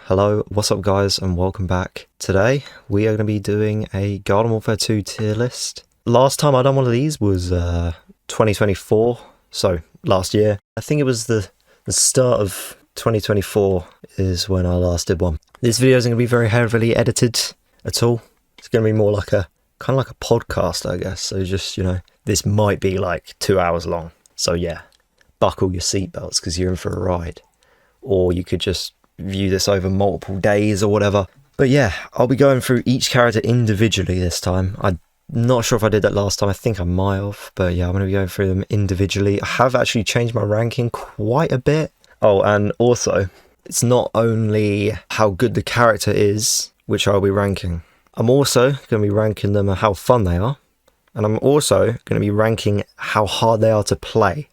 Hello, what's up guys, and welcome back. Today we are going to be doing a Garden Warfare 2 tier list. Last time I done one of these was 2024, so last year. I think it was the start of 2024 is when I last did one. This video isn't going to be very heavily edited at all. It's going to be more like a kind of like a podcast, I guess. So just, this might be like 2 hours long. So yeah, buckle your seatbelts because you're in for a ride. Or you could just view this over multiple days or whatever. But yeah, I'll be going through each character individually this time. I'm not sure if I did that last time. I think I might have. But yeah, I'm going to be going through them individually. I have actually changed my ranking quite a bit. Oh, and also, it's not only how good the character is, which I'll be ranking. I'm also going to be ranking them how fun they are. And I'm also going to be ranking how hard they are to play.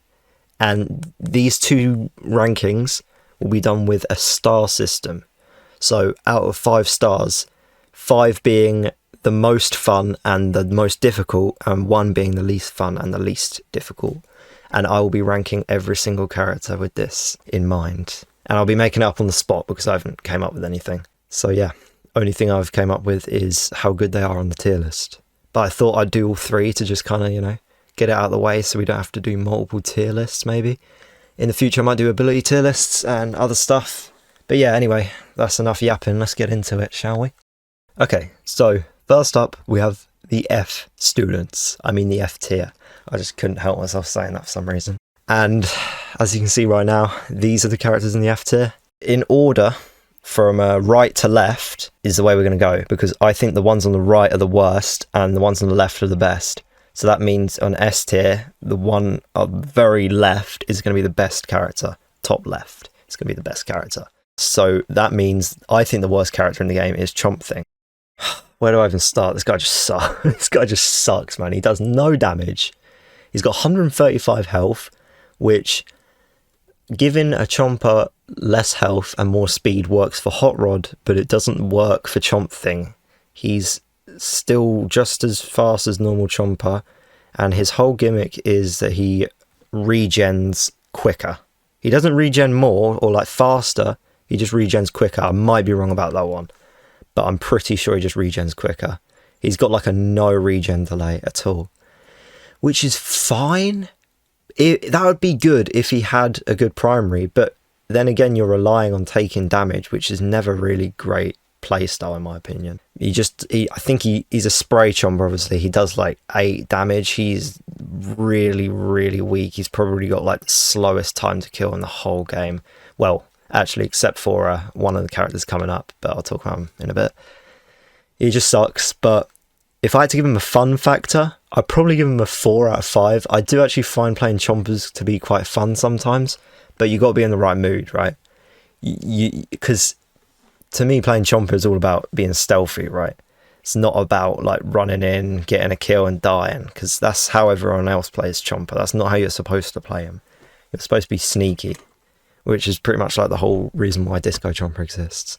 And these two rankings will be done with a star system. So out of 5 stars, 5 being the most fun and the most difficult, and 1 being the least fun and the least difficult. And I will be ranking every single character with this in mind. And I'll be making it up on the spot because I haven't came up with anything. So yeah, only thing I've came up with is how good they are on the tier list. But I thought I'd do all 3 to just kind of, get it out of the way so we don't have to do multiple tier lists maybe. In the future I might do ability tier lists and other stuff. But yeah, anyway, that's enough yapping. Let's get into it, shall we? Okay, so first up we have the F students. I mean the F tier. I just couldn't help myself saying that for some reason. And as you can see right now, these are the characters in the F tier. In order from right to left is the way we're going to go, because I think the ones on the right are the worst and the ones on the left are the best. So that means on S tier, the one on the very left is going to be the best character. Top left is going to be the best character. So that means I think the worst character in the game is Chomp Thing. Where do I even start? This guy just sucks. This guy just sucks, man. He does no damage. He's got 135 health, which, given a Chomper less health and more speed, works for Hot Rod, but it doesn't work for Chomp Thing. He's still just as fast as normal Chomper, and his whole gimmick is that he regens quicker. He doesn't regen more or like faster, he just regens quicker. I might be wrong about that one, but I'm pretty sure he just regens quicker. He's got like a no regen delay at all, which is fine. That would be good if he had a good primary, but then again you're relying on taking damage, which is never really great playstyle in my opinion. I think he's a spray chomper. Obviously he does like 8 damage. He's really weak. He's probably got like the slowest time to kill in the whole game, well actually except for one of the characters coming up, but I'll talk about him in a bit. He just sucks. But if I had to give him a fun factor, I'd probably give him a 4 out of 5. I do actually find playing chompers to be quite fun sometimes, but you got to be in the right mood, right? Because to me, playing Chomper is all about being stealthy, right? It's not about like running in, getting a kill and dying, because that's how everyone else plays Chomper. That's not how you're supposed to play him. You're supposed to be sneaky, which is pretty much like the whole reason why Disco Chomper exists.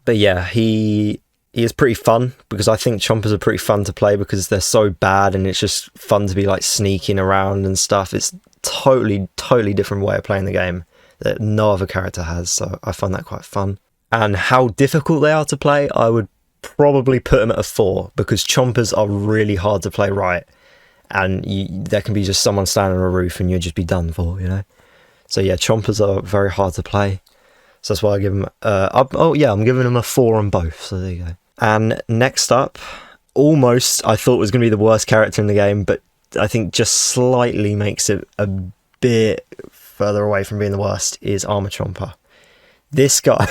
But yeah, he is pretty fun, because I think Chompers are pretty fun to play because they're so bad and it's just fun to be like sneaking around and stuff. It's totally different way of playing the game that no other character has, so I find that quite fun. And how difficult they are to play, I would probably put them at a 4, because Chompers are really hard to play right, and there can be just someone standing on a roof and you'll just be done for, So yeah, Chompers are very hard to play, so that's why I give them I'm giving them a 4 on both, so there you go. And next up, almost I thought was going to be the worst character in the game, but I think just slightly makes it a bit further away from being the worst, is Armor Chomper. This guy,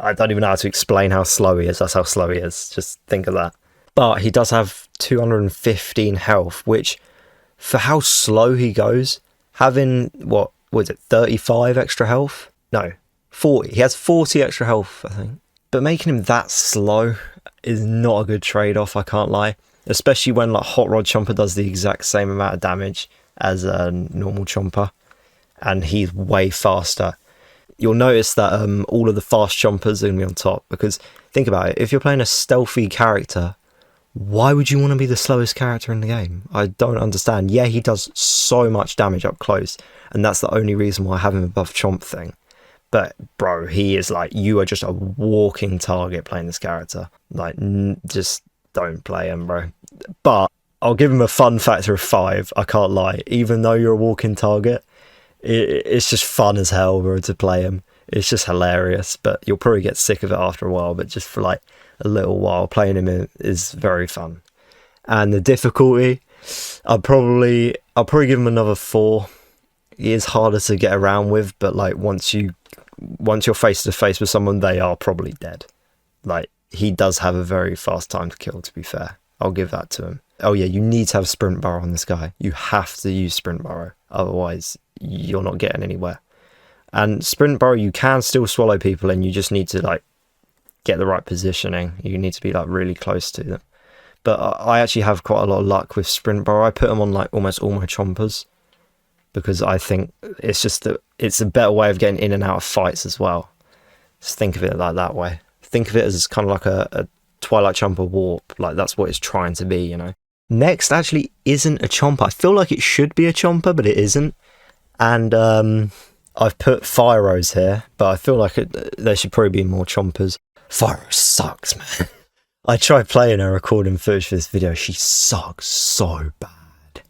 I don't even know how to explain how slow he is. That's how slow he is. Just think of that. But he does have 215 health, which, for how slow he goes, having, 35 extra health? No, 40. He has 40 extra health, I think. But making him that slow is not a good trade-off, I can't lie. Especially when like Hot Rod Chomper does the exact same amount of damage as a normal Chomper, and he's way faster. You'll notice that all of the fast chompers are going to be on top, because think about it, if you're playing a stealthy character, why would you want to be the slowest character in the game? I don't understand. Yeah, he does so much damage up close, and that's the only reason why I have him above Chomp Thing. But bro, he is like, you are just a walking target playing this character. Like, just don't play him, bro. But I'll give him a fun factor of 5. I can't lie. Even though you're a walking target, it's just fun as hell, bro, to play him. It's just hilarious, but you'll probably get sick of it after a while. But just for like a little while, playing him is very fun. And the difficulty, I'll probably give him another 4. He is harder to get around with, but like once you're face to face with someone, they are probably dead. Like, he does have a very fast time to kill, to be fair. I'll give that to him. Oh yeah, you need to have sprint burrow on this guy. You have to use sprint burrow, otherwise you're not getting anywhere. And sprint burrow, you can still swallow people, and you just need to like get the right positioning. You need to be like really close to them. But I actually have quite a lot of luck with sprint burrow. I put them on like almost all my chompers, because I think it's just that it's a better way of getting in and out of fights as well. Just think of it like that way. Think of it as kind of like a Twilight Chomper warp. Like, that's what it's trying to be, you know. Next actually isn't a chomper. I feel like it should be a chomper, but it isn't. And I've put Fyros here, but I feel like there should probably be more chompers. Fyros sucks, man. I tried playing her recording footage for this video. She sucks so bad.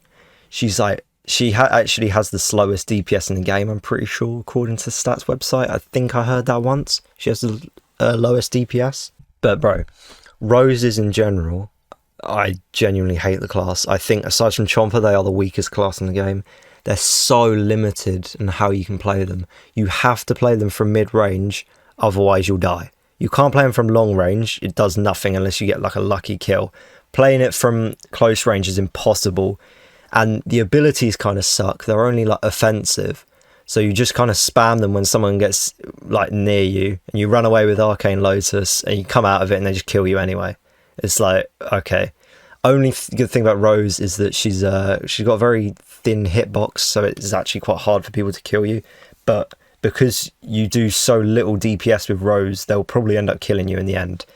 She's like, she actually has the slowest DPS in the game, I'm pretty sure, according to the stats website. I think I heard that once. She has the lowest DPS. But bro, roses in general, I genuinely hate the class. I think aside from Chomper, they are the weakest class in the game. They're so limited in how you can play them. You have to play them from mid-range, otherwise you'll die. You can't play them from long range. It does nothing unless you get like a lucky kill. Playing it from close range is impossible. And the abilities kind of suck. They're only like offensive. So you just kind of spam them when someone gets like near you, and you run away with Arcane Lotus and you come out of it and they just kill you anyway. It's like, okay. Only good thing about Rose is that she's got a very thin hitbox, so it's actually quite hard for people to kill you. But because you do so little DPS with Rose, they'll probably end up killing you in the end.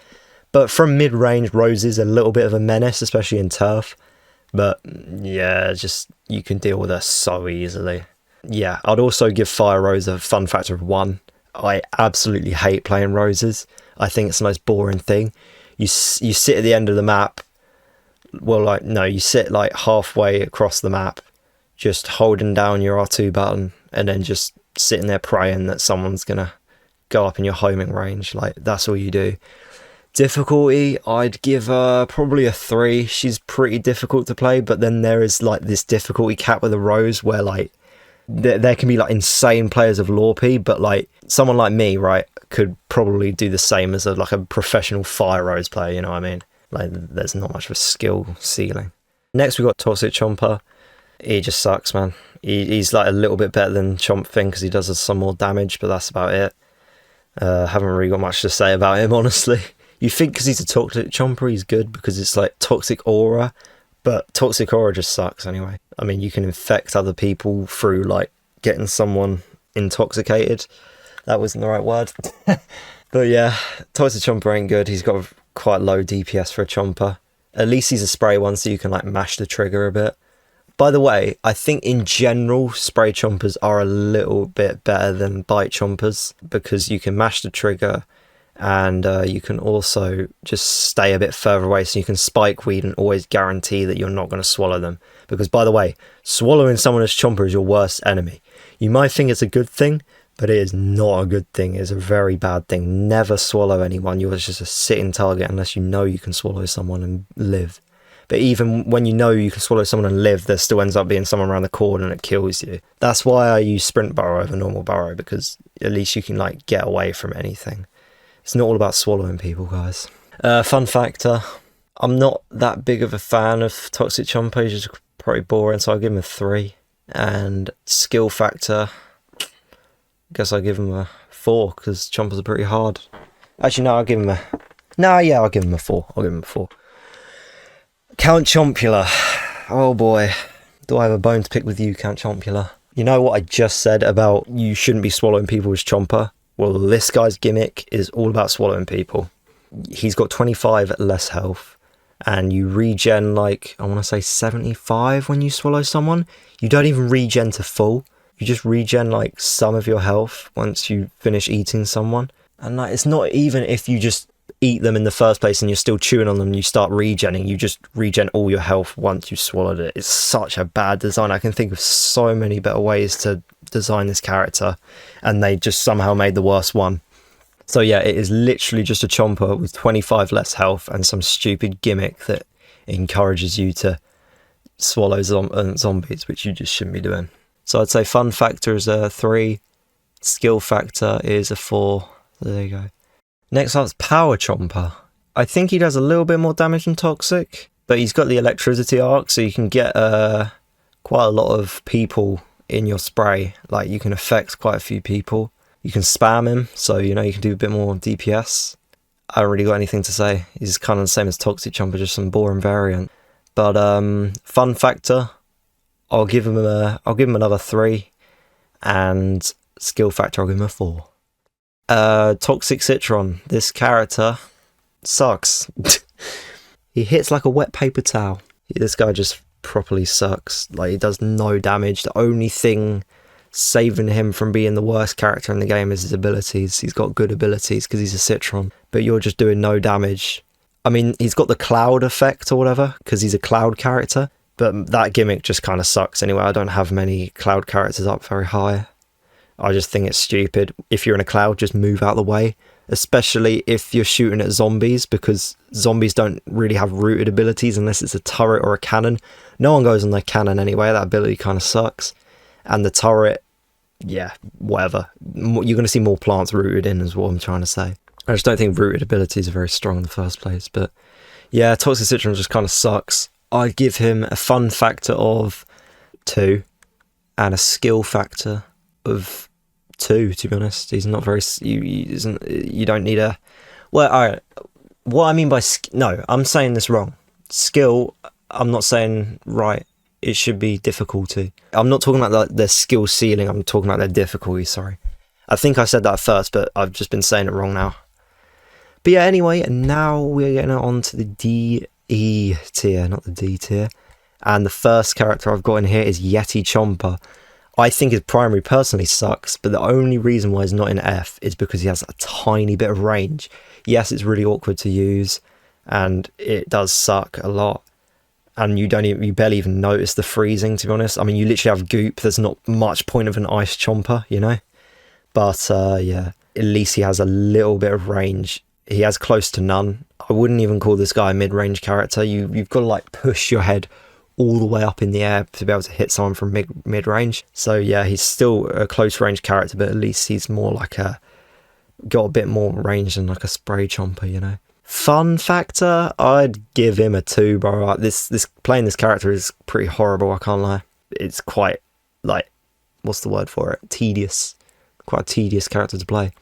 But from mid-range, Rose is a little bit of a menace, especially in turf. But yeah, just you can deal with her so easily. Yeah, I'd also give Fire Rose a fun factor of 1. I absolutely hate playing Roses. I think it's the most boring thing. You sit at the end of the map. Well, like, no, you sit like halfway across the map, just holding down your R2 button, and then just sitting there praying that someone's gonna go up in your homing range. Like, that's all you do. Difficulty, I'd give her probably a 3. She's pretty difficult to play, but then there is like this difficulty cap with a Rose where like there can be like insane players of Lorpy, but like someone like me, right, could probably do the same as like a professional Fire Rose player, you know what I mean? Like, there's not much of a skill ceiling. Next we got Toxic Chomper. He just sucks, man. He's like a little bit better than Chomp Thing because he does some more damage, but that's about it. Haven't really got much to say about him, honestly. You think because he's a Toxic Chomper he's good because it's like Toxic Aura, but Toxic Aura just sucks anyway. I mean, you can infect other people through like getting someone intoxicated. That wasn't the right word. But yeah, Toxic Chomper ain't good. He's got quite low DPS for a Chomper. At least he's a spray one, so you can like mash the trigger a bit. By the way, I think in general spray chompers are a little bit better than bite chompers because you can mash the trigger and you can also just stay a bit further away, so you can spike weed and always guarantee that you're not going to swallow them. Because by the way, swallowing someone as chomper is your worst enemy. You might think it's a good thing, but it is not a good thing. It's a very bad thing. Never swallow anyone. You're just a sitting target unless you know you can swallow someone and live. But even when you know you can swallow someone and live, there still ends up being someone around the corner and it kills you. That's why I use sprint burrow over normal burrow, because at least you can like get away from anything. It's not all about swallowing people, guys. Fun factor, I'm not that big of a fan of Toxic Chomper. He's just pretty boring, so I'll give him a 3. And skill factor, I guess I'll give him a 4, because Chompers are pretty hard. Actually, no, I'll give him a... No, yeah, I'll give him a 4. I'll give him a 4. Count Chompula. Oh boy. Do I have a bone to pick with you, Count Chompula? You know what I just said about you shouldn't be swallowing people as Chomper? Well, this guy's gimmick is all about swallowing people. He's got 25 less health, and you regen like, I want to say 75 when you swallow someone. You don't even regen to full. you just regen like some of your health once you finish eating someone. And like, it's not even if you just eat them in the first place and you're still chewing on them and you start regenning, you just regen all your health once you've swallowed it. It's such a bad design. I can think of so many better ways to design this character, and they just somehow made the worst one. So yeah, it is literally just a chomper with 25 less health and some stupid gimmick that encourages you to swallow zombies, which you just shouldn't be doing. So I'd say fun factor is a 3, skill factor is a 4. So there you go. Next up is Power Chomper. I think he does a little bit more damage than Toxic, but he's got the electricity arc, so you can get quite a lot of people in your spray. Like, you can affect quite a few people. You can spam him, so you know you can do a bit more DPS. I don't really got anything to say. He's kind of the same as Toxic Chomper, just some boring variant. But fun factor, I'll give him another 3, and skill factor I'll give him a 4. Toxic Citron. This character sucks. He hits like a wet paper towel. This guy just properly sucks. Like, he does no damage. The only thing saving him from being the worst character in the game is his abilities. He's got good abilities because he's a Citron, but you're just doing no damage. I mean, he's got the cloud effect or whatever because he's a cloud character, but that gimmick just kind of sucks anyway. I don't have many cloud characters up very high. I just think it's stupid. If you're in a cloud, just move out of the way, especially if you're shooting at zombies, because zombies don't really have rooted abilities unless it's a turret or a cannon. No one goes on their cannon anyway. That ability kind of sucks. And the turret, yeah, whatever. You're going to see more plants rooted in is what I'm trying to say. I just don't think rooted abilities are very strong in the first place. But yeah, Toxic Citron just kind of sucks. I'd give him a fun factor of 2 and a skill factor of 2, to be honest. He's not very... You don't need a... Well, alright. What I mean by... No, I'm saying this wrong. Skill, I'm not saying right. It should be difficulty. I'm not talking about their skill ceiling. I'm talking about their difficulty, sorry. I think I said that first, but I've just been saying it wrong now. But yeah, anyway, now we're getting on to the DE tier, not the D tier. And the first character I've got in here is Yeti Chomper. I think his primary personally sucks, but the only reason why he's not in F is because he has a tiny bit of range. Yes, it's really awkward to use, and it does suck a lot. And you barely even notice the freezing, to be honest. I mean, you literally have goop. There's not much point of an ice chomper, you know? But yeah, at least he has a little bit of range. He has close to none. I wouldn't even call this guy a mid-range character. You've got to like push your head all the way up in the air to be able to hit someone from mid-range. So yeah, he's still a close-range character, but at least he's more like got a bit more range than like a spray chomper, you know? Fun factor, I'd give him a 2, bro. Like, this playing this character is pretty horrible, I can't lie. It's quite, like, what's the word for it? Tedious. Quite a tedious character to play.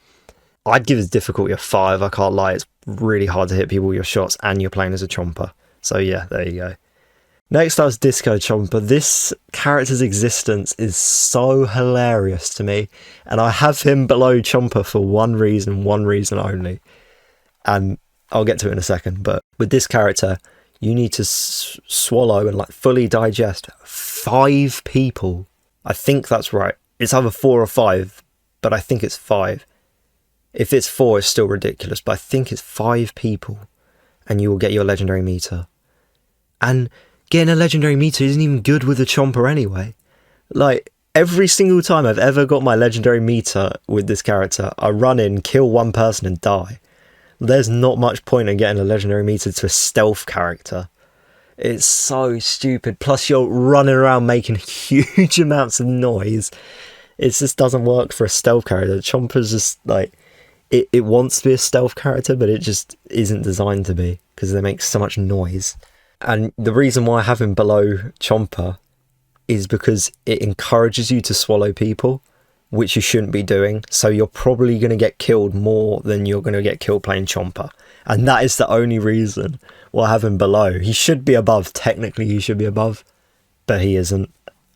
I'd give his difficulty a 5, I can't lie. It's really hard to hit people with your shots, and you're playing as a chomper. So yeah, there you go. Next up is Disco Chomper. This character's existence is so hilarious to me, and I have him below Chomper for one reason only. And I'll get to it in a second, but with this character, you need to swallow and like fully digest 5 people. I think that's right. It's either 4 or 5, but I think it's 5. If it's 4, it's still ridiculous, but I think it's 5 people, and you will get your legendary meter. And getting a legendary meter isn't even good with a chomper anyway. Like, every single time I've ever got my legendary meter with this character, I run in, kill one person and die. There's not much point in getting a legendary meter to a stealth character. It's so stupid. Plus you're running around making huge amounts of noise. It just doesn't work for a stealth character. Chomper's just like, it wants to be a stealth character, but it just isn't designed to be because they make so much noise. And the reason why I have him below Chomper is because it encourages you to swallow people, which you shouldn't be doing. So you're probably going to get killed more than you're going to get killed playing Chomper. And that is the only reason why I have him below. He should be above. Technically, he should be above, but he isn't.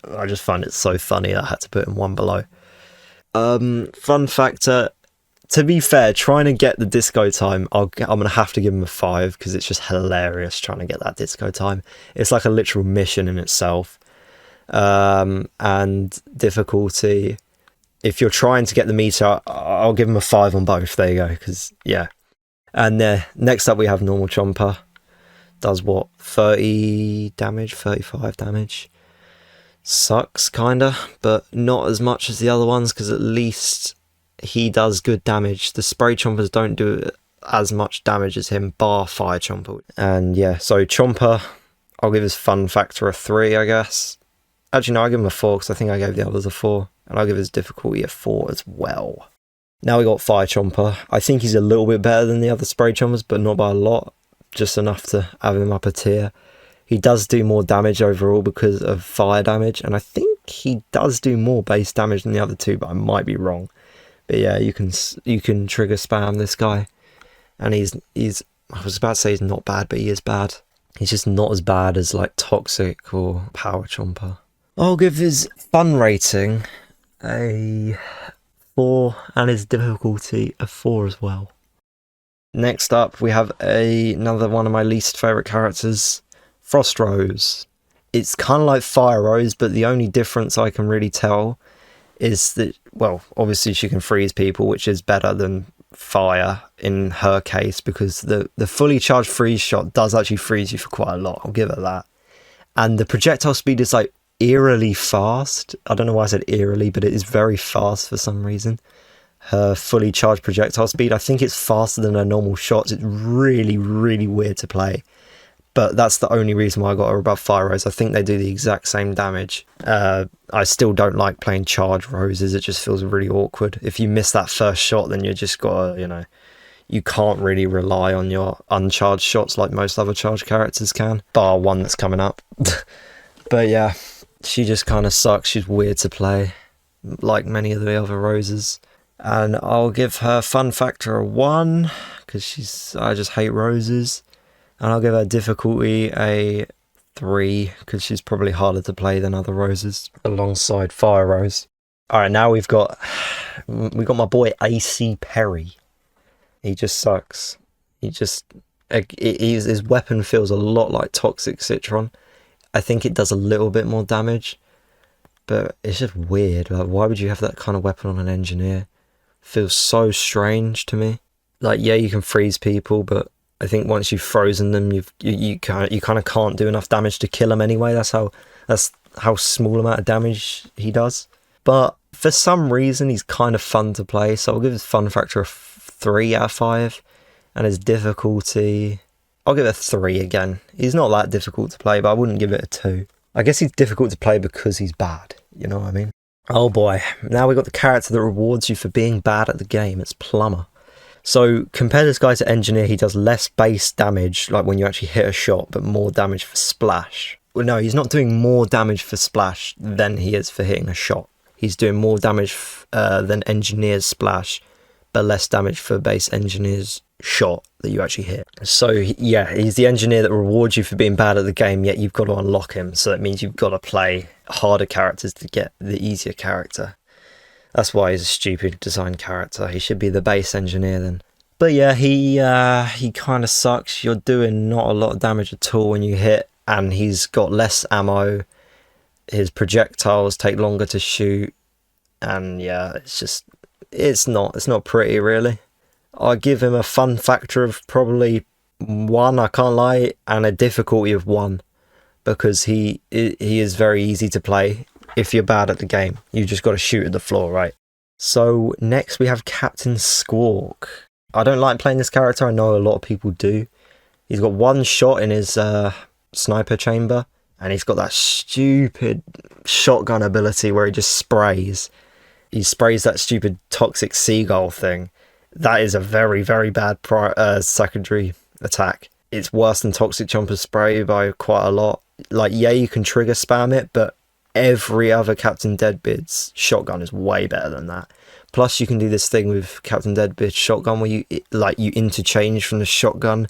I just find it so funny I had to put him one below. Fun factor. To be fair, trying to get the disco time, I'm going to have to give him a 5 because it's just hilarious trying to get that disco time. It's like a literal mission in itself. And difficulty, if you're trying to get the meter, I'll give him a 5 on both. There you go, because yeah. And next up we have normal Chomper. Does what, 30 damage, 35 damage. Sucks kinda, but not as much as the other ones, because at least he does good damage. The spray chompers don't do as much damage as him, bar fire chomper. And yeah, so Chomper, I'll give his fun factor a 3, I guess. Actually no, I'll give him a 4, because I think I gave the others a 4. And I'll give his difficulty a 4 as well. Now we got Fire Chomper. I think he's a little bit better than the other spray chompers, but not by a lot. Just enough to have him up a tier. He does do more damage overall because of fire damage, and I think he does do more base damage than the other two, but I might be wrong. But yeah, you can trigger spam this guy, and he's I was about to say he's not bad, but he is bad. He's just not as bad as like Toxic or Power Chomper. I'll give his fun rating a 4 and his difficulty a 4 as well. Next up, we have another one of my least favourite characters, Frost Rose. It's kind of like Fire Rose, but the only difference I can really tell is that, well, obviously she can freeze people, which is better than Fire in her case, because the fully charged freeze shot does actually freeze you for quite a lot. I'll give her that. And the projectile speed is like eerily fast. I don't know why I said eerily, but it is very fast for some reason. Her fully charged projectile speed, I think it's faster than her normal shots. It's really, really weird to play. But that's the only reason why I got her above Fire Rose. I think they do the exact same damage. I still don't like playing charged roses. It just feels really awkward. If you miss that first shot, then you just gotta, you know, you can't really rely on your uncharged shots like most other charged characters can. Bar one that's coming up. But yeah, she just kind of sucks. She's weird to play, like many of the other roses. And I'll give her fun factor a 1, because I just hate roses. And I'll give her difficulty a 3, because she's probably harder to play than other roses, alongside Fire Rose. Alright, now we got my boy AC Perry. He just sucks. His weapon feels a lot like Toxic Citron. I think it does a little bit more damage, but it's just weird. Like, why would you have that kind of weapon on an engineer? Feels so strange to me. Like, yeah, you can freeze people, but I think once you've frozen them, you kind of can't do enough damage to kill them anyway. That's how small amount of damage he does. But for some reason, he's kind of fun to play, so I'll give his fun factor a 3 out of 5, and his difficulty, I'll give it a 3 again. He's not that difficult to play, but I wouldn't give it a 2. I guess he's difficult to play because he's bad. You know what I mean? Oh boy, now we've got the character that rewards you for being bad at the game. It's Plumber. So compare this guy to Engineer. He does less base damage, like when you actually hit a shot, but more damage for splash. Well, no, he's not doing more damage for splash than he is for hitting a shot. He's doing more damage than Engineer's splash, but less damage for base Engineer's shot that you actually hit. So yeah, he's the Engineer that rewards you for being bad at the game, yet you've got to unlock him. So that means you've got to play harder characters to get the easier character. That's why he's a stupid design character. He should be the base Engineer then. But yeah, he kind of sucks. You're doing not a lot of damage at all when you hit, and he's got less ammo. His projectiles take longer to shoot, and yeah, it's not pretty really. I give him a fun factor of probably 1, I can't lie, and a difficulty of 1, because he is very easy to play. If you're bad at the game, you just got to shoot at the floor, right? So next we have Captain Squawk. I don't like playing this character. I know a lot of people do. He's got 1 shot in his sniper chamber, and he's got that stupid shotgun ability where he just sprays. He sprays that stupid toxic seagull thing. That is a very, very bad secondary attack. It's worse than Toxic Chomper Spray by quite a lot. Like, yeah, you can trigger spam it, but every other Captain Deadbeard's shotgun is way better than that. Plus, you can do this thing with Captain Deadbeard's shotgun where you interchange from the shotgun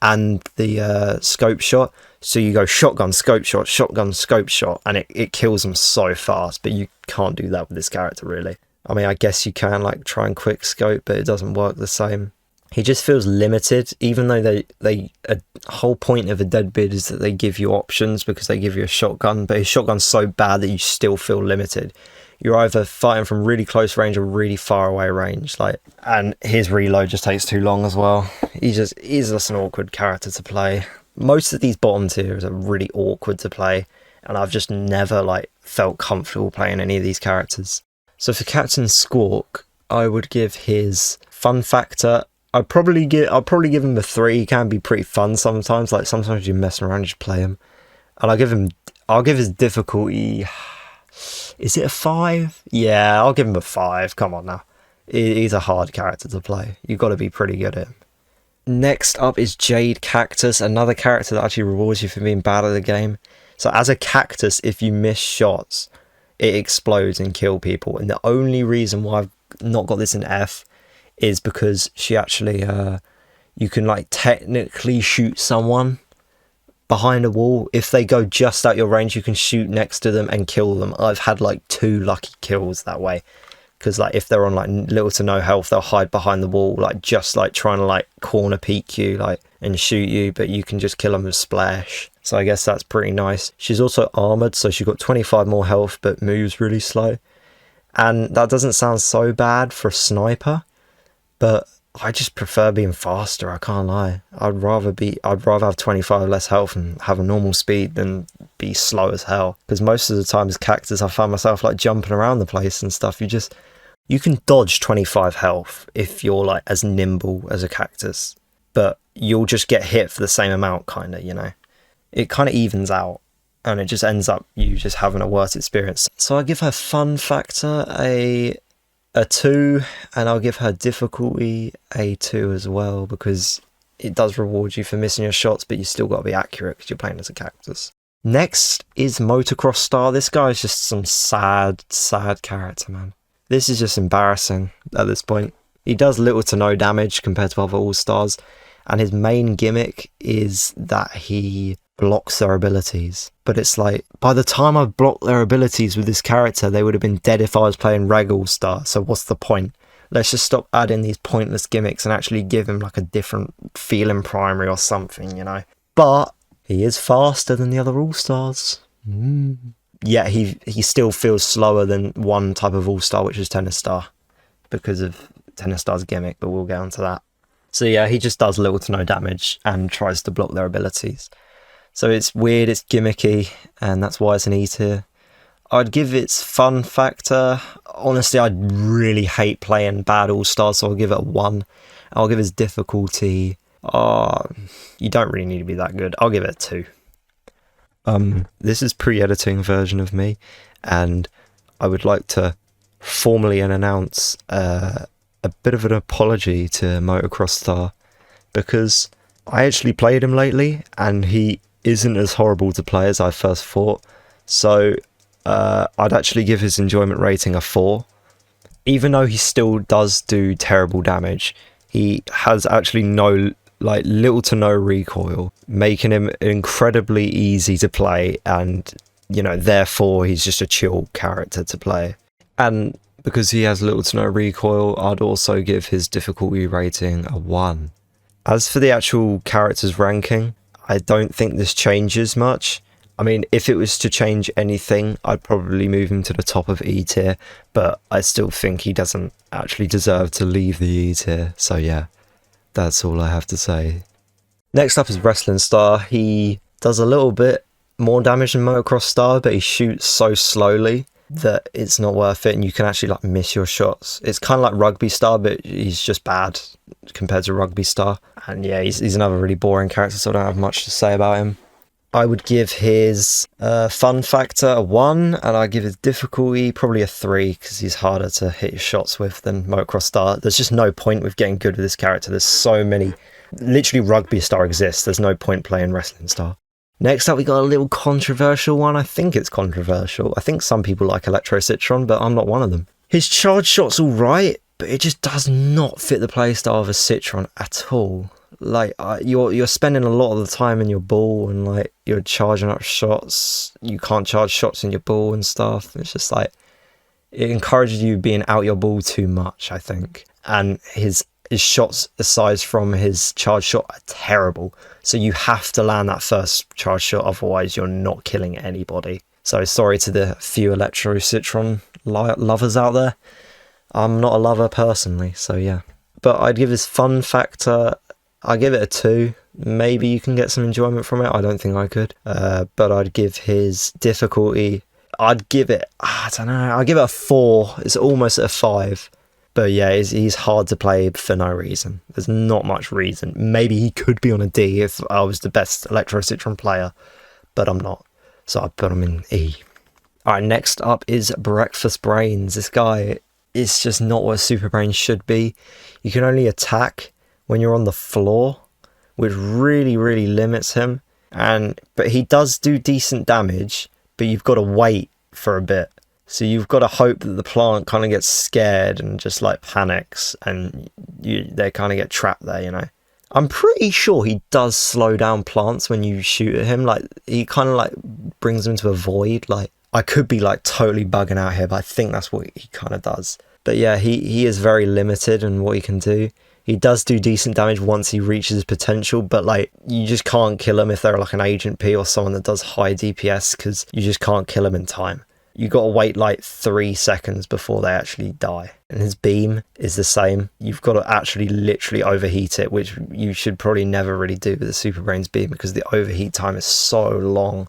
and the scope shot. So you go shotgun, scope shot, and it kills them so fast. But you can't do that with this character, really. I mean, I guess you can like try and quick scope, but it doesn't work the same. He just feels limited, even though a whole point of a dead bid is that they give you options because they give you a shotgun, but his shotgun's so bad that you still feel limited. You're either fighting from really close range or really far away range, and his reload just takes too long as well. He's just an awkward character to play. Most of these bottom tiers are really awkward to play, and I've just never felt comfortable playing any of these characters. So for Captain Squawk, I would give his fun factor. I'll probably give him a 3. He can be pretty fun sometimes. Sometimes you're messing around, just play him. And I'll give his difficulty. Is it a 5? Yeah, I'll give him a 5. Come on now. He's a hard character to play. You've got to be pretty good at him. Next up is Jade Cactus, another character that actually rewards you for being bad at the game. So as a cactus, if you miss shots, it explodes and kills people. And the only reason why I've not got this in F is because she actually, you can technically shoot someone behind a wall. If they go just out your range, you can shoot next to them and kill them. I've had 2 lucky kills that way. Because if they're on little to no health, they'll hide behind the wall, just trying to corner peek you and shoot you, but you can just kill them with splash. So I guess that's pretty nice. She's also armored, so she's got 25 more health, but moves really slow. And that doesn't sound so bad for a sniper, but I just prefer being faster. I can't lie. I'd rather have 25 less health and have a normal speed than be slow as hell. Because most of the time as Cactus, I find myself jumping around the place and stuff. You can dodge 25 health if you're as nimble as a Cactus, but you'll just get hit for the same amount, It kind of evens out, and it just ends up you just having a worse experience. So I give her fun factor a 2, and I'll give her difficulty a 2 as well, because it does reward you for missing your shots, but you still got to be accurate because you're playing as a Cactus. Next is Motocross Star. This guy is just some sad character, man. This is just embarrassing at this point. He does little to no damage compared to other All-Stars, and his main gimmick is that he blocks their abilities. But it's by the time I've blocked their abilities with this character, they would have been dead if I was playing Reg All-Star, so what's the point? Let's just stop adding these pointless gimmicks and actually give him a different feeling primary or something, But he is faster than the other All-Stars. Yeah, he still feels slower than one type of All-Star, which is Tennis Star, because of Tennis Star's gimmick, but we'll get onto that. So yeah, he just does little to no damage and tries to block their abilities. So it's weird, it's gimmicky, and that's why it's an E tier. I'd give its fun factor. Honestly, I really hate playing bad All-Stars, so I'll give it a 1. I'll give its difficulty. You don't really need to be that good. I'll give it a 2. This is pre-editing version of me, and I would like to formally announce a bit of an apology to Motocross Star, because I actually played him lately, and he isn't as horrible to play as I first thought. So I'd actually give his enjoyment rating a 4. Even though he still does do terrible damage, he has actually little to no recoil, making him incredibly easy to play, and therefore he's just a chill character to play. And because he has little to no recoil, I'd also give his difficulty rating a 1. As for the actual character's ranking, I don't think this changes much. I mean, if it was to change anything, I'd probably move him to the top of E tier, but I still think he doesn't actually deserve to leave the E tier. So yeah, that's all I have to say. Next up is Wrestling Star. He does a little bit more damage than Motocross Star, but he shoots so slowly that it's not worth it, and you can actually miss your shots. It's kind of like Rugby Star, but he's just bad compared to Rugby Star. And yeah, he's another really boring character, so I don't have much to say about him. I would give his fun factor a 1, and I'd give his difficulty probably a 3, because he's harder to hit your shots with than Motocross Star. There's just no point with getting good with this character. There's so many. Literally, Rugby Star exists. There's no point playing Wrestling Star. Next up, we got a little controversial one. I think it's controversial. I think some people like Electro Citron, but I'm not one of them. His charge shot's alright, but it just does not fit the playstyle of a Citron at all. You're spending a lot of the time in your ball, and you're charging up shots. You can't charge shots in your ball and stuff. It's just it encourages you being out your ball too much, I think. And his his shots, aside from his charge shot, are terrible. So you have to land that first charge shot, otherwise you're not killing anybody. So sorry to the few Electro Citron lovers out there. I'm not a lover personally, so yeah. But I'd give his fun factor, I give it a 2. Maybe you can get some enjoyment from it. I don't think I could. But I'd give his difficulty, I'd give it, I don't know, I'd give it a 4. It's almost a 5. But yeah, he's hard to play for no reason. There's not much reason. Maybe he could be on a D if I was the best Electro Citron player, but I'm not. So I put him in E. Alright, next up is Breakfast Brains. This guy is just not what a Super Brain should be. You can only attack when you're on the floor, which really, really limits him. But he does do decent damage, but you've got to wait for a bit. So you've got to hope that the plant kind of gets scared and just like panics, and they kind of get trapped there, you know. I'm pretty sure he does slow down plants when you shoot at him. Like, he kind of like brings them to a void. Like, I could be like totally bugging out here, but I think that's what he kind of does. But yeah, he is very limited in what he can do. He does do decent damage once he reaches his potential, but like, you just can't kill him if they're like an Agent P or someone that does high DPS, because you just can't kill him in time. You got to wait like 3 seconds before they actually die. And his beam is the same. You've got to actually literally overheat it, which you should probably never really do with the Super Brains beam, because the overheat time is so long.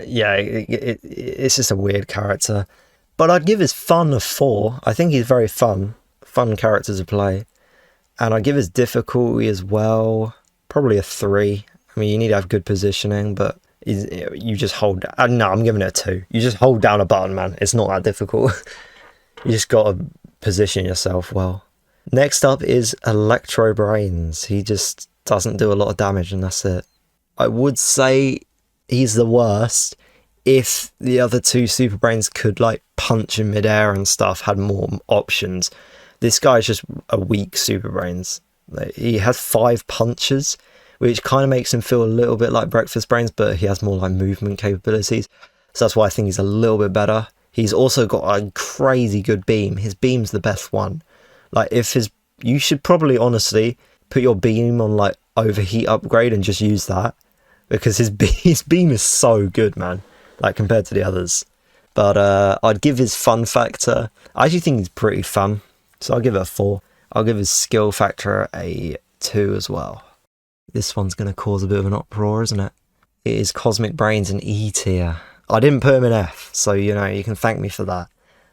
Yeah, it's just a weird character. But I'd give his fun a 4. I think he's very fun character to play. And I'd give his difficulty as well, probably a 3. I mean, you need to have good positioning, but you just hold. No, I'm giving it a 2. You just hold down a button, man. It's not that difficult. You just got to position yourself well. Next up is Electro Brains. He just doesn't do a lot of damage, and that's it. I would say he's the worst if the other 2 Super Brains could like punch in midair and stuff, had more options. This guy's just a weak Super Brains. Like, he has 5 punches, which kind of makes him feel a little bit like Breakfast Brains, but he has more like movement capabilities. So that's why I think he's a little bit better. He's also got a crazy good beam. His beam's the best one. Like, you should probably honestly put your beam on like overheat upgrade and just use that, because his beam is so good, man, like compared to the others. But I'd give his fun factor, I actually think he's pretty fun, so I'll give it a 4. I'll give his skill factor a 2 as well. This one's going to cause a bit of an uproar, isn't it? It is Cosmic Brains in E tier. I didn't put him in F, so you know, you can thank me for that.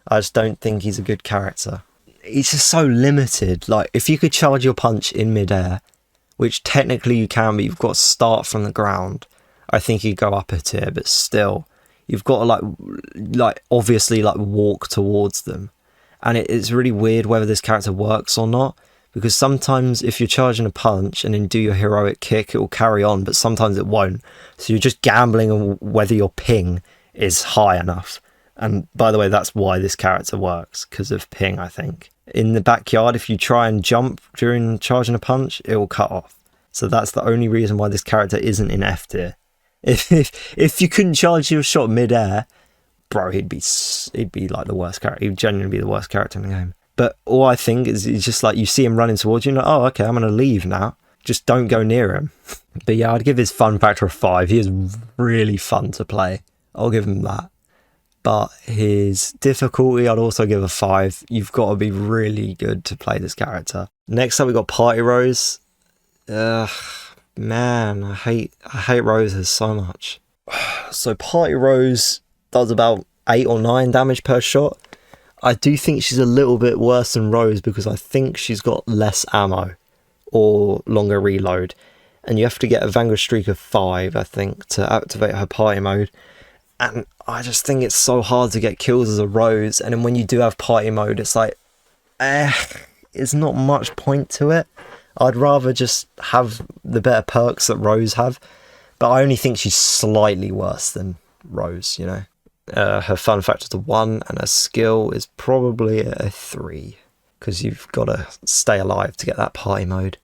I just don't think he's a good character. He's just so limited. Like, if you could charge your punch in midair, which technically you can, but you've got to start from the ground, I think he'd go up a tier, but still, you've got to like obviously like walk towards them. And it's really weird whether this character works or not, because sometimes if you're charging a punch and then do your heroic kick, it will carry on, but sometimes it won't. So you're just gambling on whether your ping is high enough. And by the way, that's why this character works, because of ping, I think. In the backyard, if you try and jump during charging a punch, it will cut off. So that's the only reason why this character isn't in F tier. If you couldn't charge your shot mid-air, bro, he'd be like the worst character. He'd genuinely be the worst character in the game. But all I think is just like, you see him running towards you, and like, oh, okay, I'm going to leave now. Just don't go near him. But yeah, I'd give his fun factor a 5. He is really fun to play. I'll give him that. But his difficulty, I'd also give a 5. You've got to be really good to play this character. Next up, we got Party Rose. Man, I hate Roses so much. So Party Rose does about 8 or 9 damage per shot. I do think she's a little bit worse than Rose, because I think she's got less ammo or longer reload. And you have to get a Vanguard streak of 5, I think, to activate her party mode. And I just think it's so hard to get kills as a Rose. And then when you do have party mode, it's like, it's not much point to it. I'd rather just have the better perks that Rose have. But I only think she's slightly worse than Rose, you know. Her fun factor's a 1, and her skill is probably a 3, because you've got to stay alive to get that party mode.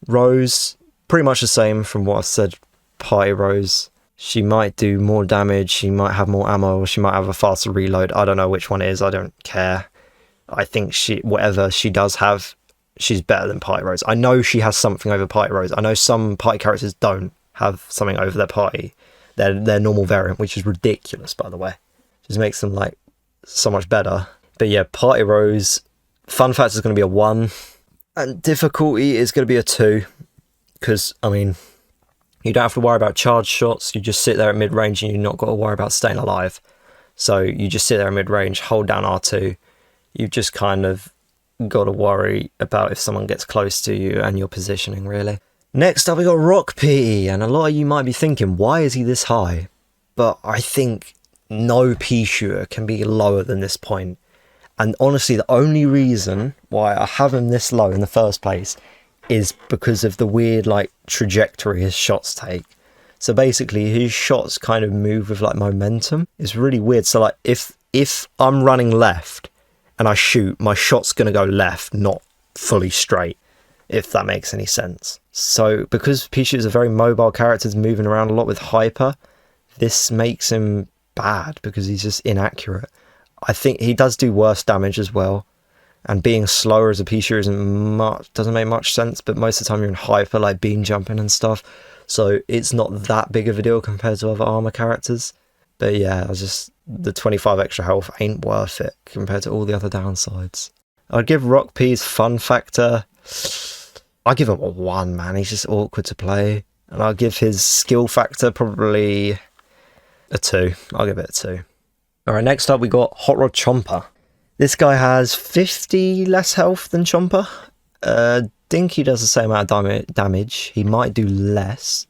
Rose, pretty much the same from what I said. Party Rose, she might do more damage, she might have more ammo, or she might have a faster reload. I don't know which one it is, I don't care. I think whatever she does have, she's better than Party Rose. I know she has something over Party Rose. I know some party characters don't have something over their party, their normal variant, which is ridiculous, by the way. Just makes them like so much better. But yeah, Party Rose, fun factor is going to be a 1, and difficulty is going to be a 2, because I mean, you don't have to worry about charge shots. You just sit there at mid range, and you've not got to worry about staying alive. So you just sit there at mid range, hold down R2. You've just kind of got to worry about if someone gets close to you and your positioning, really. Next up, we got Rock P, and a lot of you might be thinking, why is he this high? But I think no P shooter can be lower than this point. And honestly, the only reason why I have him this low in the first place is because of the weird like trajectory his shots take. So basically, his shots kind of move with like momentum. It's really weird. So like if I'm running left and I shoot, my shot's going to go left, not fully straight, if that makes any sense. So because Pichu is a very mobile character, moving around a lot with hyper, this makes him bad because he's just inaccurate. I think he does do worse damage as well, and being slower as a Pichu doesn't make much sense, but most of the time you're in hyper, like beam jumping and stuff, so it's not that big of a deal compared to other armor characters. But yeah, the 25 extra health ain't worth it compared to all the other downsides. I'd give Rock P's fun factor, I'd give him a 1, man. He's just awkward to play. And I'll give his skill factor probably a 2. I'll give it a 2. Alright, next up we got Hot Rod Chomper. This guy has 50 less health than Chomper. Dinky does the same amount of damage. He might do less,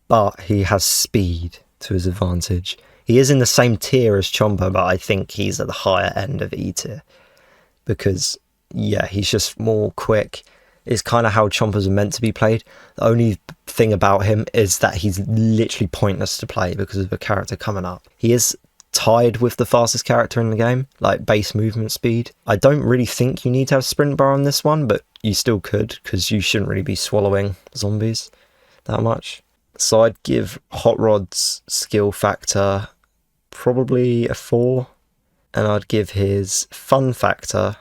but he has speed to his advantage. He is in the same tier as Chomper, but I think he's at the higher end of E tier. Because, yeah, he's just more quick. It's kind of how Chompers are meant to be played. The only thing about him is that he's literally pointless to play because of the character coming up. He is tied with the fastest character in the game, like base movement speed. I don't really think you need to have sprint bar on this one, but you still could, because you shouldn't really be swallowing zombies that much. So I'd give Hot Rod's skill factor probably a 4, and I'd give his fun factor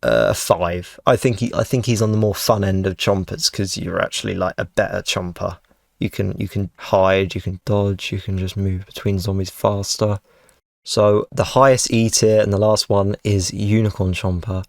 a 5. I think he's on the more fun end of chompers, because you're actually like a better chomper. You can hide, you can dodge, you can just move between zombies faster. So the highest E tier and the last one is Unicorn Chomper.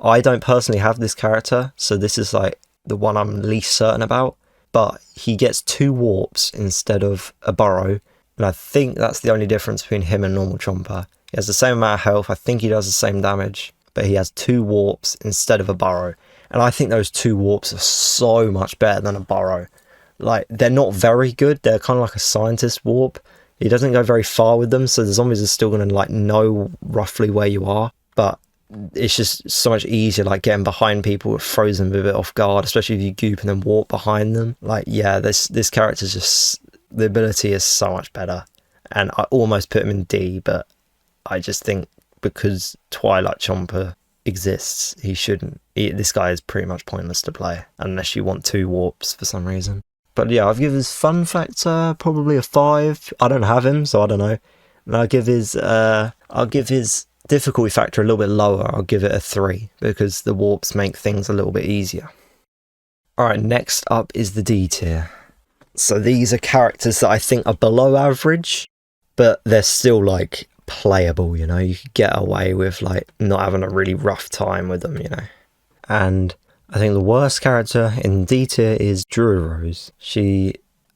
I don't personally have this character, so this is like the one I'm least certain about. But he gets 2 warps instead of a burrow, and I think that's the only difference between him and normal Chomper. He has the same amount of health, I think he does the same damage, but he has 2 warps instead of a burrow. And I think those 2 warps are so much better than a burrow. Like, they're not very good, they're kind of like a scientist warp. He doesn't go very far with them, so the zombies are still going to like know roughly where you are, but it's just so much easier like getting behind people. It throws them a bit off guard, especially if you goop and then warp behind them. Like, yeah, this character's just, the ability is so much better, and I almost put him in D, but I just think because Twilight Chomper exists, he shouldn't. This guy is pretty much pointless to play unless you want 2 warps for some reason. But yeah, I've given his fun factor probably a 5. I don't have him, so I don't know. And I'll give his difficulty factor a little bit lower. I'll give it a 3 because the warps make things a little bit easier. Alright, next up is the D tier. So these are characters that I think are below average, but they're still like playable, you know. You could get away with like not having a really rough time with them, you know. And I think the worst character in D tier is Rose.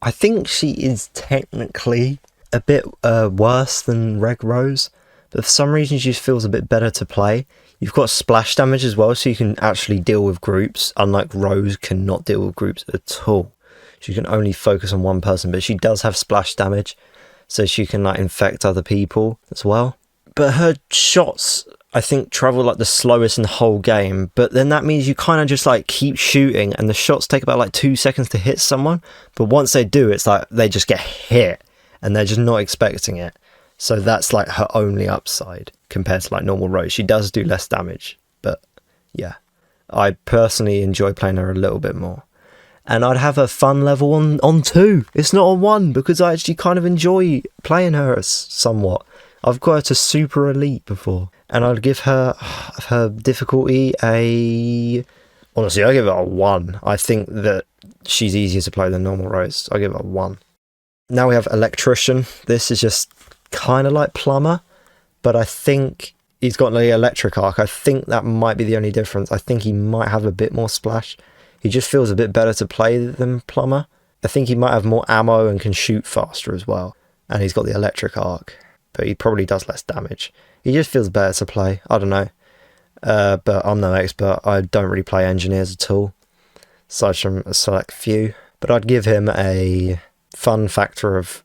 I think she is technically a bit worse than Reg Rose, but for some reason she just feels a bit better to play. You've got splash damage as well, so you can actually deal with groups, unlike Rose cannot deal with groups at all. She can only focus on one person, but she does have splash damage, so she can like infect other people as well. But her shots, I think, travel like the slowest in the whole game, but then that means you kind of just like keep shooting and the shots take about like 2 seconds to hit someone, but once they do, it's like they just get hit and they're just not expecting it. So that's like her only upside compared to like normal Rose. She does do less damage, but yeah, I personally enjoy playing her a little bit more. And I'd have a fun level on 2. It's not on 1 because I actually kind of enjoy playing her somewhat. I've got her to super elite before, and I'd give her difficulty a... Honestly, I give it a 1. I think that she's easier to play than normal Rose. I give it a 1. Now we have Electrician. This is just kind of like Plumber, but I think he's got the electric arc. I think that might be the only difference. I think he might have a bit more splash. He just feels a bit better to play than Plumber. I think he might have more ammo and can shoot faster as well. And he's got the electric arc, but he probably does less damage. He just feels better to play. I don't know. But I'm no expert. I don't really play engineers at all, aside from a select few. But I'd give him a fun factor of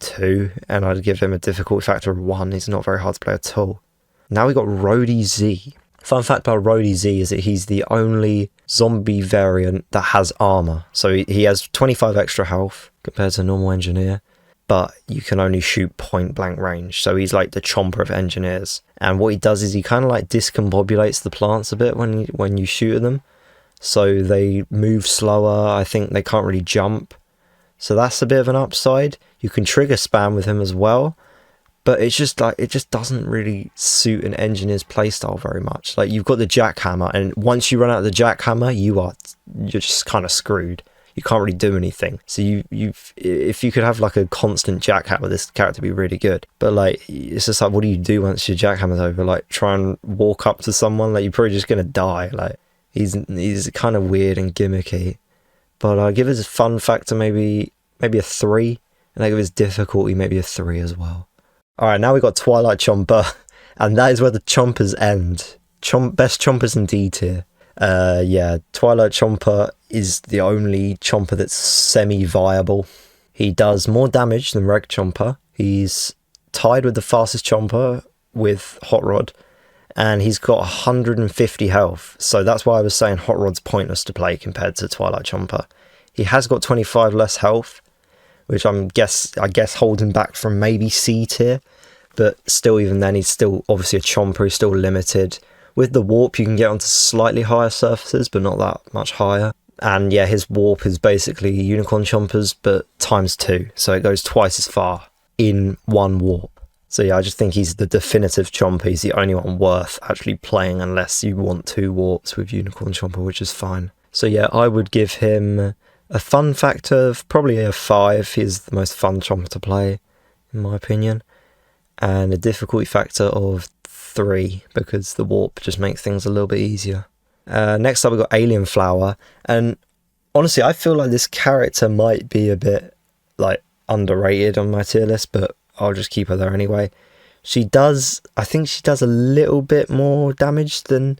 2, and I'd give him a difficulty factor of 1. He's not very hard to play at all. Now we got Rhodey Z. Fun fact about Rhodey Z is that he's the only zombie variant that has armor. So he has 25 extra health compared to a normal engineer, but you can only shoot point blank range. So he's like the chomper of engineers. And what he does is he kind of like discombobulates the plants a bit when you shoot at them. So they move slower. I think they can't really jump. So that's a bit of an upside. You can trigger spam with him as well. But it's just like, it just doesn't really suit an engineer's playstyle very much. Like, you've got the jackhammer, and once you run out of the jackhammer, you're just kind of screwed. You can't really do anything. So if you could have like a constant jackhammer, this character would be really good. But like, it's just like, what do you do once your jackhammer's over? Like, try and walk up to someone? Like, you're probably just gonna die. Like, he's kind of weird and gimmicky. But I give his fun factor maybe a 3, and I give his difficulty maybe a 3 as well. Alright, now we've got Twilight Chomper, and that is where the chompers end. Best chompers in D tier. Yeah, Twilight Chomper is the only chomper that's semi-viable. He does more damage than Reg Chomper. He's tied with the fastest chomper with Hot Rod, and he's got 150 health. So that's why I was saying Hot Rod's pointless to play compared to Twilight Chomper. He has got 25 less health, which I guess holds him back from maybe C tier, but still, even then, he's still obviously a chomper. He's still limited. With the warp, you can get onto slightly higher surfaces, but not that much higher. And yeah, his warp is basically unicorn chompers, but ×2, so it goes twice as far in one warp. So yeah, I just think he's the definitive chomper. He's the only one worth actually playing, unless you want 2 warps with unicorn chomper, which is fine. So yeah, I would give him a fun factor of probably a 5. He's the most fun chomper to play, in my opinion. And a difficulty factor of 3, because the warp just makes things a little bit easier. Next up, we've got Alien Flower. And honestly, I feel like this character might be a bit like underrated on my tier list, but I'll just keep her there anyway. I think she does a little bit more damage than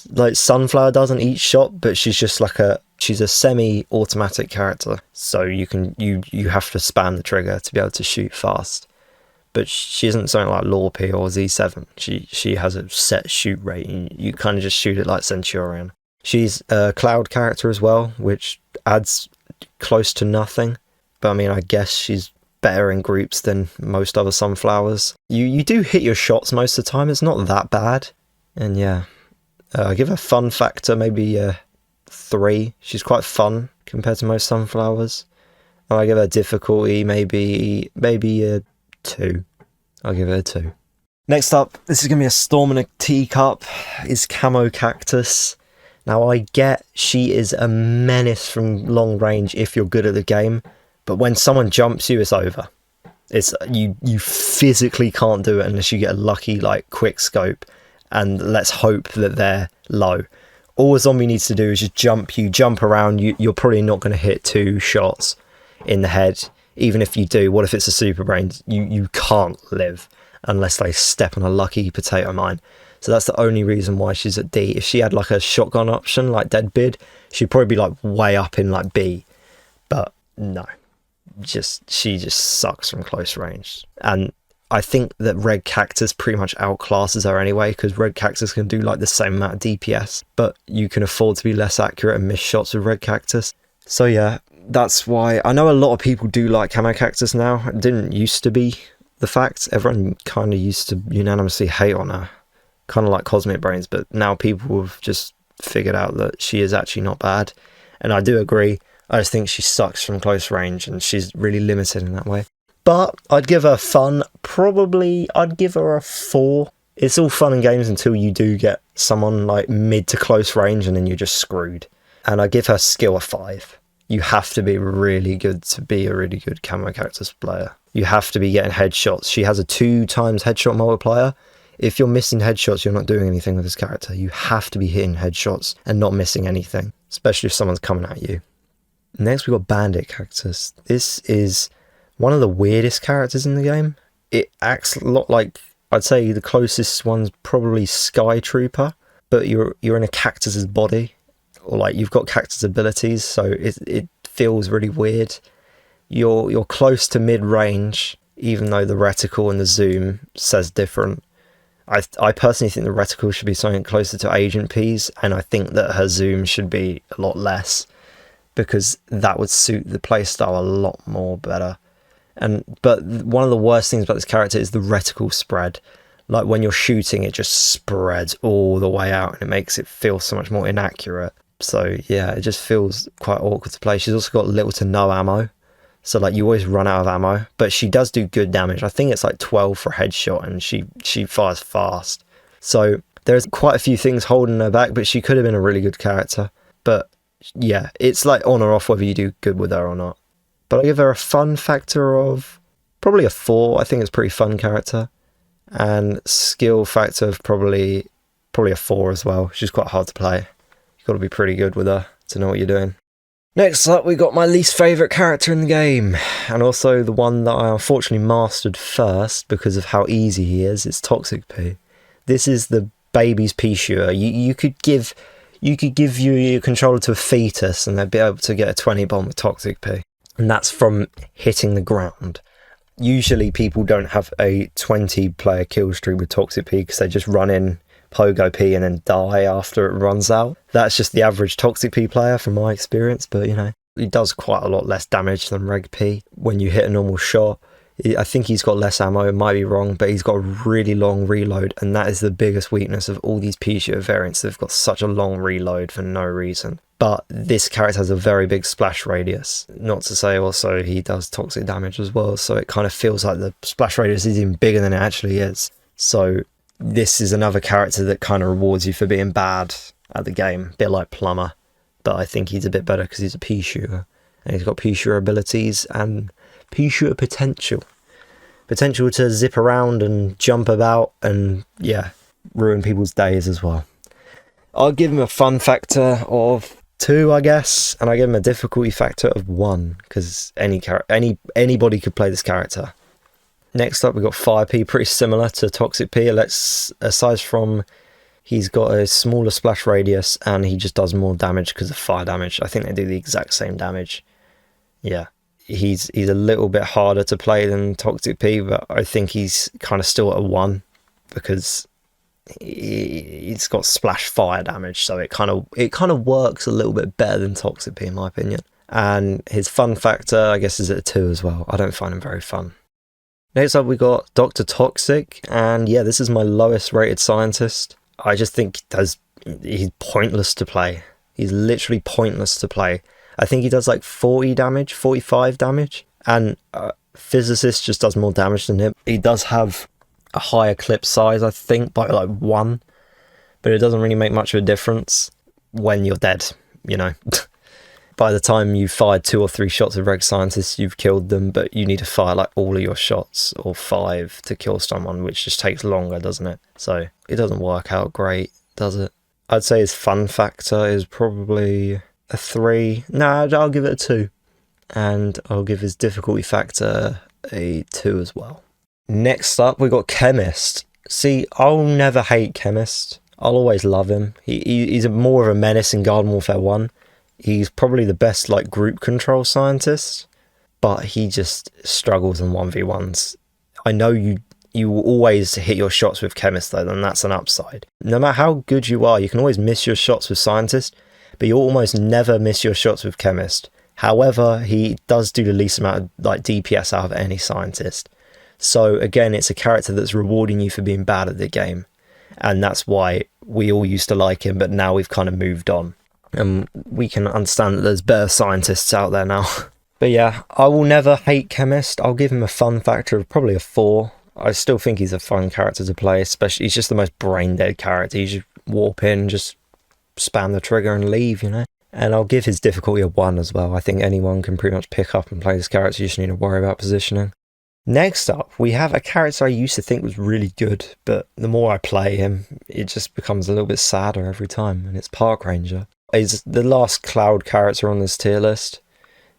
like Sunflower does on each shot, but she's just like she's a semi-automatic character, so you have to spam the trigger to be able to shoot fast. But she isn't something like Lorpy or Z7. She has a set shoot rate, and you kind of just shoot it like Centurion. She's a cloud character as well, which adds close to nothing. But I mean, I guess she's better in groups than most other Sunflowers. You do hit your shots most of the time. It's not that bad. And yeah, I give her fun factor maybe a 3. She's quite fun compared to most Sunflowers. And I give her difficulty maybe a 2. I'll give it a 2. Next up, this is going to be a Storm in a Teacup, is Camo Cactus. Now I get she is a menace from long range if you're good at the game, but when someone jumps you, it's over. It's you physically can't do it unless you get a lucky like quick scope, and let's hope that they're low. All a zombie needs to do is just jump around. You're probably not going to hit 2 shots in the head. Even if you do, what if it's a super brain? You can't live unless they step on a lucky potato mine. So that's the only reason why she's at D. If she had like a shotgun option like Deadbeard, she'd probably be like way up in like B. But no, she just sucks from close range. And I think that Red Cactus pretty much outclasses her anyway, because Red Cactus can do like the same amount of DPS, but you can afford to be less accurate and miss shots with Red Cactus. So yeah, that's why I know a lot of people do like Camo Cactus now. It didn't used to be the fact. Everyone kind of used to unanimously hate on her, kind of like Cosmic Brains, but now people have just figured out that she is actually not bad. And I do agree. I just think she sucks from close range, and she's really limited in that way. But I'd give her fun. Probably I'd give her a 4. It's all fun and games until you do get someone like mid to close range and then you're just screwed. And I give her skill a 5. You have to be really good to be a really good camo characters player. You have to be getting headshots. She has a 2 times headshot multiplier. If you're missing headshots, you're not doing anything with this character. You have to be hitting headshots and not missing anything, especially if someone's coming at you. Next, we've got Bandit characters. This is one of the weirdest characters in the game. It acts a lot like, I'd say the closest one's probably Sky Trooper, but you're in a cactus's body, or like you've got cactus abilities, so it feels really weird. You're close to mid range, even though the reticle and the zoom says different. I personally think the reticle should be something closer to Agent P's, and I think that her zoom should be a lot less, because that would suit the playstyle a lot more better. But one of the worst things about this character is the reticle spread. Like when you're shooting, it just spreads all the way out and it makes it feel so much more inaccurate. So yeah, it just feels quite awkward to play. She's also got little to no ammo. So like you always run out of ammo, but she does do good damage. I think it's like 12 for a headshot and she fires fast. So there's quite a few things holding her back, but she could have been a really good character. But yeah, it's like on or off whether you do good with her or not. But I give her a fun factor of probably a 4. I think it's a pretty fun character. And skill factor of probably a 4 as well. She's quite hard to play. You've got to be pretty good with her to know what you're doing. Next up, we got my least favourite character in the game, and also the one that I unfortunately mastered first because of how easy he is. It's Toxic P. This is the baby's pea shooter. You could give your controller to a fetus and they'd be able to get a 20 bomb with Toxic P. And that's from hitting the ground. Usually people don't have a 20 player kill streak with Toxic P because they just run in Pogo P and then die after it runs out. That's just the average Toxic P player from my experience, but you know, he does quite a lot less damage than Reg P when you hit a normal shot. I think he's got less ammo, it might be wrong, but he's got a really long reload, and that is the biggest weakness of all these pea shooter variants. They've got such a long reload for no reason. But this character has a very big splash radius. Not to say also he does toxic damage as well, so it kind of feels like the splash radius is even bigger than it actually is. So this is another character that kind of rewards you for being bad at the game, a bit like Plumber. But I think he's a bit better because he's a pea shooter, and he's got pea shooter abilities and pea shooter potential to zip around and jump about and yeah, ruin people's days as well. I'll give him a fun factor of 2, I guess, and I give him a difficulty factor of 1 because anybody could play this character. Next up, we've got Fire P, pretty similar to Toxic P. Aside from he's got a smaller splash radius and he just does more damage because of fire damage. I think they do the exact same damage. Yeah. He's a little bit harder to play than Toxic P, but I think he's kind of still at a 1 because he's got splash fire damage, so it kind of works a little bit better than Toxic P in my opinion. And his fun factor, I guess, is at a 2 as well. I don't find him very fun. Next up, we got Dr. Toxic, and yeah, this is my lowest rated scientist. I just think he's pointless to play. He's literally pointless to play. I think he does like 40 damage, 45 damage, and Physicist just does more damage than him. He does have a higher clip size, I think, by like 1, but it doesn't really make much of a difference when you're dead, you know. By the time you've fired 2 or 3 shots of Reg Scientist, you've killed them, but you need to fire like all of your shots, or 5 to kill someone, which just takes longer, doesn't it? So it doesn't work out great, does it? I'd say his fun factor is probably a 3. No, I'll give it a 2. And I'll give his difficulty factor a 2 as well. Next up, we got Chemist. See, I'll never hate Chemist. I'll always love him. He's more of a menace in Garden Warfare 1. He's probably the best like group control scientist, but he just struggles in 1v1s. I know you will always hit your shots with Chemist though, and that's an upside. No matter how good you are, you can always miss your shots with Scientist, but you'll almost never miss your shots with Chemist. However, he does do the least amount of like DPS out of any Scientist. So again, it's a character that's rewarding you for being bad at the game. And that's why we all used to like him, but now we've kind of moved on. And we can understand that there's better scientists out there now. But yeah, I will never hate Chemist. I'll give him a fun factor of probably a 4. I still think he's a fun character to play, especially he's just the most brain dead character. You just warp in, just spam the trigger and leave, you know? And I'll give his difficulty a 1 as well. I think anyone can pretty much pick up and play this character. You just need to worry about positioning. Next up, we have a character I used to think was really good, but the more I play him, it just becomes a little bit sadder every time, and it's Park Ranger. He's the last cloud character on this tier list.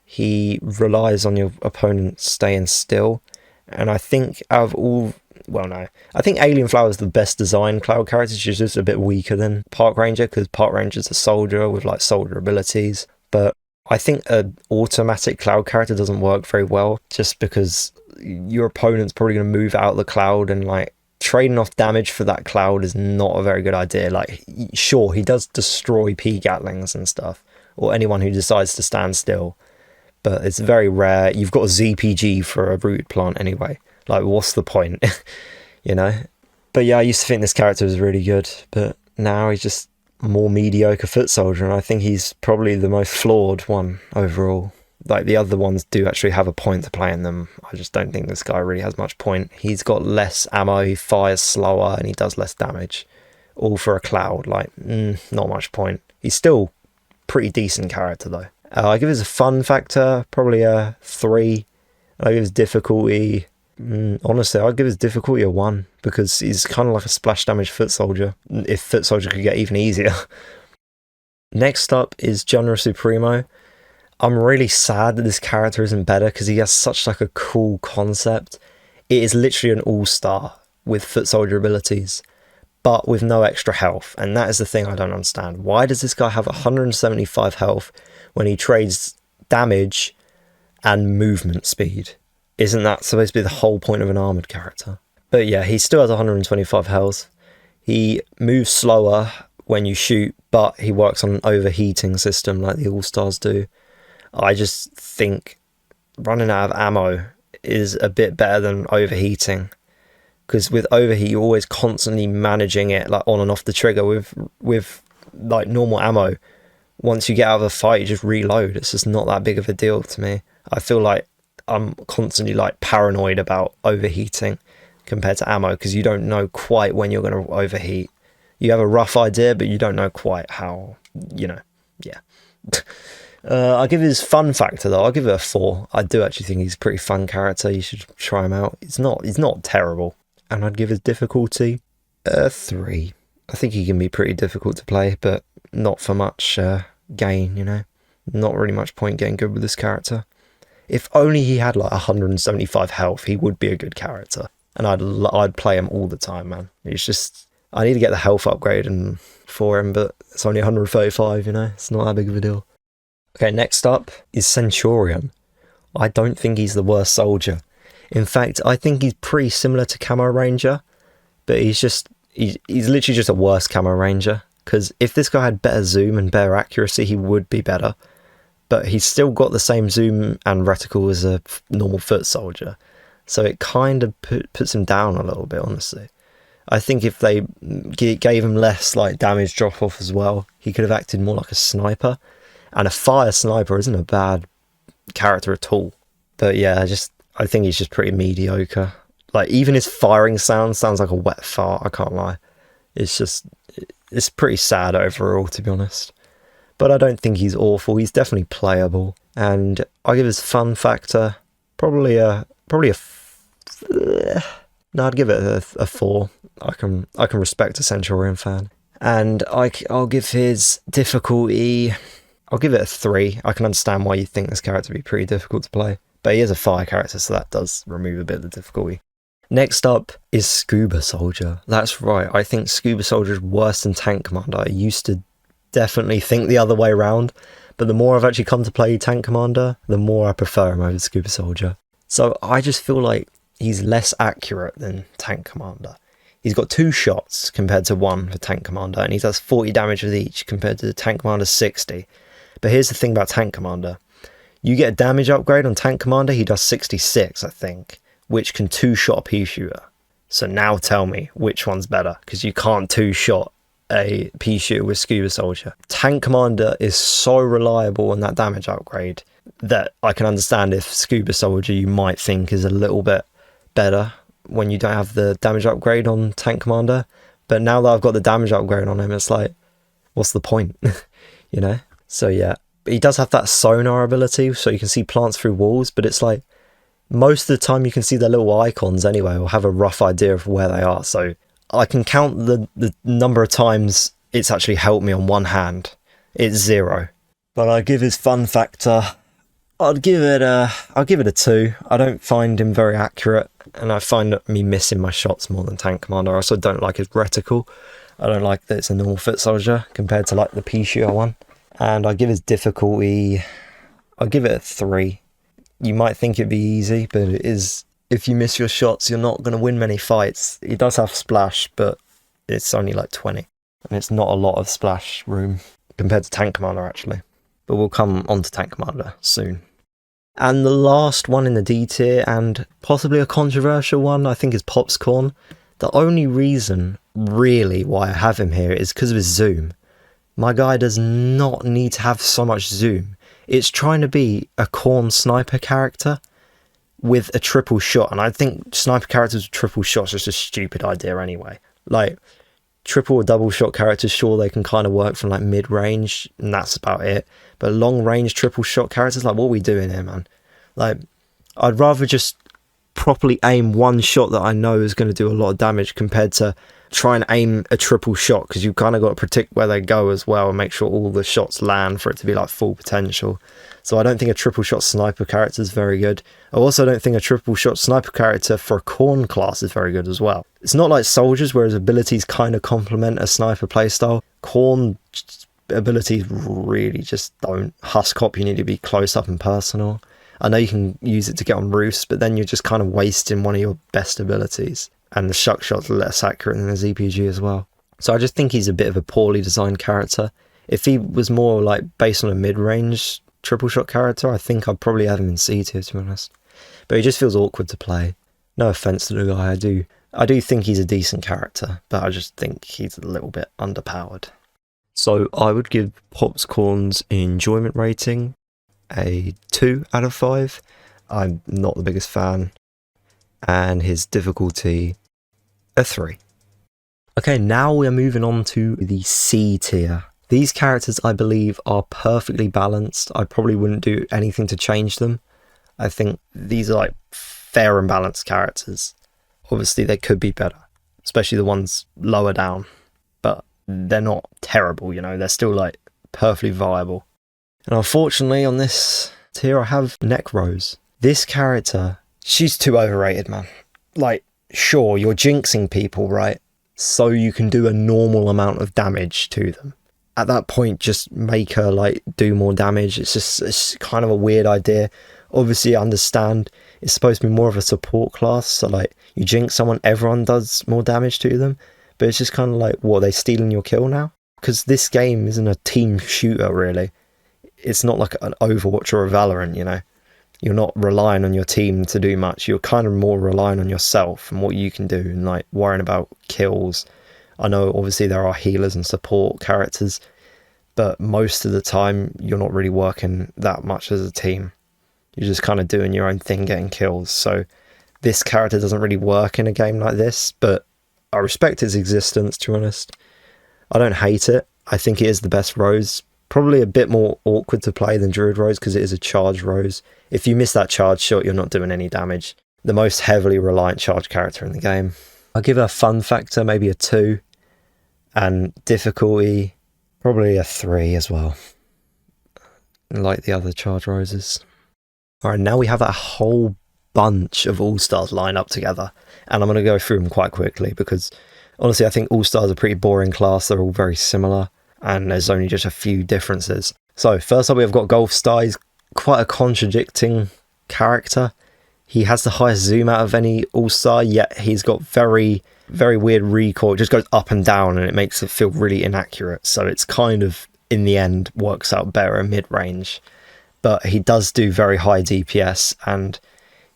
He relies on your opponent staying still, and I think out of all... Well, no. I think Alien Flower is the best designed cloud character. She's just a bit weaker than Park Ranger, because Park Ranger's a soldier with, like, soldier abilities. But I think an automatic cloud character doesn't work very well, just because your opponent's probably going to move out of the cloud, and like trading off damage for that cloud is not a very good idea. Like, sure, he does destroy P-Gatlings and stuff, or anyone who decides to stand still, but it's very rare. You've got a ZPG for a rooted plant anyway. Like, what's the point? You know? But yeah, I used to think this character was really good, but now he's just a more mediocre foot soldier, and I think he's probably the most flawed one overall. Like, the other ones do actually have a point to play in them. I just don't think this guy really has much point. He's got less ammo, he fires slower, and he does less damage. All for a cloud, like, not much point. He's still pretty decent character, though. I give his a fun factor, probably a 3. I give his difficulty... honestly, I'd give his difficulty a 1, because he's kind of like a splash damage foot soldier, if foot soldier could get even easier. Next up is Genre Supremo. I'm really sad that this character isn't better, because he has such like a cool concept. It is literally an all-star with foot soldier abilities, but with no extra health, and that is the thing I don't understand. Why does this guy have 175 health when he trades damage and movement speed? Isn't that supposed to be the whole point of an armoured character? But yeah, he still has 125 health. He moves slower when you shoot, but he works on an overheating system like the All-Stars do. I just think running out of ammo is a bit better than overheating, because with overheat you're always constantly managing it, like on and off the trigger. With like normal ammo, once you get out of a fight you just reload. It's just not that big of a deal to me. I feel like I'm constantly like paranoid about overheating compared to ammo, because you don't know quite when you're going to overheat. You have a rough idea, but you don't know quite how, you know. Yeah. I'll give his fun factor though. I'll give it a 4. I do actually think he's a pretty fun character. You should try him out. He's not terrible. And I'd give his difficulty a 3. I think he can be pretty difficult to play, but not for much gain, you know. Not really much point getting good with this character. If only he had like 175 health, he would be a good character. And I'd play him all the time, man. It's just, I need to get the health upgrade for him, but it's only 135, you know. It's not that big of a deal. Okay, next up is Centurion. I don't think he's the worst soldier. In fact, I think he's pretty similar to Camo Ranger, but he's literally just a worse Camo Ranger, because if this guy had better zoom and better accuracy, he would be better. But he's still got the same zoom and reticle as a normal foot soldier, so it kind of puts him down a little bit, honestly. I think if they gave him less like damage drop off as well, he could have acted more like a sniper. And a fire sniper isn't a bad character at all. But yeah, I think he's just pretty mediocre. Like, even his firing sounds like a wet fart, I can't lie. It's pretty sad overall, to be honest. But I don't think he's awful. He's definitely playable. And I give his fun factor I'd give it a 4. I can respect a Centurion fan. And I'll give his difficulty... I'll give it a 3. I can understand why you think this character would be pretty difficult to play. But he is a fire character, so that does remove a bit of the difficulty. Next up is Scuba Soldier. That's right, I think Scuba Soldier is worse than Tank Commander. I used to definitely think the other way around, but the more I've actually come to play Tank Commander, the more I prefer him over Scuba Soldier. So I just feel like he's less accurate than Tank Commander. He's got 2 shots compared to 1 for Tank Commander, and he does 40 damage with each compared to Tank Commander's 60. But here's the thing about Tank Commander. You get a damage upgrade on Tank Commander, he does 66, I think, which can 2-shot a pea shooter. So now tell me which one's better, because you can't 2-shot a pea shooter with Scuba Soldier. Tank Commander is so reliable on that damage upgrade that I can understand if Scuba Soldier you might think is a little bit better when you don't have the damage upgrade on Tank Commander. But now that I've got the damage upgrade on him, it's like, what's the point? You know? So yeah, he does have that sonar ability, so you can see plants through walls, but it's like, most of the time you can see their little icons anyway, or have a rough idea of where they are. So I can count the number of times it's actually helped me on one hand. It's 0. But I give his fun factor, I'll give it a 2. I don't find him very accurate, and I find me missing my shots more than Tank Commander. I also don't like his reticle. I don't like that it's a normal foot soldier compared to like the pea shooter one. And I give his difficulty, I'll give it a 3. You might think it'd be easy, but it is. If you miss your shots, you're not going to win many fights. He does have splash, but it's only like 20. And it's not a lot of splash room compared to Tank Commander, actually. But we'll come on to Tank Commander soon. And the last one in the D tier, and possibly a controversial one, I think is Popscorn. The only reason, really, why I have him here is because of his zoom. My guy does not need to have so much zoom. It's trying to be a Corn sniper character with a triple shot, and I think sniper characters with triple shots is just a stupid idea anyway. Like, triple or double shot characters, sure, they can kind of work from like mid-range, and that's about it. But long-range triple shot characters, like, what are we doing here, man? Like, I'd rather just properly aim one shot that I know is going to do a lot of damage compared to try and aim a triple shot, because you kind of got to predict where they go as well and make sure all the shots land for it to be like full potential. So I don't think a triple shot sniper character is very good. I also don't think a triple shot sniper character for a Corn class is very good as well. It's not like soldiers where his abilities kind of complement a sniper playstyle. Corn abilities really just don't. Huskop, you need to be close up and personal. I know you can use it to get on roofs, but then you're just kind of wasting one of your best abilities. And the shuck shot's less accurate than the ZPG as well. So I just think he's a bit of a poorly designed character. If he was more like based on a mid-range triple shot character, I think I'd probably have him in C tier, to be honest. But he just feels awkward to play. No offense to the guy, I do think he's a decent character, but I just think he's a little bit underpowered. So I would give Popscorn's enjoyment rating a 2 out of 5. I'm not the biggest fan. And his difficulty, a 3. Okay, now we are moving on to the C tier. These characters, I believe, are perfectly balanced. I probably wouldn't do anything to change them. I think these are like fair and balanced characters. Obviously, they could be better, especially the ones lower down. But they're not terrible, you know, they're still like perfectly viable. And unfortunately, on this tier, I have Necrose. This character, she's too overrated, man. Like, sure, you're jinxing people, right? So you can do a normal amount of damage to them. At that point, just make her, like, do more damage. It's kind of a weird idea. Obviously, I understand it's supposed to be more of a support class. So, like, you jinx someone, everyone does more damage to them. But it's just kind of like, what, are they stealing your kill now? Because this game isn't a team shooter, really. It's not like an Overwatch or a Valorant, you know? You're not relying on your team to do much. You're kind of more relying on yourself and what you can do and like worrying about kills. I know obviously there are healers and support characters, but most of the time you're not really working that much as a team. You're just kind of doing your own thing, getting kills. So this character doesn't really work in a game like this, but I respect its existence, to be honest. I don't hate it. I think it is the best Rose. Probably a bit more awkward to play than Druid Rose because it is a charged Rose. If you miss that charge shot, you're not doing any damage. The most heavily reliant charge character in the game. I'll give her a fun factor, maybe a 2. And difficulty, probably a 3 as well. Like the other charge Roses. Alright, now we have a whole bunch of All-Stars lined up together. And I'm going to go through them quite quickly because honestly, I think All-Stars are a pretty boring class. They're all very similar. And there's only just a few differences. So first up, we've got Golf Star. He's quite a contradicting character. He has the highest zoom out of any All-Star, yet he's got very, very weird recoil. It just goes up and down and it makes it feel really inaccurate. So it's kind of, in the end, works out better in mid-range. But he does do very high DPS and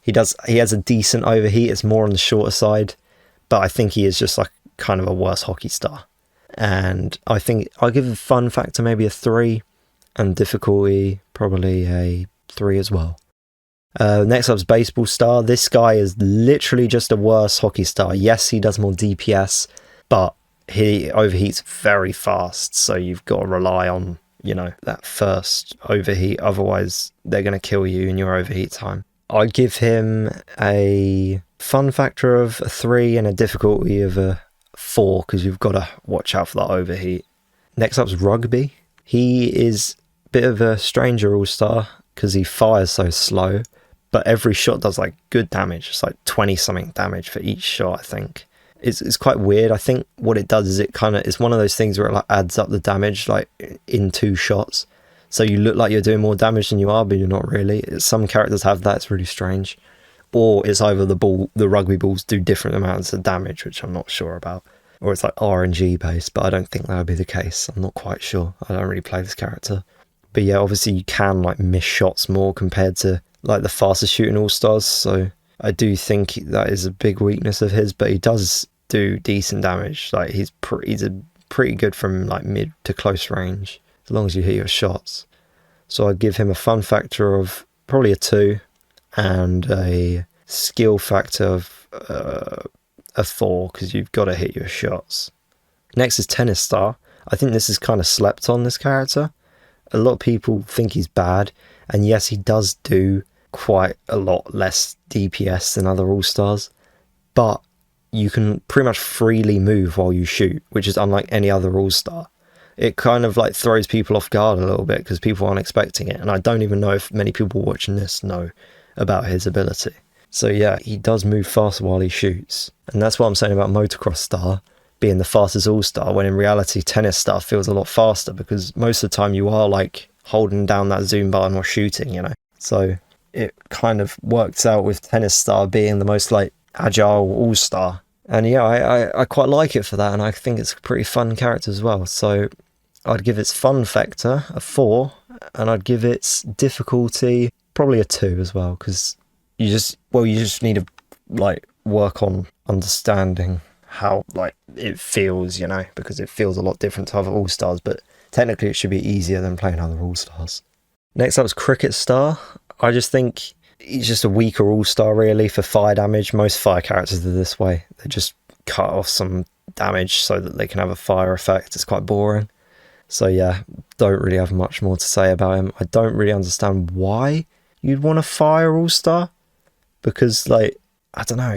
he has a decent overheat. It's more on the shorter side. But I think he is just like kind of a worse hockey star. And I think I'll give the fun factor maybe a 3, and difficulty probably a 3 as well. Next up is Baseball Star. This guy is literally just a worse hockey star. Yes, he does more DPS, but he overheats very fast, so you've got to rely on, that first overheat. Otherwise, they're going to kill you in your overheat time. I'd give him a fun factor of a 3 and a difficulty of a 4, because you've got to watch out for that overheat. Next up is Rugby. He is a bit of a stranger all-star because he fires so slow, but every shot does like good damage. It's like 20 something damage for each shot, I think. It's quite weird. I think what it does is it's one of those things where it like adds up the damage like in 2 shots. So you look like you're doing more damage than you are, but you're not really. Some characters have that. It's really strange. Or it's either the rugby balls do different amounts of damage, which I'm not sure about. Or it's like RNG based, but I don't think that would be the case. I'm not quite sure. I don't really play this character. But yeah, obviously you can like miss shots more compared to like the fastest shooting all-stars. So I do think that is a big weakness of his, but he does do decent damage. Like he's pretty good from like mid to close range, as long as you hit your shots. So I'd give him a fun factor of probably a 2 and a skill factor of a 4, because you've got to hit your shots. Next is Tennis Star. I think this is kind of slept on, this character. A lot of people think he's bad, and yes, he does do quite a lot less DPS than other all-stars, but you can pretty much freely move while you shoot, which is unlike any other all-star. It kind of like throws people off guard a little bit because people aren't expecting it, and I don't even know if many people watching this know about his ability. So yeah, he does move fast while he shoots, and that's what I'm saying about Motocross Star being the fastest all-star, when in reality Tennis Star feels a lot faster, because most of the time you are like holding down that zoom button or shooting, so it kind of works out with Tennis Star being the most like agile all-star. And yeah, I quite like it for that, and I think it's a pretty fun character as well. So I'd give its fun factor a 4, and I'd give its difficulty probably a 2 as well, because you just need to like work on understanding how like it feels, because it feels a lot different to other all-stars, but technically it should be easier than playing other all-stars. Next up is Cricket Star. I just think he's just a weaker all-star really for fire damage. Most fire characters are this way. They just cut off some damage so that they can have a fire effect. It's quite boring. So yeah, don't really have much more to say about him. I don't really understand why you'd want a fire all-star, because like, I don't know,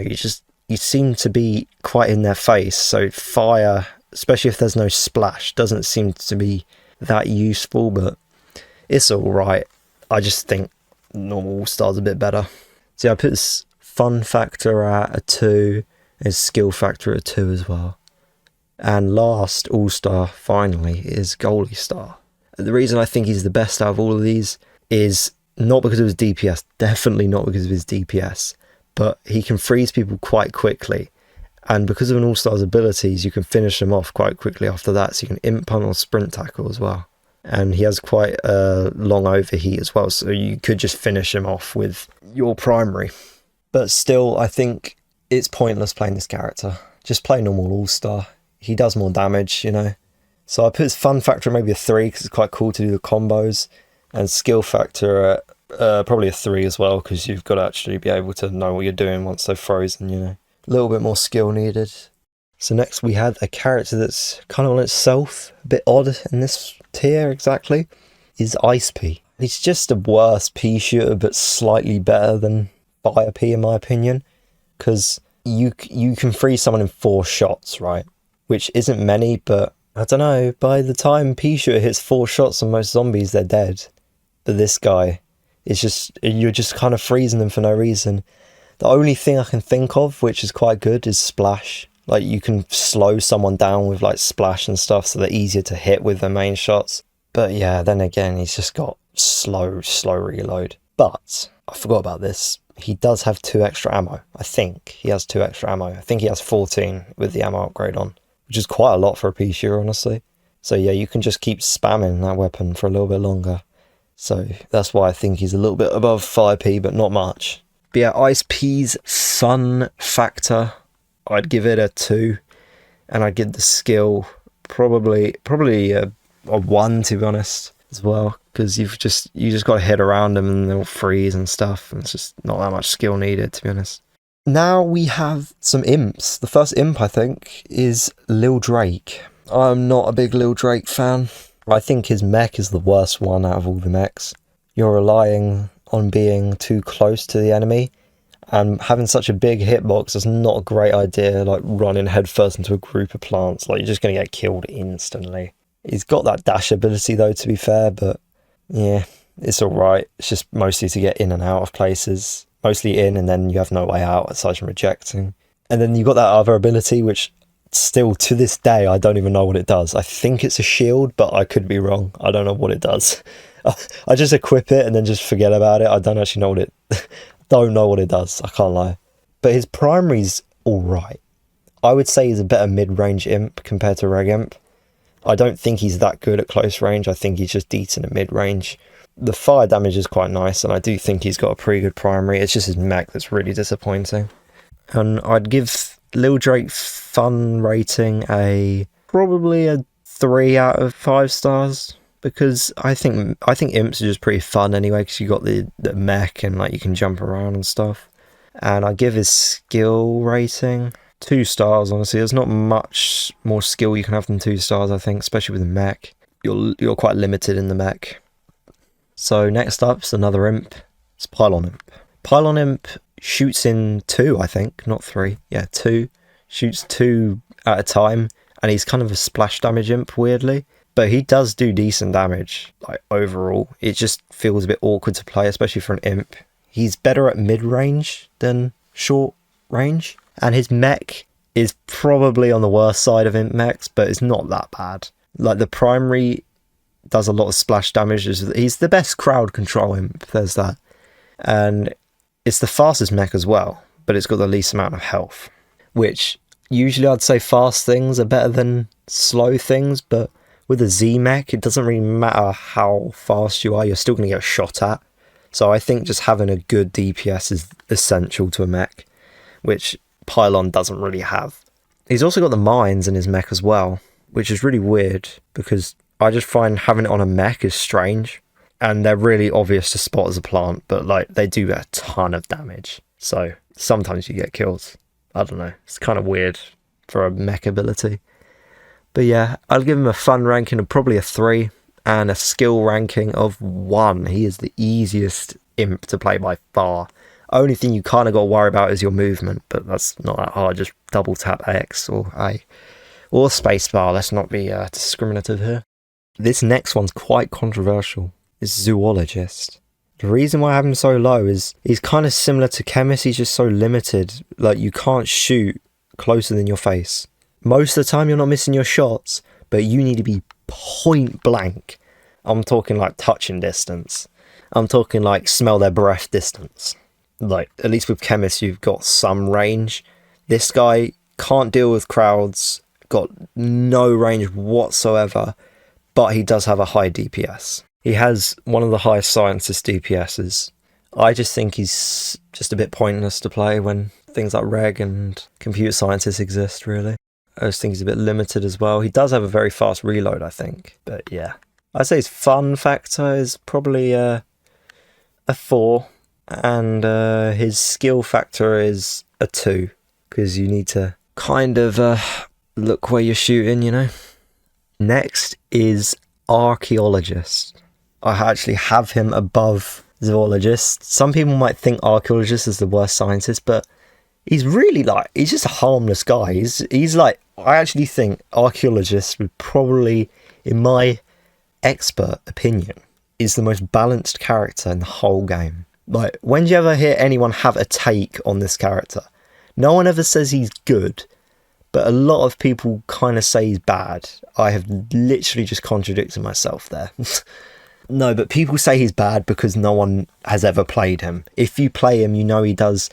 you seem to be quite in their face. So fire, especially if there's no splash, doesn't seem to be that useful, but it's all right. I just think normal all-star's a bit better. So yeah, I put this fun factor at a 2, and skill factor at a 2 as well. And last all-star, finally, is Goalie Star. The reason I think he's the best out of all of these is not because of his DPS, definitely not because of his DPS, but he can freeze people quite quickly. And because of an all-star's abilities, you can finish them off quite quickly after that. So you can imp punt or sprint tackle as well. And he has quite a long overheat as well, so you could just finish him off with your primary. But still, I think it's pointless playing this character. Just play normal all-star. He does more damage, So I put his fun factor maybe a 3, because it's quite cool to do the combos. And skill factor at probably a 3 as well, because you've got to actually be able to know what you're doing once they're frozen, A little bit more skill needed. So next we had a character that's kind of on itself, a bit odd in this tier exactly, is Ice P. He's just a worse P shooter, but slightly better than Fire P in my opinion, because you can freeze someone in 4 shots, right? Which isn't many, but I don't know, by the time P shooter hits 4 shots on most zombies, they're dead. But this guy is you're just kind of freezing them for no reason. The only thing I can think of, which is quite good, is Splash. Like, you can slow someone down with like Splash and stuff, so they're easier to hit with their main shots. But yeah, then again, he's just got slow reload. But I forgot about this. He does have 2 extra ammo. I think he has 2 extra ammo. I think he has 14 with the ammo upgrade on, which is quite a lot for a P shooter, honestly. So yeah, you can just keep spamming that weapon for a little bit longer. So that's why I think he's a little bit above 5p, but not much. But yeah, Ice P's fun factor, I'd give it a 2, and I'd give the skill probably a 1, to be honest, as well, because you just got to hit around them and they'll freeze and stuff, and it's just not that much skill needed, to be honest. Now we have some imps. The first imp, I think, is Lil Drake. I'm not a big Lil Drake fan. I think his mech is the worst one out of all the mechs. You're relying on being too close to the enemy, and having such a big hitbox is not a great idea, like running headfirst into a group of plants. Like, you're just going to get killed instantly. He's got that dash ability though, to be fair, but yeah, it's alright. It's just mostly to get in and out of places. Mostly in, and then you have no way out aside from rejecting. And then you've got that other ability, which still to this day I don't even know what it does. I think it's a shield, but I could be wrong. I don't know what it does. I just equip it and then just forget about it. I don't actually know what it don't know what it does, I can't lie. But his primary's alright. I would say he's a better mid-range imp compared to Reg Imp. I don't think he's that good at close range. I think he's just decent at mid-range. The fire damage is quite nice, and I do think he's got a pretty good primary. It's just his mech that's really disappointing. And I'd give Lil Drake fun rating probably a 3 out of 5 stars, because I think imps are just pretty fun anyway, because you got the mech and like you can jump around and stuff. And I give his skill rating 2 stars. Honestly, there's not much more skill you can have than 2 stars. I think, especially with the mech, you're quite limited in the mech. So next up is another imp. It's Pylon Imp. Pylon Imp shoots in 2, I think, not 3. Yeah, 2. Shoots 2 at a time, and he's kind of a splash damage imp, weirdly. But he does do decent damage, like, overall. It just feels a bit awkward to play, especially for an imp. He's better at mid-range than short range. And his mech is probably on the worst side of imp mechs, but it's not that bad. Like, the primary does a lot of splash damage. He's the best crowd control imp, there's that. And it's the fastest mech as well, but it's got the least amount of health, which usually I'd say fast things are better than slow things, but with a Z mech, it doesn't really matter how fast you are, you're still going to get shot at. So I think just having a good DPS is essential to a mech, which Pylon doesn't really have. He's also got the mines in his mech as well, which is really weird, because I just find having it on a mech is strange, and they're really obvious to spot as a plant, but like they do a ton of damage, so sometimes you get kills. I don't know, it's kind of weird for a mech ability. But yeah, I'll give him a fun ranking of probably a 3 and a skill ranking of 1. He is the easiest imp to play by far. Only thing you kind of got to worry about is your movement, but that's not that hard. Just double tap X or A or spacebar. Let's not be discriminative here. This next one's quite controversial. It's Zoologist. The reason why I have him so low is he's kind of similar to Chemist. He's just so limited. Like, you can't shoot closer than your face. Most of the time you're not missing your shots, but you need to be point blank. I'm talking like touching distance. I'm talking like smell their breath distance. Like, at least with Chemist you've got some range. This guy can't deal with crowds, got no range whatsoever, but he does have a high DPS. He has one of the highest scientist DPSs. I just think he's just a bit pointless to play when things like Reg and computer scientists exist, really. I just think he's a bit limited as well. He does have a very fast reload, I think. But yeah, I'd say his fun factor is probably a 4. And his skill factor is a 2. Because you need to kind of look where you're shooting, you know. Next is Archaeologist. I actually have him above Zoologist. Some people might think Archaeologist is the worst scientist, but he's really like, he's just a harmless guy. He's like, I actually think Archaeologist would probably, in my expert opinion, is the most balanced character in the whole game. Like, when do you ever hear anyone have a take on this character? No one ever says he's good, but a lot of people kind of say he's bad. I have literally just contradicted myself there. No, but people say he's bad because no one has ever played him. If you play him, you know he does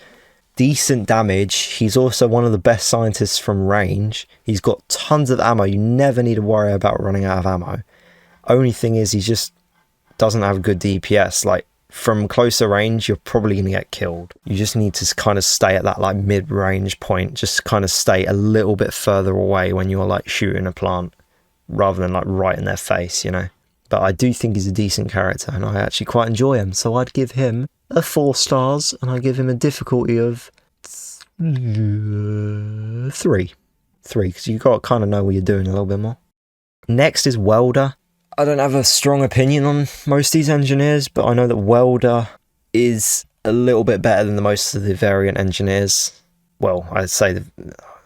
decent damage. He's also one of the best scientists from range. He's got tons of ammo. You never need to worry about running out of ammo. Only thing is, he just doesn't have good DPS. Like, from closer range, you're probably going to get killed. You just need to kind of stay at that like mid-range point. Just kind of stay a little bit further away when you're like shooting a plant. rather than like right in their face, you know. But I do think he's a decent character, and I actually quite enjoy him. So I'd give him a 4 stars, and I give him a difficulty of 3. 3, because you got to kind of know what you're doing a little bit more. Next is Welder. I don't have a strong opinion on most of these engineers, but I know that Welder is a little bit better than most of the variant engineers. Well, I'd say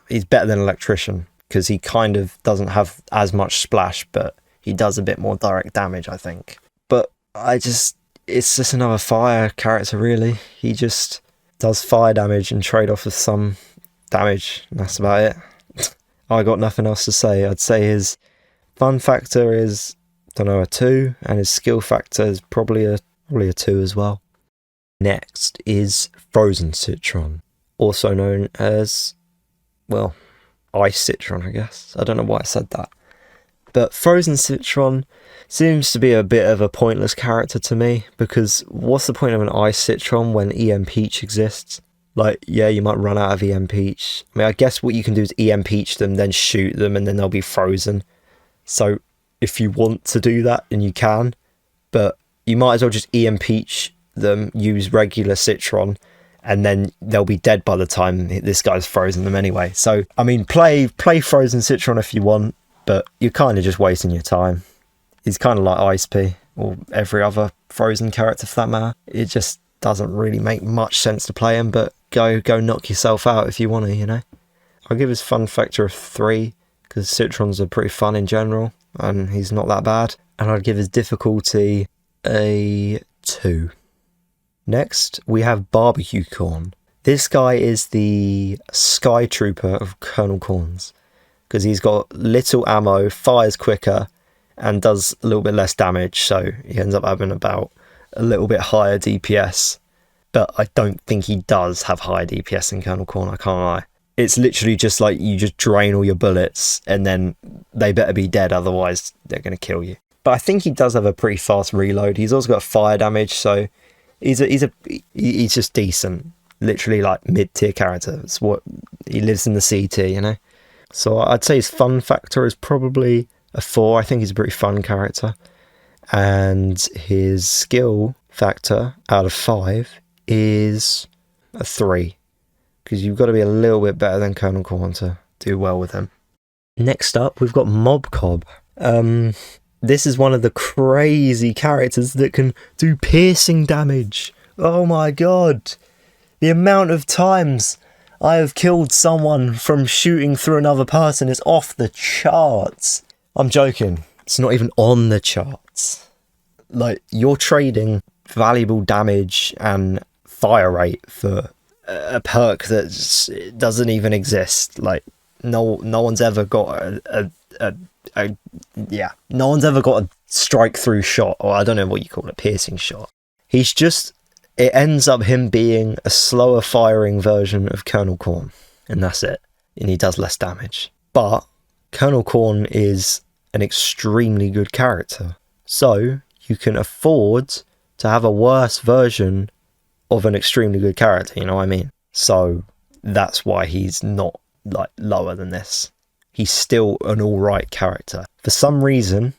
he's better than Electrician, because he kind of doesn't have as much splash, but he does a bit more direct damage, I think. But it's just another fire character, really. He just does fire damage and trade off with some damage, and that's about it. I got nothing else to say. I'd say his fun factor is, I don't know, a 2, and his skill factor is probably a 2 as well. Next is Frozen Citron, also known as, well, Ice Citron, I guess. I don't know why I said that. But Frozen Citron seems to be a bit of a pointless character to me, because what's the point of an Ice Citron when EM Peach exists? Like, yeah, you might run out of EM Peach. I mean, I guess what you can do is EM Peach them, then shoot them, and then they'll be frozen. So if you want to do that, then you can. But you might as well just EM Peach them, use regular Citron, and then they'll be dead by the time this guy's frozen them anyway. So, I mean, play Frozen Citron if you want, but you're kind of just wasting your time. He's kind of like Ice P, or every other Frozen character for that matter. It just doesn't really make much sense to play him, but go knock yourself out if you want to, you know. I'll give his fun factor a 3, because Citrons are pretty fun in general, and he's not that bad. And I'd give his difficulty a 2. Next, we have Barbecue Corn. This guy is the Sky Trooper of Colonel Corns, because he's got little ammo, fires quicker, and does a little bit less damage, so he ends up having about a little bit higher DPS. But I don't think he does have higher DPS than Colonel Corn, I can't lie. It's literally just like you just drain all your bullets, and then they better be dead, otherwise they're going to kill you. But I think he does have a pretty fast reload. He's also got fire damage, so he's just decent. Literally like mid-tier character. It's what he lives in the CT, you know. So I'd say his fun factor is probably a 4. I think he's a pretty fun character. And his skill factor out of 5 is a 3. Because you've got to be a little bit better than Colonel Corn to do well with him. Next up, we've got Mob Cob. This is one of the crazy characters that can do piercing damage. Oh my god. The amount of times I have killed someone from shooting through another person is off the charts. I'm joking. It's not even on the charts. Like, you're trading valuable damage and fire rate for a perk that doesn't even exist. Like, no one's ever got no one's ever got a strike through shot, or I don't know what you call it, piercing shot. It ends up him being a slower firing version of Colonel Corn, and that's it. And he does less damage. But Colonel Corn is an extremely good character, so you can afford to have a worse version of an extremely good character, you know what I mean? So that's why he's not like lower than this. He's still an alright character. For some reason,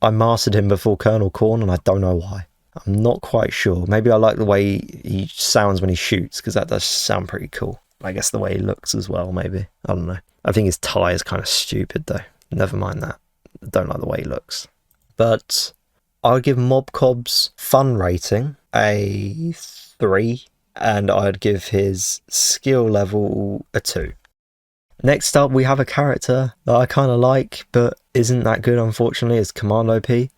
I mastered him before Colonel Corn, and I don't know why. I'm not quite sure. Maybe I like the way he sounds when he shoots, because that does sound pretty cool. I guess the way he looks as well, maybe. I don't know. I think his tie is kind of stupid, though. Never mind that. I don't like the way he looks. But I'll give Mob Cob's fun rating a 3, and I'd give his skill level a 2. Next up, we have a character that I kind of like, but isn't that good, unfortunately. It's Commando P.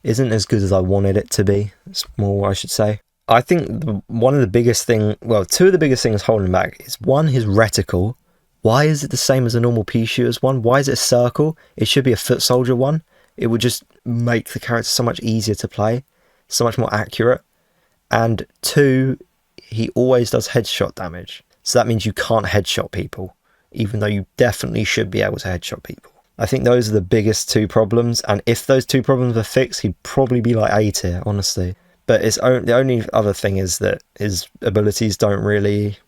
Isn't as good as I wanted it to be. It's more, I should say. I think two of the biggest things holding back is, one, his reticle. Why is it the same as a normal pea shooter's one? Why is it a circle? It should be a foot soldier one. It would just make the character so much easier to play, so much more accurate. And 2, he always does headshot damage. So that means you can't headshot people, even though you definitely should be able to headshot people. I think those are the biggest 2 problems, and if those 2 problems were fixed, he'd probably be like A tier, honestly. But the only other thing is that his abilities don't really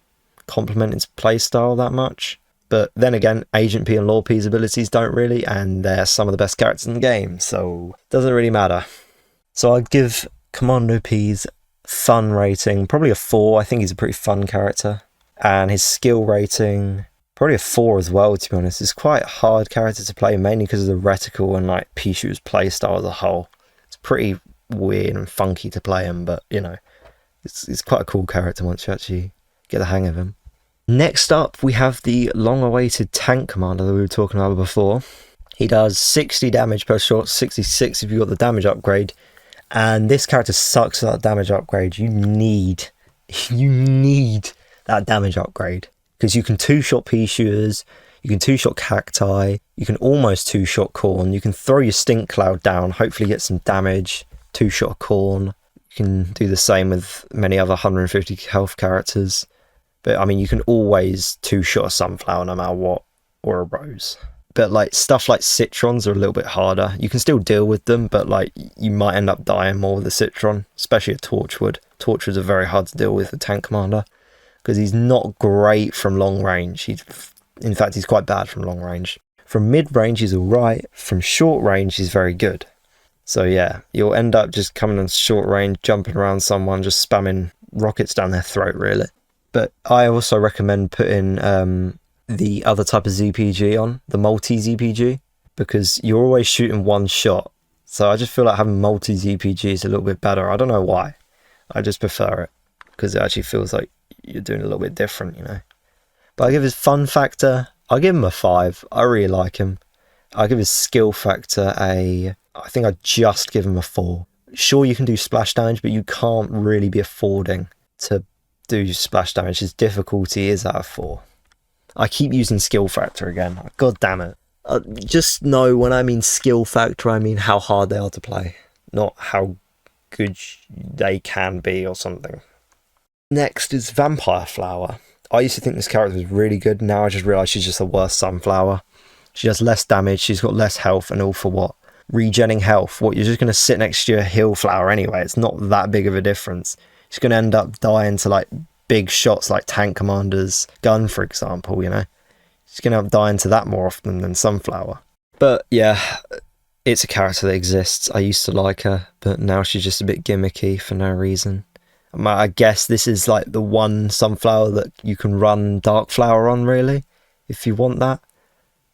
complement his playstyle that much. But then again, Agent P and Lord P's abilities don't really, and they're some of the best characters in the game, so it doesn't really matter. So I'd give Commando P's fun rating probably a 4. I think he's a pretty fun character. And his skill rating, probably a 4 as well, to be honest. It's quite a hard character to play, mainly because of the reticle and like Pishu's playstyle as a whole. It's pretty weird and funky to play him, but you know, it's quite a cool character once you actually get the hang of him. Next up, we have the long-awaited tank commander that we were talking about before. He does 60 damage per shot, 66 if you got the damage upgrade. And this character sucks at that damage upgrade. You need that damage upgrade. Because you can 2-shot pea shooters, you can 2-shot cacti, you can almost 2-shot corn, you can throw your stink cloud down, hopefully get some damage, 2-shot corn. You can do the same with many other 150 health characters. But I mean, you can always 2-shot a sunflower no matter what, or a rose. But like stuff like citrons are a little bit harder. You can still deal with them, but like you might end up dying more with a citron, especially a torchwood. Torchwoods are very hard to deal with the tank commander because he's not great from long range. In fact, he's quite bad from long range. From mid range, he's alright. From short range, he's very good. So yeah, you'll end up just coming in short range, jumping around someone, just spamming rockets down their throat, really. But I also recommend putting the other type of ZPG on, the multi-ZPG, because you're always shooting one shot. So I just feel like having multi-ZPG is a little bit better. I don't know why. I just prefer it, because it actually feels like you're doing a little bit different, you know. But I give his fun factor, I'll give him a 5. I really like him. I'll give his skill factor I think I'd just give him a 4. Sure, you can do splash damage, but you can't really be affording to do splash damage. His difficulty is at a 4. I keep using skill factor again. God damn it. Just know when I mean skill factor, I mean how hard they are to play, not how good they can be or something. Next is Vampire Flower. I used to think this character was really good. Now I just realise she's just the worst sunflower. She does less damage, she's got less health, and all for what? Regenning health. What, you're just going to sit next to your heal flower anyway. It's not that big of a difference. She's going to end up dying to like big shots like Tank Commander's gun, for example, you know. She's going to end up dying to that more often than Sunflower. But yeah, it's a character that exists. I used to like her, but now she's just a bit gimmicky for no reason. I guess this is like the one Sunflower that you can run Dark Flower on, really, if you want that.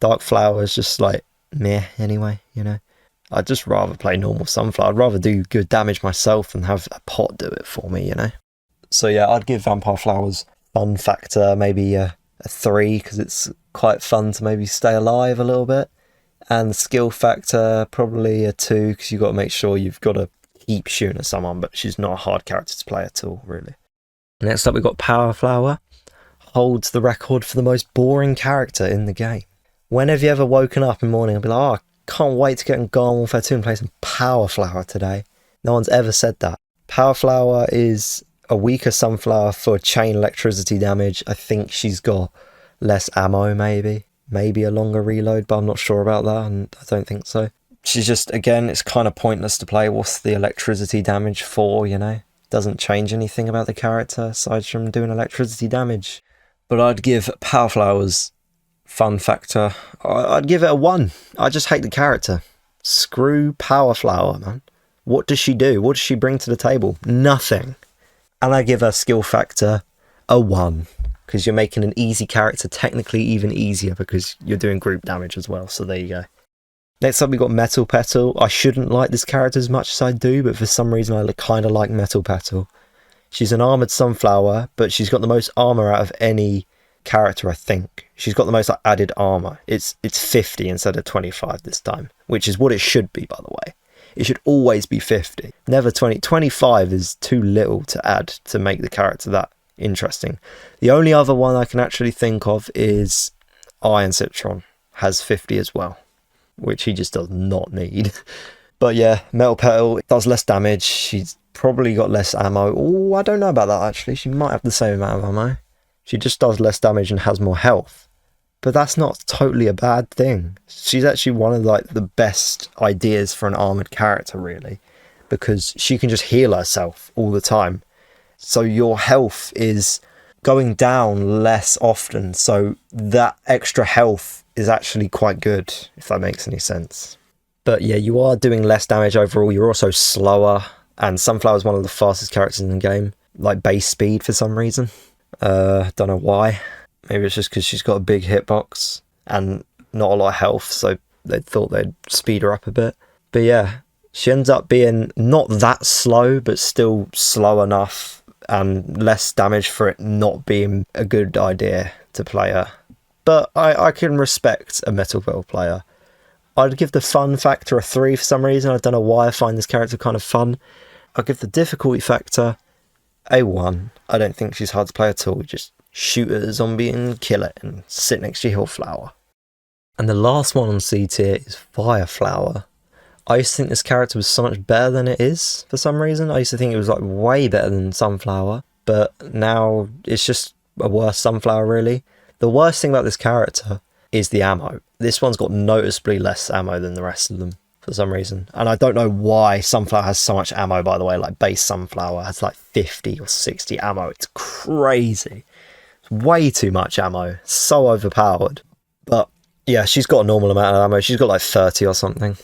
Dark Flower is just like meh anyway, you know. I'd just rather play normal Sunflower. I'd rather do good damage myself than have a pot do it for me, you know. So yeah, I'd give Vampire Flower's fun factor maybe a 3, because it's quite fun to maybe stay alive a little bit. And the skill factor probably a 2, because you've got to make sure you've got to keep shooting at someone, but she's not a hard character to play at all, really. Next up, we've got Power Flower. Holds the record for the most boring character in the game. When have you ever woken up in the morning and be like, oh, I can't wait to get in Garden Warfare 2 and play some Power Flower today? No one's ever said that. Power Flower is a weaker Sunflower for chain electricity damage. I think she's got less ammo, maybe a longer reload, but I'm not sure about that, and I don't think so. She's just, again, it's kind of pointless to play. What's the electricity damage for, you know? Doesn't change anything about the character aside from doing electricity damage. But I'd give Power Flower's fun factor, I'd give it a 1. I just hate the character. Screw Power Flower, man. What does she do? What does she bring to the table? Nothing. And I give her skill factor a 1, because you're making an easy character technically even easier because you're doing group damage as well. So there you go. Next up, we got Metal Petal. I shouldn't like this character as much as I do, but for some reason I kind of like Metal Petal. She's an armoured Sunflower, but she's got the most armour out of any character, I think. She's got the most added armour. It's 50 instead of 25 this time, which is what it should be, by the way. It should always be 50. Never 20. 25 is too little to add to make the character that interesting. The only other one I can actually think of is Iron Citron. Has 50 as well, which he just does not need. But yeah, Metal Petal does less damage. She's probably got less ammo. Oh, I don't know about that, actually. She might have the same amount of ammo. She just does less damage and has more health. But that's not totally a bad thing. She's actually one of like the best ideas for an armoured character, really, because she can just heal herself all the time. So your health is going down less often, so that extra health is actually quite good, if that makes any sense. But yeah, you are doing less damage overall. You're also slower, and Sunflower is one of the fastest characters in the game, like base speed for some reason. Don't know why. Maybe it's just because she's got a big hitbox and not a lot of health, so they thought they'd speed her up a bit. But yeah, she ends up being not that slow, but still slow enough and less damage for it not being a good idea to play her. But I can respect a Metal Belt player. I'd give the fun factor a 3 for some reason. I don't know why I find this character kind of fun. I'll give the difficulty factor a 1. I don't think she's hard to play at all. Just shoot at a zombie and kill it and sit next to your Hillflower. And the last one on C tier is Fireflower. I used to think this character was so much better than it is for some reason. I used to think it was like way better than Sunflower, but now it's just a worse Sunflower really. The worst thing about this character is the ammo. This one's got noticeably less ammo than the rest of them for some reason. And I don't know why Sunflower has so much ammo, by the way. Like base Sunflower has like 50 or 60 ammo. It's crazy. It's way too much ammo. So overpowered. But yeah, she's got a normal amount of ammo. She's got like 30 or something,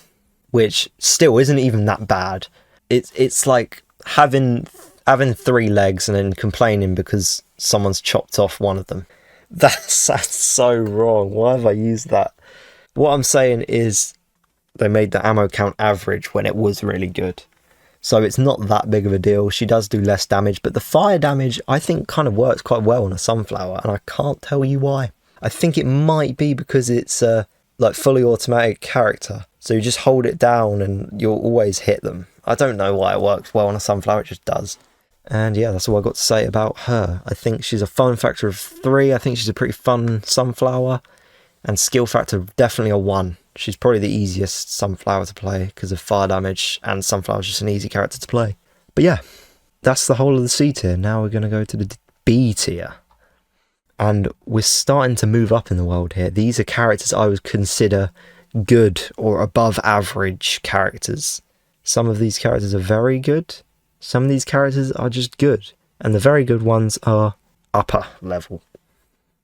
which still isn't even that bad. It's like having 3 legs and then complaining because someone's chopped off one of them. That's so wrong. Why have I used that? What I'm saying is they made the ammo count average when it was really good. So it's not that big of a deal. She does do less damage, but the fire damage I think kind of works quite well on a Sunflower, and I can't tell you why. I think it might be because it's a like fully automatic character. So you just hold it down and you'll always hit them. I don't know why it works well on a Sunflower, it just does. And yeah, that's all I got to say about her. I think she's a fun factor of 3. I think she's a pretty fun Sunflower. And skill factor, definitely a 1. She's probably the easiest Sunflower to play because of fire damage, and Sunflower's just an easy character to play. But yeah, that's the whole of the C tier. Now we're going to go to the B tier. And we're starting to move up in the world here. These are characters I would consider good or above average characters. Some of these characters are very good. Some of these characters are just good. And the very good ones are upper level.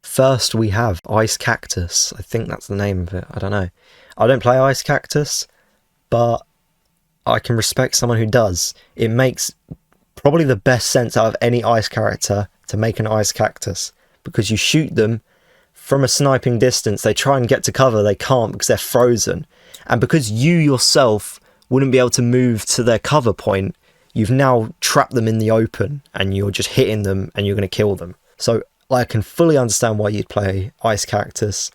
First we have Ice Cactus. I think that's the name of it. I don't know. I don't play Ice Cactus, but I can respect someone who does. It makes probably the best sense out of any ice character to make an Ice Cactus. Because you shoot them from a sniping distance, they try and get to cover, they can't because they're frozen. And because you yourself wouldn't be able to move to their cover point, you've now trapped them in the open and you're just hitting them and you're going to kill them. So I can fully understand why you'd play Ice Cactus,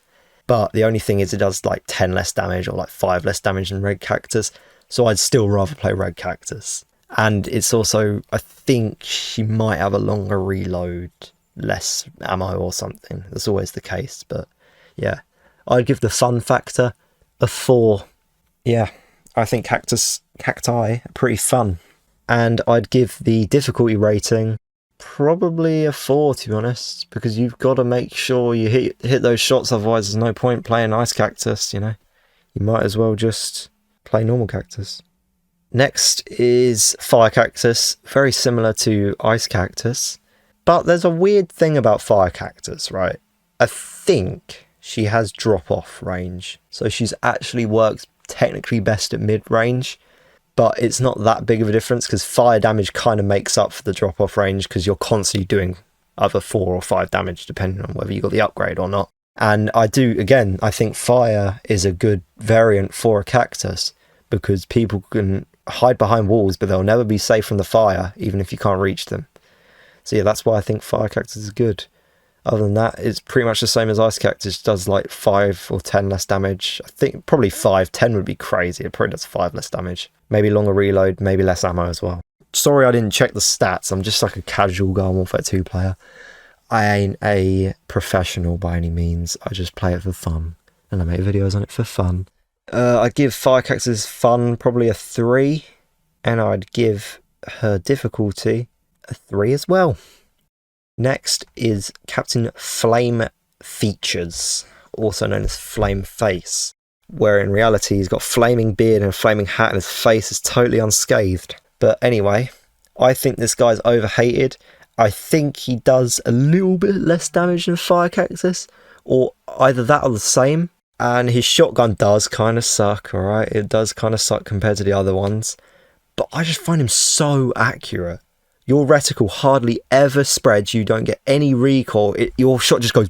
but the only thing is it does like 10 less damage or like 5 less damage than Red Cactus. So I'd still rather play Red Cactus. And it's also, I think she might have a longer reload, less ammo or something. That's always the case, but yeah, I'd give the fun factor a 4. Yeah, I think cacti are pretty fun. And I'd give the difficulty rating probably a 4, to be honest, because you've got to make sure you hit those shots, otherwise there's no point playing Ice Cactus, you know. You might as well just play normal Cactus. Next is Fire Cactus, very similar to Ice Cactus. But there's a weird thing about Fire Cactus, right? I think she has drop-off range. So she's actually works technically best at mid-range. But it's not that big of a difference because fire damage kind of makes up for the drop-off range because you're constantly doing either 4 or 5 damage depending on whether you got the upgrade or not. And I think fire is a good variant for a Cactus because people can hide behind walls, but they'll never be safe from the fire, even if you can't reach them. So yeah, that's why I think Fire Cactus is good. Other than that, it's pretty much the same as Ice Cactus. It does like 5 or 10 less damage. I think probably 5. 10 would be crazy. It probably does 5 less damage. Maybe longer reload, maybe less ammo as well. Sorry I didn't check the stats. I'm just like a casual Garden Warfare 2 player. I ain't a professional by any means. I just play it for fun. And I make videos on it for fun. I'd give Fire Cactus fun probably a 3. And I'd give her difficulty a 3 as well. Next is Captain Flame Features, also known as Flame Face, where in reality he's got a flaming beard and a flaming hat and his face is totally unscathed. But anyway, I think this guy's overhated I think he does a little bit less damage than Fire Cactus, or either that or the same. And his shotgun does kind of suck, alright? It does kind of suck compared to the other ones. But I just find him so accurate. Your reticle hardly ever spreads. You don't get any recoil. Your shot just goes...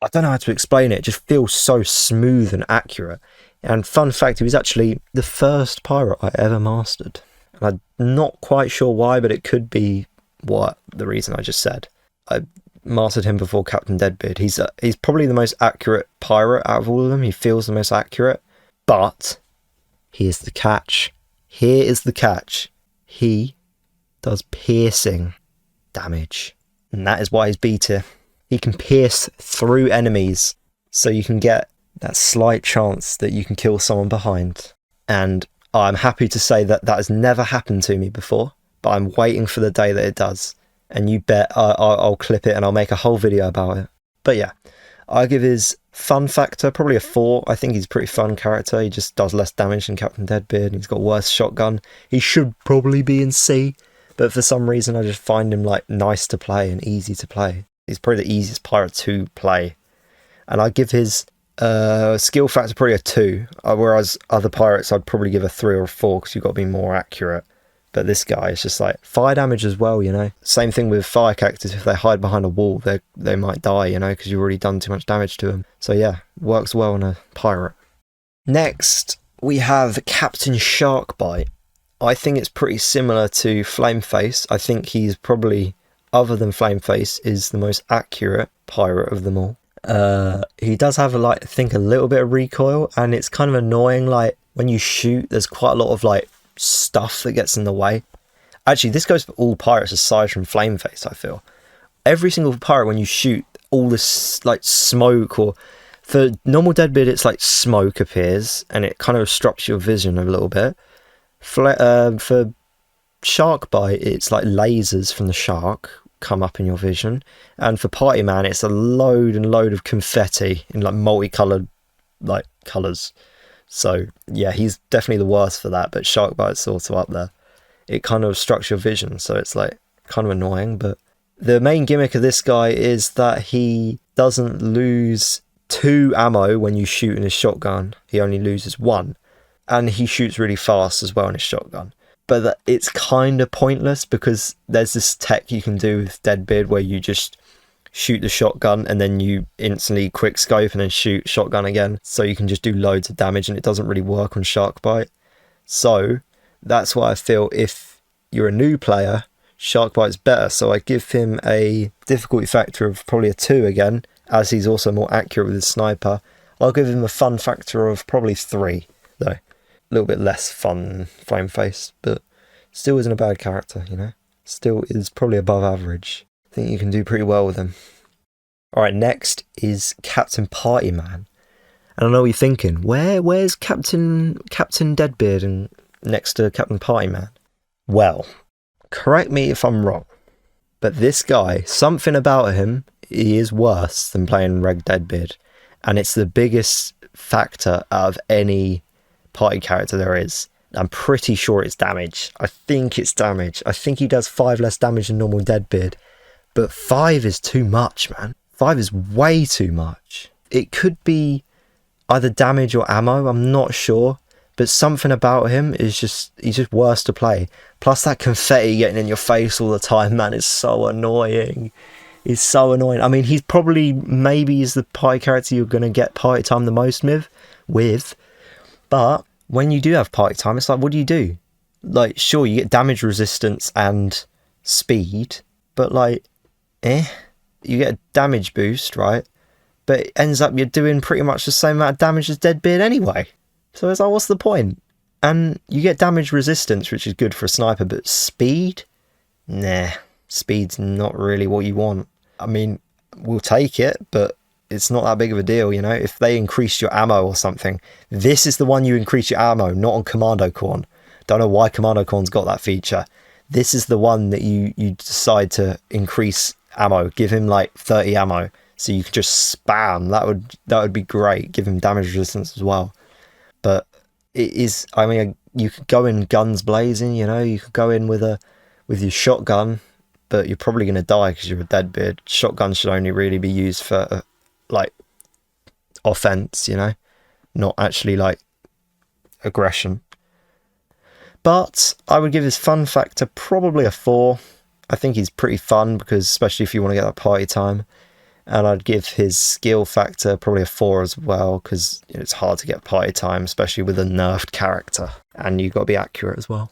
I don't know how to explain it. It just feels so smooth and accurate. And fun fact, he was actually the first pirate I ever mastered. And I'm not quite sure why, but it could be the reason I just said. I mastered him before Captain Deadbeard. He's probably the most accurate pirate out of all of them. He feels the most accurate. But here's the catch. Here is the catch. He does piercing damage. And that is why he's B tier. He can pierce through enemies. So you can get that slight chance that you can kill someone behind. And I'm happy to say that that has never happened to me before. But I'm waiting for the day that it does. And you bet I'll clip it and I'll make a whole video about it. But yeah, I give his fun factor probably a 4. I think he's a pretty fun character. He just does less damage than Captain Deadbeard. And he's got worse shotgun. He should probably be in C. But for some reason I just find him like nice to play and easy to play. He's probably the easiest pirate to play. And I give his skill factor probably a 2. Whereas other pirates I'd probably give a 3 or a 4 because you've got to be more accurate. But this guy is just like fire damage as well, you know. Same thing with fire cactus. If they hide behind a wall, they might die, you know, because you've already done too much damage to them. So yeah, works well on a pirate. Next, we have Captain Sharkbite. I think it's pretty similar to Flameface. I think he's probably, other than Flameface, is the most accurate pirate of them all. He does have I think a little bit of recoil, and it's kind of annoying. Like when you shoot, there's quite a lot of like stuff that gets in the way. Actually, this goes for all pirates aside from Flameface. I feel every single pirate, when you shoot, all this like smoke, or for normal Deadbeard it's like smoke appears and it kind of obstructs your vision a little bit. For Sharkbite it's like lasers from the shark come up in your vision, and for Party Man it's a load and load of confetti in like multicolored like colours. So yeah, he's definitely the worst for that, but Sharkbite's sort of up there. It kind of obstructs your vision, so it's like kind of annoying. But the main gimmick of this guy is that he doesn't lose 2 ammo when you shoot in his shotgun. He only loses 1. And he shoots really fast as well in his shotgun. But it's kind of pointless because there's this tech you can do with Deadbeard where you just shoot the shotgun and then you instantly quick scope and then shoot shotgun again, so you can just do loads of damage, and it doesn't really work on Sharkbite. So that's why I feel if you're a new player, Sharkbite's better. So I give him a difficulty factor of probably a 2 again, as he's also more accurate with his sniper. I'll give him a fun factor of probably 3 though. A little bit less fun than Flameface, but still isn't a bad character, you know. Still is probably above average. I think you can do pretty well with him. Alright, next is Captain Party Man. And I know what you're thinking, where's Captain Deadbeard and next to Captain Party Man? Well, correct me if I'm wrong, but this guy, something about him, he is worse than playing Reg Deadbeard. And it's the biggest factor out of any party character there is. I'm pretty sure it's damage. I think it's damage. I think he does 5 less damage than normal Deadbeard. But 5 is too much, man. 5 is way too much. It could be either damage or ammo, I'm not sure. But something about him is he's just worse to play. Plus that confetti getting in your face all the time, man, is so annoying. It's so annoying. I mean, he's probably, maybe is the party character you're going to get party time the most with. But when you do have party time, it's like, what do you do? Like, sure, you get damage resistance and speed, but like, you get a damage boost, right? But it ends up you're doing pretty much the same amount of damage as Deadbeard anyway. So it's like, what's the point? And you get damage resistance, which is good for a sniper, but speed? Nah, speed's not really what you want. I mean, we'll take it, but it's not that big of a deal, you know? If they increase your ammo or something, this is the one you increase your ammo, not on Commando Corn. Don't know why Commando Corn's got that feature. This is the one that you decide to increase ammo. Give him like 30 ammo, so you can just spam. That would be great. Give him damage resistance as well. But it is, I mean, you could go in guns blazing, you know? You could go in with your shotgun, but you're probably going to die because you're a deadbeard. Shotguns should only really be used for, like, offense, you know? Not actually, like, aggression. But I would give his fun factor probably a 4. I think he's pretty fun, because especially if you want to get that party time. And I'd give his skill factor probably a 4 as well, because it's hard to get party time, especially with a nerfed character. And you've got to be accurate as well.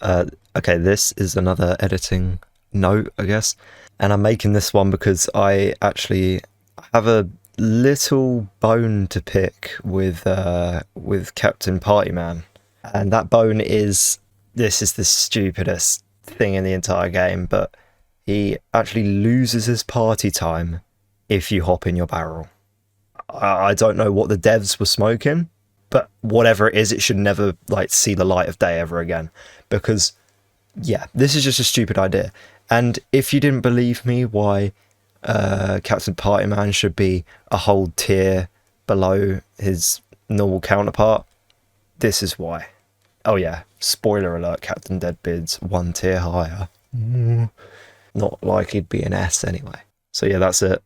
Okay, this is another editing note, I guess. And I'm making this one because I actually have a little bone to pick with Captain Partyman. And that bone is, this is the stupidest thing in the entire game, but he actually loses his party time if you hop in your barrel. I don't know what the devs were smoking, but whatever it is, it should never like see the light of day ever again, because yeah, this is just a stupid idea. And if you didn't believe me why Captain Partyman should be a whole tier below his normal counterpart, this is why. Oh yeah, spoiler alert, Captain Deadbeard's 1 tier higher. Not like he'd be an S anyway. So yeah, that's it.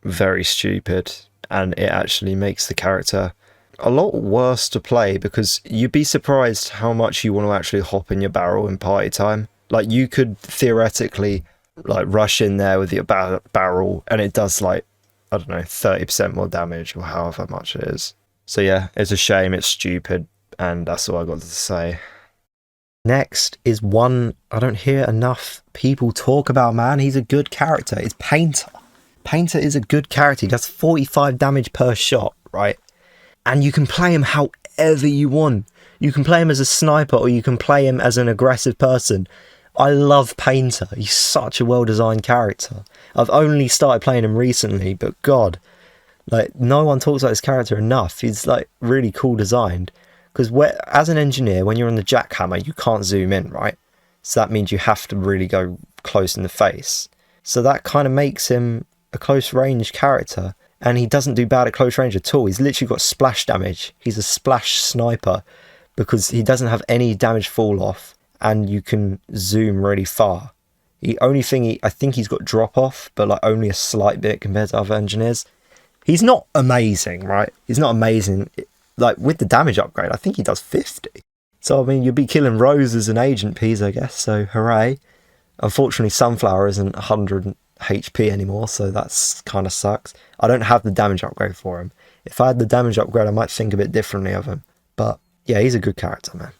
Very stupid, and it actually makes the character a lot worse to play, because you'd be surprised how much you want to actually hop in your barrel in party time. Like, you could theoretically like rush in there with your barrel, and it does like, I don't know, 30% more damage or however much it is. So yeah, it's a shame, it's stupid, and that's all I got to say. Next is one I don't hear enough people talk about, man. He's a good character. It's Painter. Painter is a good character. He does 45 damage per shot, right? And you can play him however you want. You can play him as a sniper, or you can play him as an aggressive person. I love Painter. He's such a well-designed character. I've only started playing him recently, but God, like, no one talks about this character enough. He's like really cool designed. Because as an engineer, when you're on the jackhammer, you can't zoom in, right? So that means you have to really go close in the face. So that kind of makes him a close range character. And he doesn't do bad at close range at all. He's literally got splash damage. He's a splash sniper, because he doesn't have any damage fall off, and you can zoom really far. The only thing I think he's got drop off, but like only a slight bit compared to other engineers. He's not amazing, right? He's not amazing. Like, with the damage upgrade, I think he does 50. So, I mean, you'll be killing Rose as an agent piece, I guess, so hooray. Unfortunately, Sunflower isn't 100 HP anymore, so that's kind of sucks. I don't have the damage upgrade for him. If I had the damage upgrade, I might think a bit differently of him. But, yeah, he's a good character, man.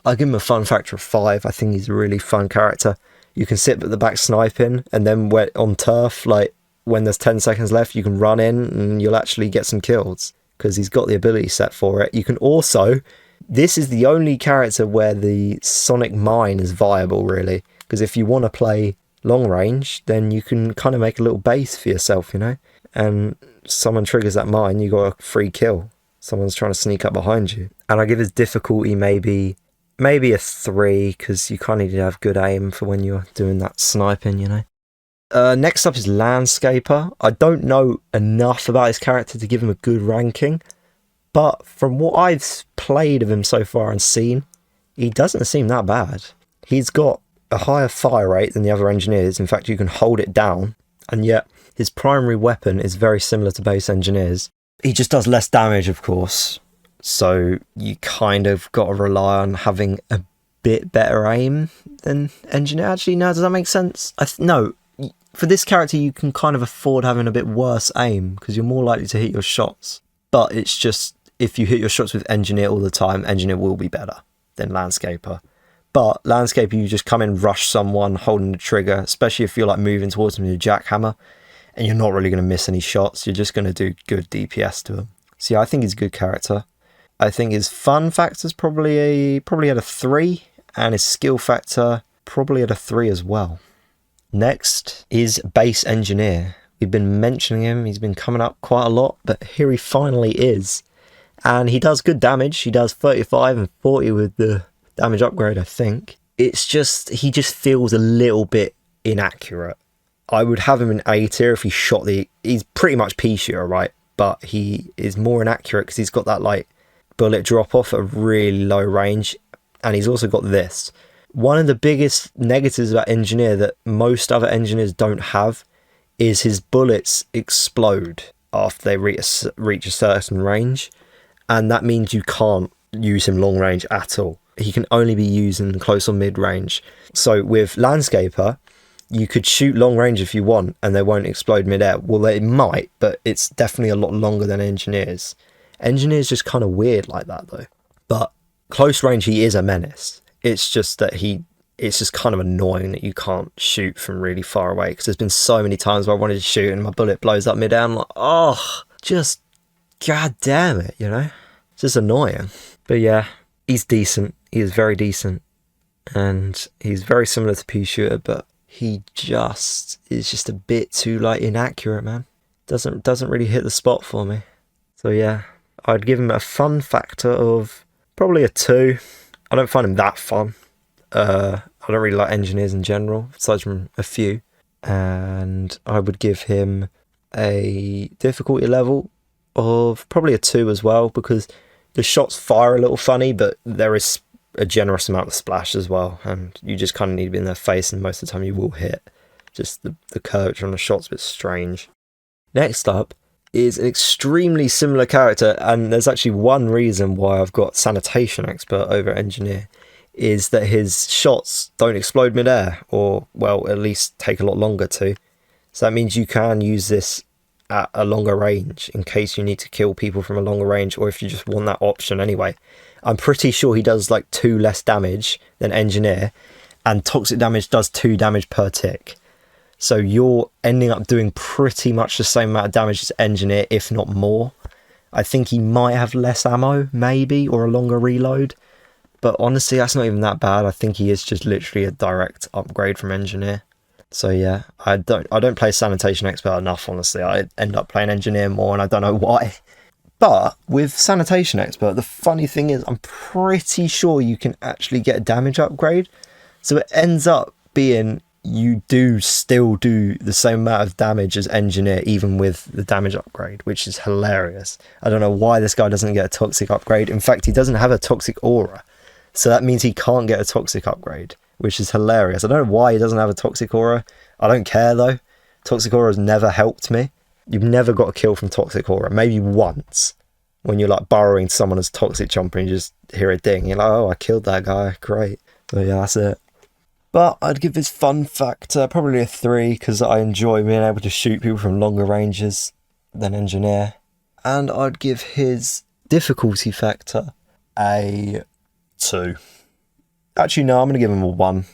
I give him a fun factor of 5. I think he's a really fun character. You can sit at the back sniping, and then on turf, like, when there's 10 seconds left, you can run in, and you'll actually get some kills, because he's got the ability set for it. You can also, this is the only character where the sonic mine is viable, really, because if you want to play long range, then you can kind of make a little base for yourself, you know, and someone triggers that mine, you got a free kill. Someone's trying to sneak up behind you. And I give his difficulty maybe a 3, because you kind of need to have good aim for when you're doing that sniping, you know. Next up is Landscaper. I don't know enough about his character to give him a good ranking, but from what I've played of him so far and seen, he doesn't seem that bad. He's got a higher fire rate than the other engineers. In fact, you can hold it down, and yet his primary weapon is very similar to base engineers. He just does less damage, of course, so you kind of got to rely on having a bit better aim than engineer. Actually, no, does that make sense? No. For this character, you can kind of afford having a bit worse aim, because you're more likely to hit your shots. But it's just, if you hit your shots with Engineer all the time, Engineer will be better than Landscaper. But Landscaper, you just come in, rush someone, holding the trigger, especially if you're like moving towards them with your jackhammer, and you're not really going to miss any shots. You're just going to do good DPS to them. So yeah, I think he's a good character. I think his fun factor's probably at a 3, and his skill factor probably at a 3 as well. Next is Base Engineer. We've been mentioning him, he's been coming up quite a lot, but here he finally is. And he does good damage. He does 35 and 40 with the damage upgrade, I think. It's just, he just feels a little bit inaccurate. I would have him in A tier if he shot he's pretty much P shooter, right? But he is more inaccurate because he's got that like bullet drop off at a really low range. And he's also got this, One of the biggest negatives about Engineer that most other engineers don't have is his bullets explode after they reach a certain range, and that means you can't use him long range at all. He can only be used in close or mid range. So with Landscaper, you could shoot long range if you want and they won't explode mid-air. Well, they might, but it's definitely a lot longer than Engineers. Engineer's just kind of weird like that though. But close range, he is a menace. It's just that it's just kind of annoying that you can't shoot from really far away, because there's been so many times where I wanted to shoot and my bullet blows up mid-air. I'm like, oh, just god damn it, you know? It's just annoying. But yeah, he's decent. He is very decent. And he's very similar to Pea Shooter, but he just is just a bit too inaccurate, man. Doesn't really hit the spot for me. So yeah, I'd give him a fun factor of probably a 2. I don't find him that fun. I don't really like Engineers in general, aside from a few. And I would give him a difficulty level of probably a 2 as well, because the shots fire a little funny, but there is a generous amount of splash as well, and you just kind of need to be in their face, and most of the time you will hit. Just the curvature on the shot's a bit strange. Next up is an extremely similar character, and there's actually one reason why I've got Sanitation Expert over Engineer, is that his shots don't explode mid-air, or, well, at least take a lot longer to. So that means you can use this at a longer range in case you need to kill people from a longer range, or if you just want that option anyway. I'm pretty sure he does 2 less damage than Engineer, and toxic damage does 2 damage per tick. So you're ending up doing pretty much the same amount of damage as Engineer, if not more. I think he might have less ammo, maybe, or a longer reload. But honestly, that's not even that bad. I think he is just literally a direct upgrade from Engineer. So yeah, I don't play Sanitation Expert enough, honestly. I end up playing Engineer more, and I don't know why. But with Sanitation Expert, the funny thing is I'm pretty sure you can actually get a damage upgrade. So it ends up being you do still do the same amount of damage as Engineer, even with the damage upgrade, which is hilarious. I don't know why this guy doesn't get a toxic upgrade. In fact, he doesn't have a toxic aura. So that means he can't get a toxic upgrade, which is hilarious. I don't know why he doesn't have a toxic aura. I don't care though. Toxic aura has never helped me. You've never got a kill from toxic aura. Maybe once, when you're burrowing someone as toxic jumper and you just hear a ding. You're like, oh, I killed that guy. Great. So yeah, that's it. But I'd give his fun factor probably a 3, because I enjoy being able to shoot people from longer ranges than Engineer. And I'd give his difficulty factor a 2. Actually, no, I'm going to give him a 1,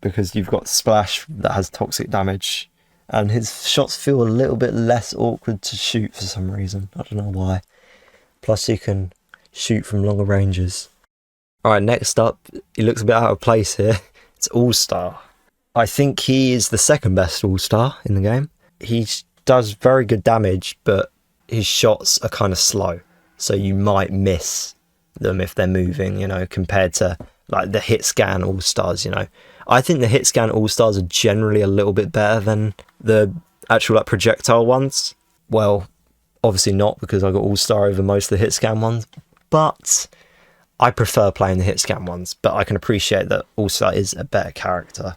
because you've got Splash that has toxic damage, and his shots feel a little bit less awkward to shoot for some reason. I don't know why. Plus, you can shoot from longer ranges. Alright, next up, he looks a bit out of place here. It's All-Star. I think he is the second best All-Star in the game. He does very good damage, but his shots are kind of slow. So you might miss them if they're moving, compared to the hit scan All-Stars, I think the hit scan All-Stars are generally a little bit better than the actual projectile ones. Well, obviously not, because I got All-Star over most of the hit scan ones, but I prefer playing the hit scan ones. But I can appreciate that All-Star is a better character.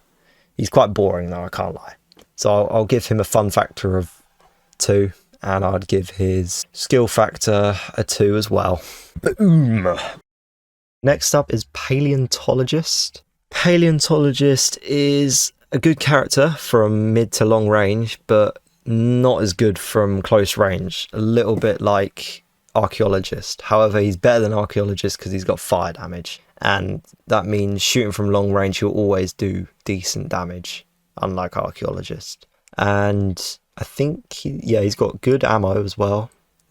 He's quite boring though, I can't lie. So I'll give him a fun factor of 2, and I'd give his skill factor a 2 as well. Boom! Next up is Paleontologist. Paleontologist is a good character from mid to long range, but not as good from close range. A little bit like Archaeologist. However, he's better than Archaeologist because he's got fire damage, and that means shooting from long range he'll always do decent damage, unlike Archaeologist. And I think he's got good ammo as well,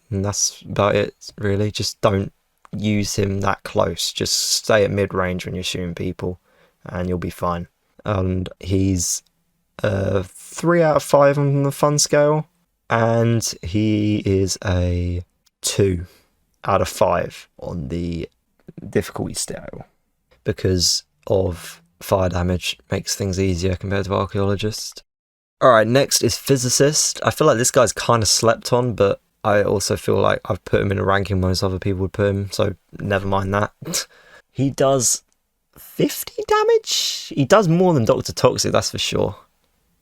and that's about it really. Just don't use him that close. Just stay at mid range when you're shooting people, and you'll be fine. And he's 3 out of 5 on the fun scale, and he is a 2 out of 5 on the difficulty scale, because of fire damage makes things easier compared to Archaeologist. Alright, next is Physicist. I feel like this guy's kind of slept on, but I also feel like I've put him in a ranking most other people would put him, so never mind that. He does 50 damage? He does more than Dr. Toxic, that's for sure.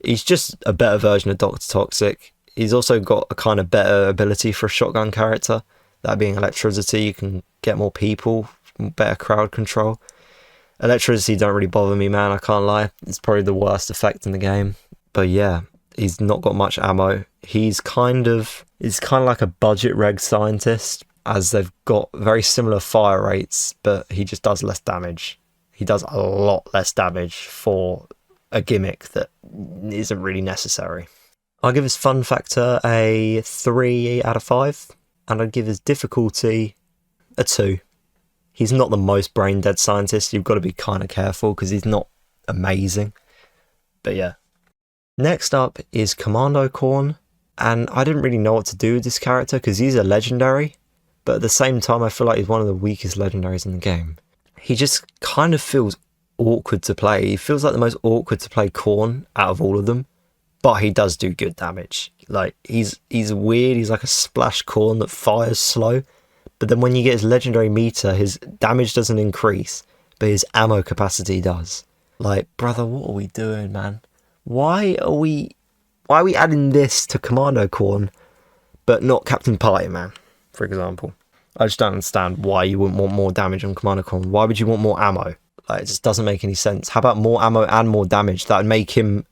He's just a better version of Dr. Toxic. He's also got a kind of better ability for a shotgun character. That being electricity, you can get more people, better crowd control. Electricity don't really bother me, man, I can't lie. It's probably the worst effect in the game. But yeah, he's not got much ammo. He's kind of like a budget reg scientist, as they've got very similar fire rates, but he just does less damage. He does a lot less damage for a gimmick that isn't really necessary. I'll give his fun factor a 3 out of 5, and I'd give his difficulty a 2. He's not the most brain dead scientist. You've got to be kind of careful because he's not amazing. But yeah. Next up is Commando Corn, and I didn't really know what to do with this character because he's a legendary, but at the same time I feel like he's one of the weakest legendaries in the game. He just kind of feels awkward to play. He feels like the most awkward to play Corn out of all of them, but he does do good damage. Like, he's weird. He's like a splash Corn that fires slow, but then when you get his legendary meter, his damage doesn't increase, but his ammo capacity does. Like, brother, what are we doing, man? Why are we adding this to Commando Corn, but not Captain Party Man, for example? I just don't understand why you wouldn't want more damage on Commando Corn. Why would you want more ammo? Like, it just doesn't make any sense. How about more ammo and more damage? That would make him...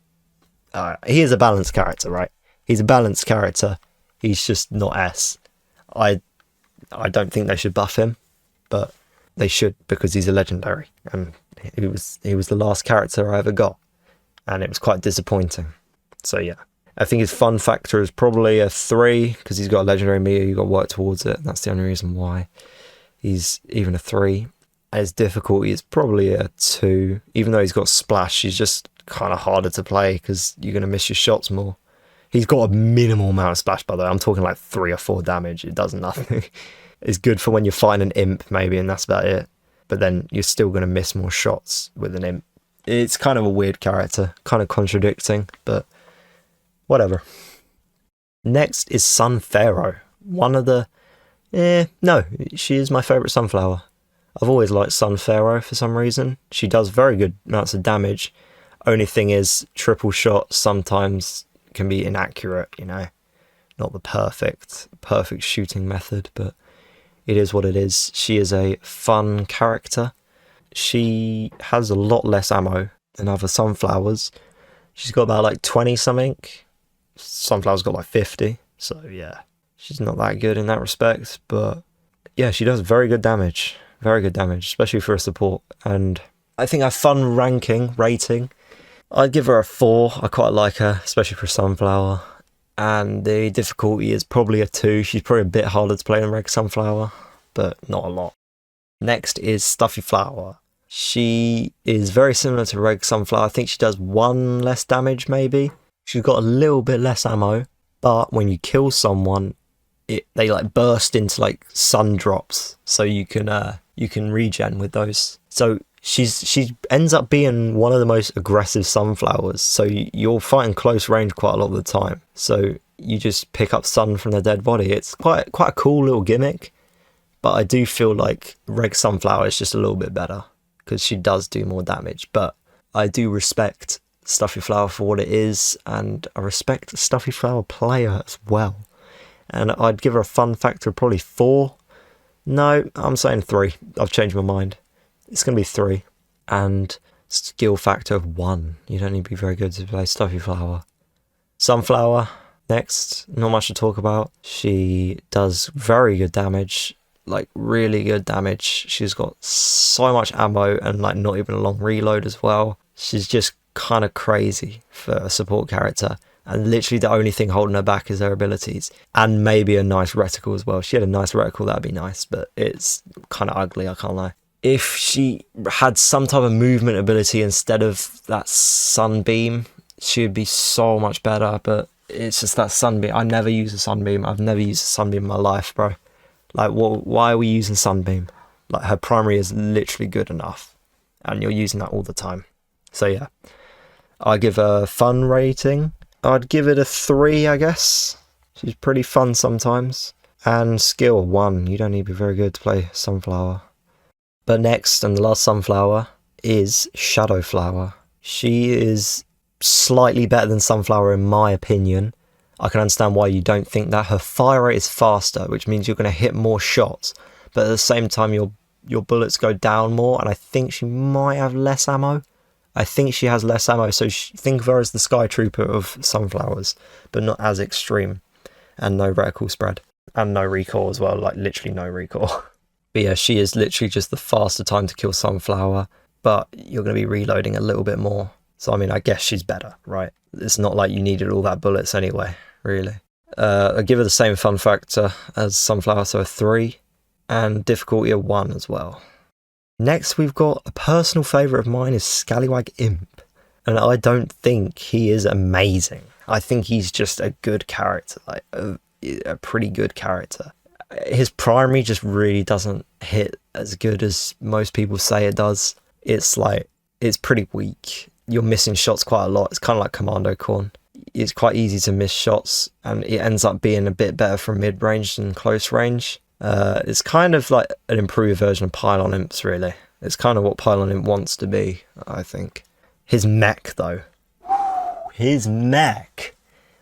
he is a balanced character, right? He's a balanced character. He's just not S. I don't think they should buff him, but they should, because he's a legendary, and he was the last character I ever got, and it was quite disappointing. So yeah, I think his fun factor is probably a 3, because he's got a legendary meter. You got to work towards it. That's the only reason why he's even a 3. His difficulty is probably a 2, even though he's got splash. He's just kind of harder to play because you're going to miss your shots more. He's got a minimal amount of splash, by the way. I'm talking like 3 or 4 damage. It does nothing. It's good for when you're fighting an imp, maybe, and that's about it. But then you're still going to miss more shots with an imp. It's kind of a weird character, kind of contradicting, but whatever. Next is Sun Pharaoh. One of the... no, she is my favourite Sunflower. I've always liked Sun Pharaoh for some reason. She does very good amounts of damage. Only thing is, triple shot sometimes can be inaccurate, you know. Not the perfect shooting method, but it is what it is. She is a fun character. She has a lot less ammo than other Sunflowers. She's got about like 20 something. Sunflower's got like 50. So yeah, she's not that good in that respect. But yeah, she does very good damage. Very good damage, especially for a support. And I think her fun rating, I'd give her a 4. I quite like her, especially for a Sunflower. And the difficulty is probably a 2. She's probably a bit harder to play than Reg Sunflower, but not a lot. Next is Stuffy Flower. She is very similar to Reg Sunflower. I think she does 1 less damage, maybe. She's got a little bit less ammo, but when you kill someone, they like burst into like sun drops, so you can regen with those. So she ends up being one of the most aggressive Sunflowers. So you're fighting close range quite a lot of the time. So you just pick up sun from their dead body. It's quite a cool little gimmick. But I do feel like Reg Sunflower is just a little bit better because she does do more damage. But I do respect Stuffy Flower for what it is, and I respect the Stuffy Flower player as well. And I'd give her a fun factor of probably 4. No, I'm saying 3. I've changed my mind. It's going to be 3. And skill factor of 1. You don't need to be very good to play Stuffy Flower. Sunflower, next. Not much to talk about. She does very good damage. Like, really good damage. She's got so much ammo and, like, not even a long reload as well. She's just kind of crazy for a support character. And literally the only thing holding her back is her abilities. And maybe a nice reticle as well. If she had a nice reticle, that'd be nice. But it's kind of ugly, I can't lie. If she had some type of movement ability instead of that sunbeam, she would be so much better. But it's just that sunbeam. I never use a sunbeam. I've never used a sunbeam in my life, bro. Like, why are we using sunbeam? Like, her primary is literally good enough. And you're using that all the time. So yeah. I give her fun rating. I'd give it a 3, I guess. She's pretty fun sometimes. And skill 1. You don't need to be very good to play Sunflower. But next, and the last Sunflower, is Shadowflower. She is slightly better than Sunflower in my opinion. I can understand why you don't think that. Her fire rate is faster, which means you're going to hit more shots, but at the same time your bullets go down more, and I think she might have less ammo. I think she has less ammo, so think of her as the Sky Trooper of Sunflowers, but not as extreme, and no reticle spread, and no recoil as well, like literally no recoil. But yeah, she is literally just the faster time to kill Sunflower, but you're going to be reloading a little bit more. So, I mean, I guess she's better, right? It's not like you needed all that bullets anyway, really. I give her the same fun factor as Sunflower, so a 3, and difficulty a 1 as well. Next, we've got a personal favourite of mine is Scallywag Imp, and I don't think he is amazing. I think he's just a good character, like a pretty good character. His primary just really doesn't hit as good as most people say it does. It's pretty weak. You're missing shots quite a lot. It's kind of like Commando Corn. It's quite easy to miss shots, and it ends up being a bit better from mid-range than close range. It's kind of like an improved version of Pylon Imps, really. It's kind of what Pylon Imp wants to be, I think. His mech, though. His mech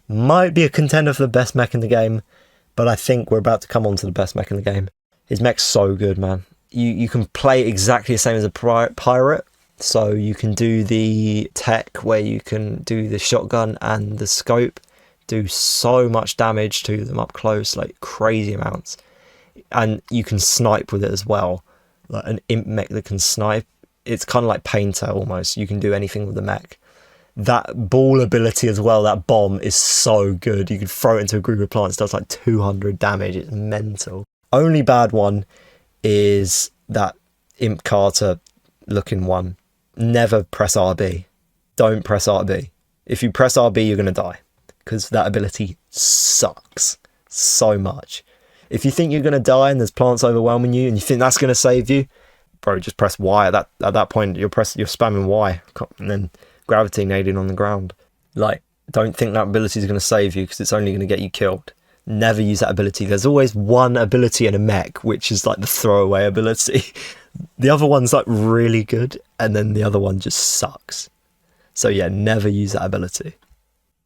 might be a contender for the best mech in the game, but I think we're about to come on to the best mech in the game. His mech's so good, man. You can play exactly the same as a pirate. So you can do the tech where you can do the shotgun and the scope, do so much damage to them up close, like crazy amounts. And you can snipe with it as well, like an imp mech that can snipe. It's kind of like Painter almost. You can do anything with the mech. That ball ability as well, that bomb is so good. You can throw it into a group of plants, does like 200 damage. It's mental. Only bad one is that Imp Carter looking one. Never press RB. Don't press RB. If you press RB, you're going to die, because that ability sucks so much. If you think you're going to die and there's plants overwhelming you and you think that's going to save you, bro, just press Y. At that point, you're spamming Y and then gravity nading on the ground. Like, don't think that ability is going to save you, because it's only going to get you killed. Never use that ability. There's always one ability in a mech, which is like the throwaway ability. The other one's like really good, and then the other one just sucks. So yeah, never use that ability.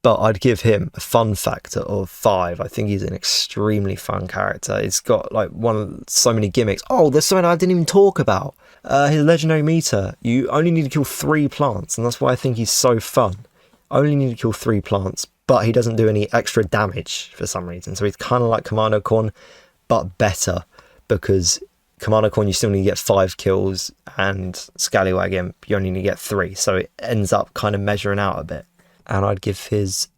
But I'd give him a fun factor of 5. I think he's an extremely fun character. It's got like so many gimmicks. Oh, there's something I didn't even talk about. His legendary meter. You only need to kill 3 plants, and that's why I think he's so fun. Only need to kill 3 plants, but he doesn't do any extra damage for some reason. So he's kind of like Commando Corn, but better, because Commando Corn you still need to get 5 kills, and Scallywag Imp you only need to get 3. So it ends up kind of measuring out a bit. And I'd give his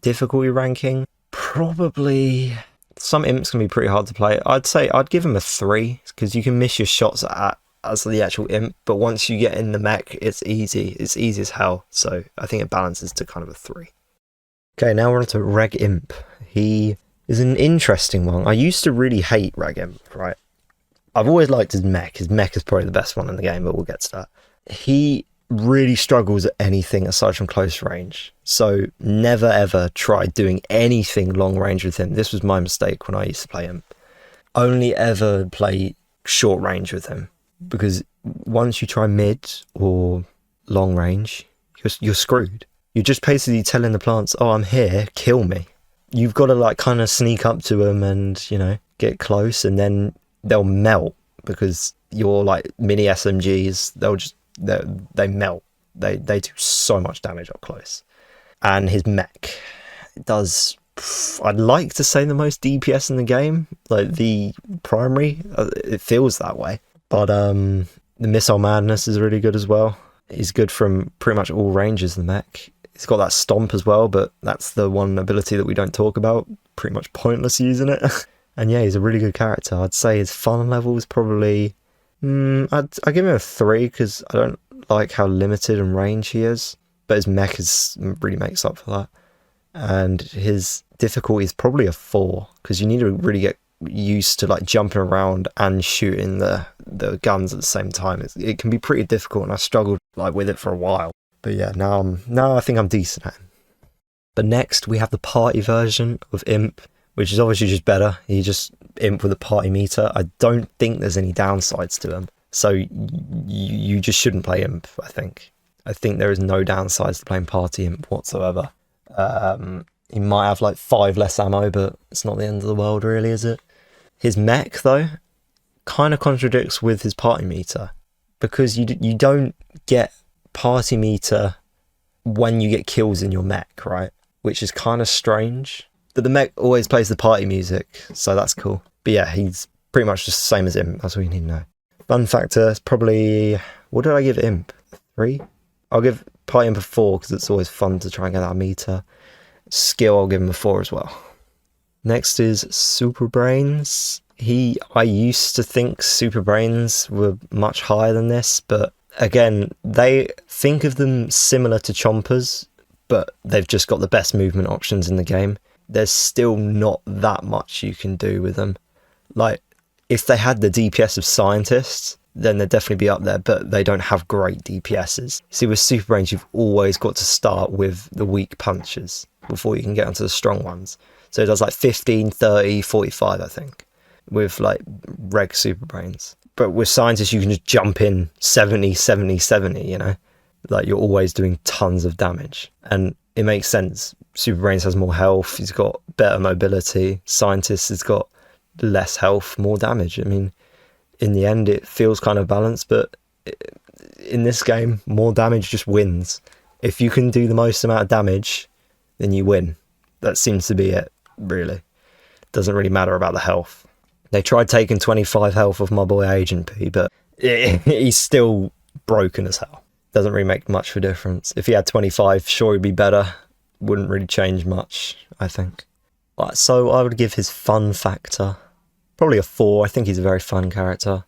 difficulty ranking probably... Some imps can be pretty hard to play. I'd say I'd give him a 3, because you can miss your shots as the actual imp, but once you get in the mech, it's easy. It's easy as hell. So I think it balances to kind of a 3. Okay, now we're on to Reg Imp. He is an interesting one. I used to really hate Reg Imp, right? I've always liked his mech. His mech is probably the best one in the game, but we'll get to that. He really struggles at anything aside from close range. So never ever try doing anything long range with him. This was my mistake when I used to play him. Only ever play short range with him, because once you try mid or long range, you're screwed. You're just basically telling the plants, oh, I'm here, kill me. You've got to like kind of sneak up to them and, you know, get close, and then they'll melt, because you're like mini SMGs, they melt. They do so much damage up close. And his mech does, I'd like to say, the most DPS in the game, like the primary. It feels that way. But the Missile Madness is really good as well. He's good from pretty much all ranges, the mech. He's got that Stomp as well, but that's the one ability that we don't talk about. Pretty much pointless using it. And yeah, he's a really good character. I'd say his fun level is probably... I'd give him a 3, because I don't like how limited in range he is. But his mech really makes up for that. And his difficulty is probably a 4, because you need to really get used to like jumping around and shooting the guns at the same time. It can be pretty difficult, and I struggled like with it for a while. But yeah, now I think I'm decent at him. But next we have the party version of Imp, which is obviously just better. He just Imp with a party meter. I don't think there's any downsides to him. So you just shouldn't play Imp, I think. I think there is no downsides to playing Party Imp whatsoever. He might have like 5 less ammo, but it's not the end of the world really, is it? His mech, though, kind of contradicts with his party meter, because you don't get party meter when you get kills in your mech, right? Which is kind of strange. But the mech always plays the party music, so that's cool. But yeah, he's pretty much just the same as Imp. That's all you need to know. Fun factor is probably... What did I give Imp? 3? I'll give Party Imp a 4, because it's always fun to try and get that meter. Skill, I'll give him a 4 as well. Next is Super Brains. I used to think Super Brains were much higher than this, but again, they think of them similar to Chompers, but they've just got the best movement options in the game. There's still not that much you can do with them. Like, if they had the DPS of Scientists, then they'd definitely be up there, but they don't have great DPSs. See, with Super Brains, you've always got to start with the weak punches before you can get onto the strong ones. So it does like 15, 30, 45, I think, with like reg Super Brains. But with Scientists, you can just jump in 70, 70, 70, you know? Like, you're always doing tons of damage. And it makes sense. Super Brains has more health, he's got better mobility. Scientist has got less health, more damage. I mean, in the end, it feels kind of balanced, but in this game, more damage just wins. If you can do the most amount of damage, then you win. That seems to be it, really. Doesn't really matter about the health. They tried taking 25 health off my boy Agent P, but he's still broken as hell. Doesn't really make much of a difference. If he had 25, sure, he'd be better. Wouldn't really change much, I think. So I would give his fun factor probably a 4. I think he's a very fun character.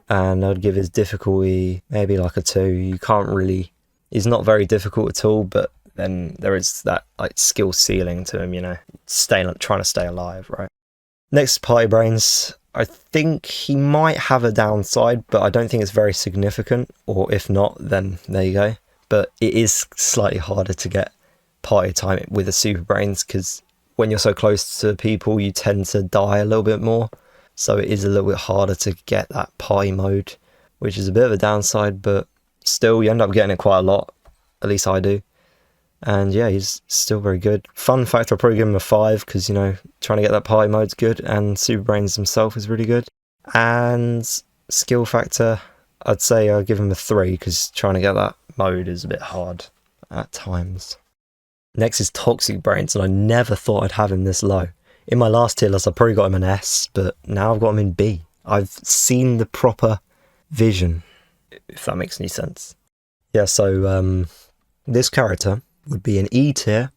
And I would give his difficulty maybe like a 2. You can't really... He's not very difficult at all, but then there is that like skill ceiling to him, you know, trying to stay alive, right? Next, Party Brains. I think he might have a downside, but I don't think it's very significant, or if not, then there you go. But it is slightly harder to get party time with a Super Brains, because when you're so close to people, you tend to die a little bit more. So it is a little bit harder to get that party mode, which is a bit of a downside, but still, you end up getting it quite a lot. At least I do. And yeah, he's still very good. Fun factor, I'll probably give him a 5, because, you know, trying to get that party mode's good, and Super Brains himself is really good. And skill factor, I'd say I'll give him a 3, because trying to get that mode is a bit hard at times. Next is Toxic Brains, and I never thought I'd have him this low. In my last tier list, I probably got him in S, but now I've got him in B. I've seen the proper vision, if that makes any sense. Yeah, so this character would be an E tier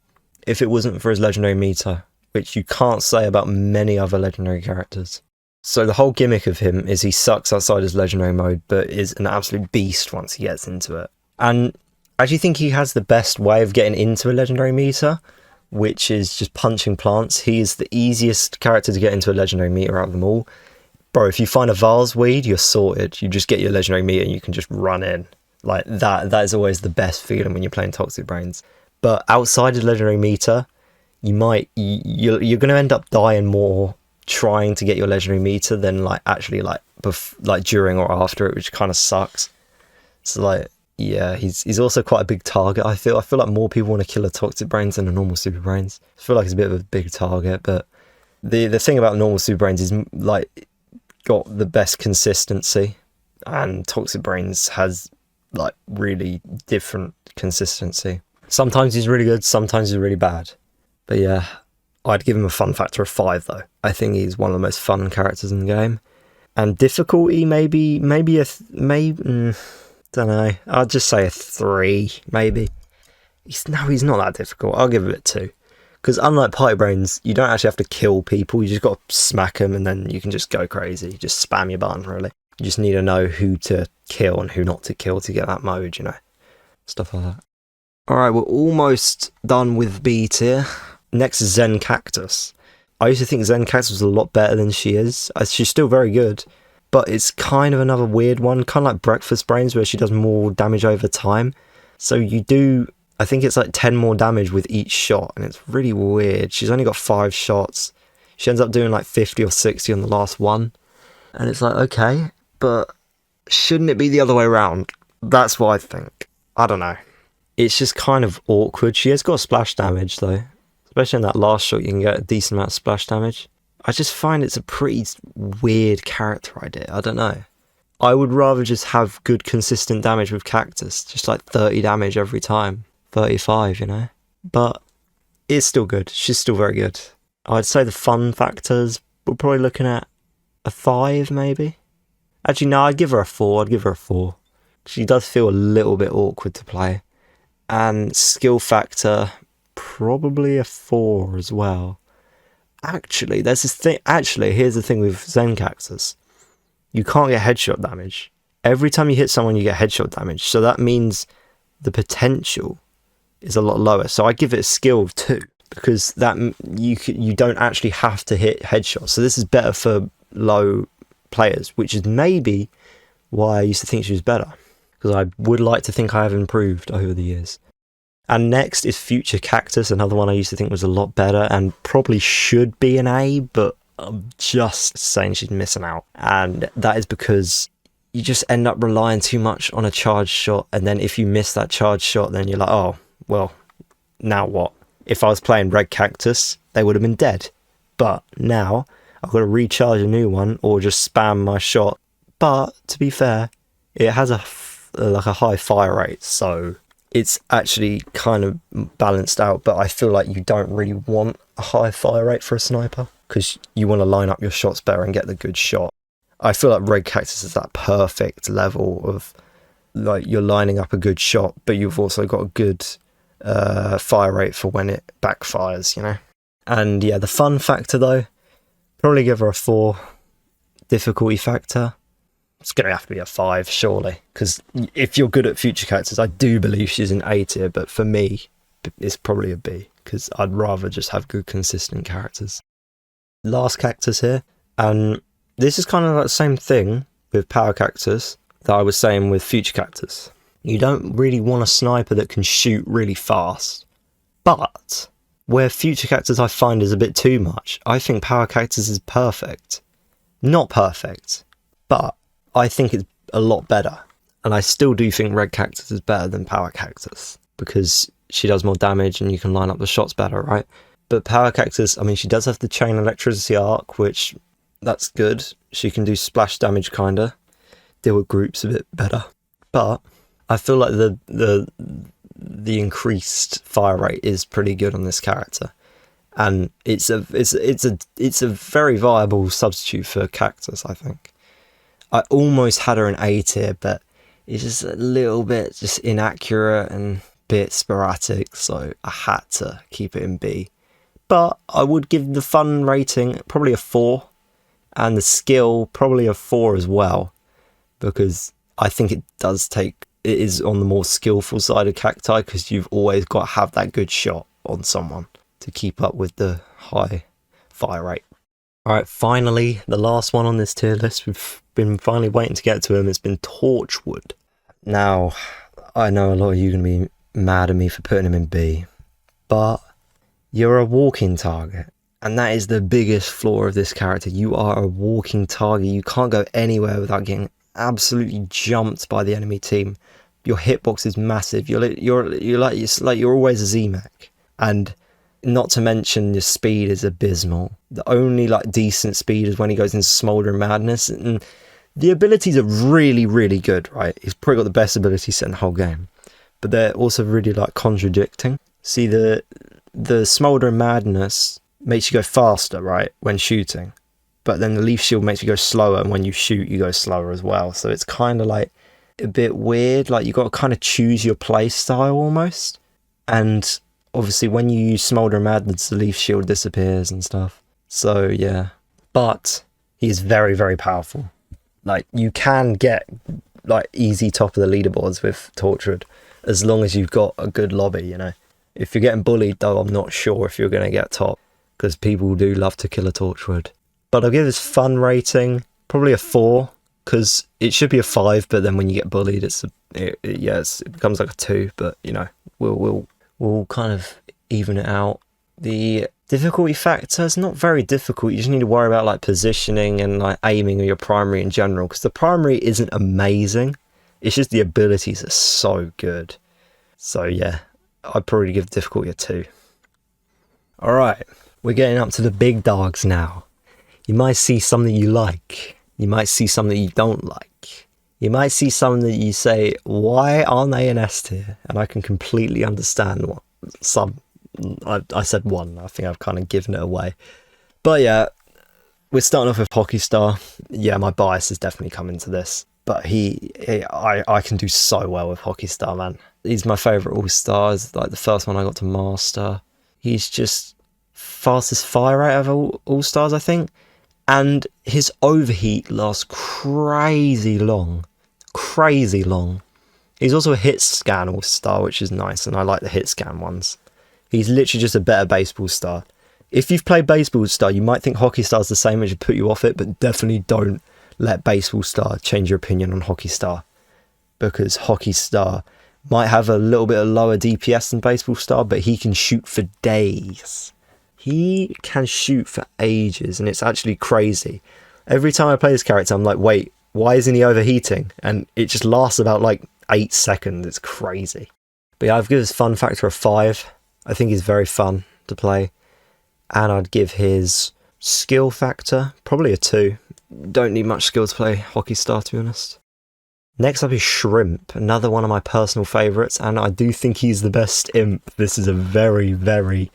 if it wasn't for his legendary meter, which you can't say about many other legendary characters. So the whole gimmick of him is he sucks outside his legendary mode, but is an absolute beast once he gets into it. And I actually think he has the best way of getting into a legendary meter, which is just punching plants. He is the easiest character to get into a legendary meter out of them all. Bro, if you find a Vase Weed, you're sorted. You just get your legendary meter and you can just run in. Like, that is always the best feeling when you're playing Toxic Brains. But outside of legendary meter, you're going to end up dying more trying to get your legendary meter than like actually like during or after it, which kind of sucks. So like, yeah, he's also quite a big target. I feel like more people want to kill a Toxic Brains than a normal Super Brains. I feel like it's a bit of a big target, but the thing about normal Super Brains is like got the best consistency, and Toxic Brains has like really different consistency. Sometimes he's really good, sometimes he's really bad. But yeah, I'd give him a fun factor of 5 though. I think he's one of the most fun characters in the game. And difficulty, maybe don't know. I'd just say a 3, maybe. He's not that difficult. I'll give it a 2. Because unlike Party Brains, you don't actually have to kill people. You just got to smack them and then you can just go crazy. You just spam your button, really. You just need to know who to kill and who not to kill to get that mode, you know. Stuff like that. Alright, we're almost done with B tier. Next is Zen Cactus. I used to think Zen Cactus was a lot better than she is. She's still very good, but it's kind of another weird one, kind of like Breakfast Brains, where she does more damage over time. So you do, I think it's like 10 more damage with each shot, and it's really weird. She's only got 5 shots. She ends up doing like 50 or 60 on the last one. And it's like, okay, but shouldn't it be the other way around? That's what I think. I don't know. It's just kind of awkward. She has got splash damage though. Especially in that last shot, you can get a decent amount of splash damage. I just find it's a pretty weird character idea. I don't know. I would rather just have good consistent damage with Cactus. Just like 30 damage every time. 35, you know? But it's still good. She's still very good. I'd say the fun factors, we're probably looking at a 5 maybe. Actually, no, I'd give her a 4. I'd give her a 4. She does feel a little bit awkward to play. And skill factor, probably a 4 as well. Actually, there's this thing. Actually, here's the thing with Zen Cactus. You can't get headshot damage. Every time you hit someone, you get headshot damage. So that means the potential is a lot lower. So I give it a skill of 2 because that you don't actually have to hit headshots. So this is better for low players, which is maybe why I used to think she was better. Because I would like to think I have improved over the years. And next is Future Cactus, another one I used to think was a lot better and probably should be an A, but I'm just saying she's missing out. And that is because you just end up relying too much on a charged shot, and then if you miss that charged shot, then you're like, oh, well, now what? If I was playing Red Cactus, they would have been dead. But now, I've got to recharge a new one or just spam my shot. But, to be fair, it has a high fire rate, so it's actually kind of balanced out, but I feel like you don't really want a high fire rate for a sniper because you want to line up your shots better and get the good shot. I feel like Red Cactus is that perfect level of like you're lining up a good shot, but you've also got a good fire rate for when it backfires, you know? And yeah, the fun factor though, probably give her a 4. Difficulty factor, it's going to have to be a 5, surely. Because if you're good at Future Cactus, I do believe she's an A tier, but for me, it's probably a B. Because I'd rather just have good, consistent characters. Last Cactus here. And this is kind of like the same thing with Power Cactus that I was saying with Future Cactus. You don't really want a sniper that can shoot really fast. But where Future Cactus I find is a bit too much, I think Power Cactus is perfect. Not perfect, but I think it's a lot better. And I still do think Red Cactus is better than Power Cactus because she does more damage and you can line up the shots better, right? But Power Cactus, I mean, she does have the chain electricity arc, which that's good. She can do splash damage, kinda. Deal with groups a bit better. But I feel like the increased fire rate is pretty good on this character. And it's a very viable substitute for Cactus, I think. I almost had her in A tier, but it's just a little bit just inaccurate and a bit sporadic, so I had to keep it in B. But I would give the fun rating probably a 4, and the skill probably a 4 as well, because I think it is on the more skillful side of cacti, because you've always got to have that good shot on someone to keep up with the high fire rate. Alright, finally, the last one on this tier list. We've been finally waiting to get to him. It's been Torchwood. Now, I know a lot of you are going to be mad at me for putting him in B, but you're a walking target. And that is the biggest flaw of this character. You are a walking target. You can't go anywhere without getting absolutely jumped by the enemy team. Your hitbox is massive. You're always a Z-Mech. And not to mention your speed is abysmal. The only like decent speed is when he goes into Smoldering Madness, and the abilities are really, really good, right? He's probably got the best ability set in the whole game, but they're also really like contradicting. See, the Smoldering Madness makes you go faster, right, when shooting, but then the Leaf Shield makes you go slower, and when you shoot, you go slower as well. So it's kind of like a bit weird. Like you got to kind of choose your play style almost, and obviously, when you use Smoldering Madness, the Leaf Shield disappears and stuff. So, yeah. But he is very, very powerful. Like, you can get, like, easy top of the leaderboards with Torchwood, as long as you've got a good lobby, you know. If you're getting bullied, though, I'm not sure if you're going to get top, because people do love to kill a Torchwood. But I'll give this fun rating probably a 4, because it should be a 5, but then when you get bullied, it becomes like a 2, but, you know, we'll kind of even it out. The Difficulty factor is not very difficult. You just need to worry about like positioning and like aiming of your primary in general, because the primary isn't amazing. It's just the abilities are so good. So yeah, I'd probably give difficulty a 2. Alright, we're getting up to the big dogs now. You might see something you like. You might see something you don't like. You might see something that you say, why aren't they in S tier? And I can completely understand what some... I said 1. I think I've kind of given it away. But yeah, we're starting off with Hockey Star. Yeah, my bias has definitely come into this. But I can do so well with Hockey Star, man. He's my favourite All-Stars, like the first one I got to master. He's just fastest fire rate of All-Stars, I think. And his overheat lasts crazy long. Crazy long. He's also a hit scan All-Star, which is nice, and I like the hit scan ones. He's literally just a better baseball star. If you've played baseball star, you might think Hockey Star's the same, which would put you off it, but definitely don't let baseball star change your opinion on Hockey Star, because Hockey Star might have a little bit of lower DPS than baseball star, but he can shoot for days. He can shoot for ages, and it's actually crazy. Every time I play this character, I'm like, wait, why isn't he overheating? And it just lasts about like 8 seconds. It's crazy. But yeah, I've given his fun factor a 5. I think he's very fun to play. And I'd give his skill factor probably a 2. Don't need much skill to play Hockey Star, to be honest. Next up is Shrimp, another one of my personal favourites, and I do think he's the best imp. This is a very, very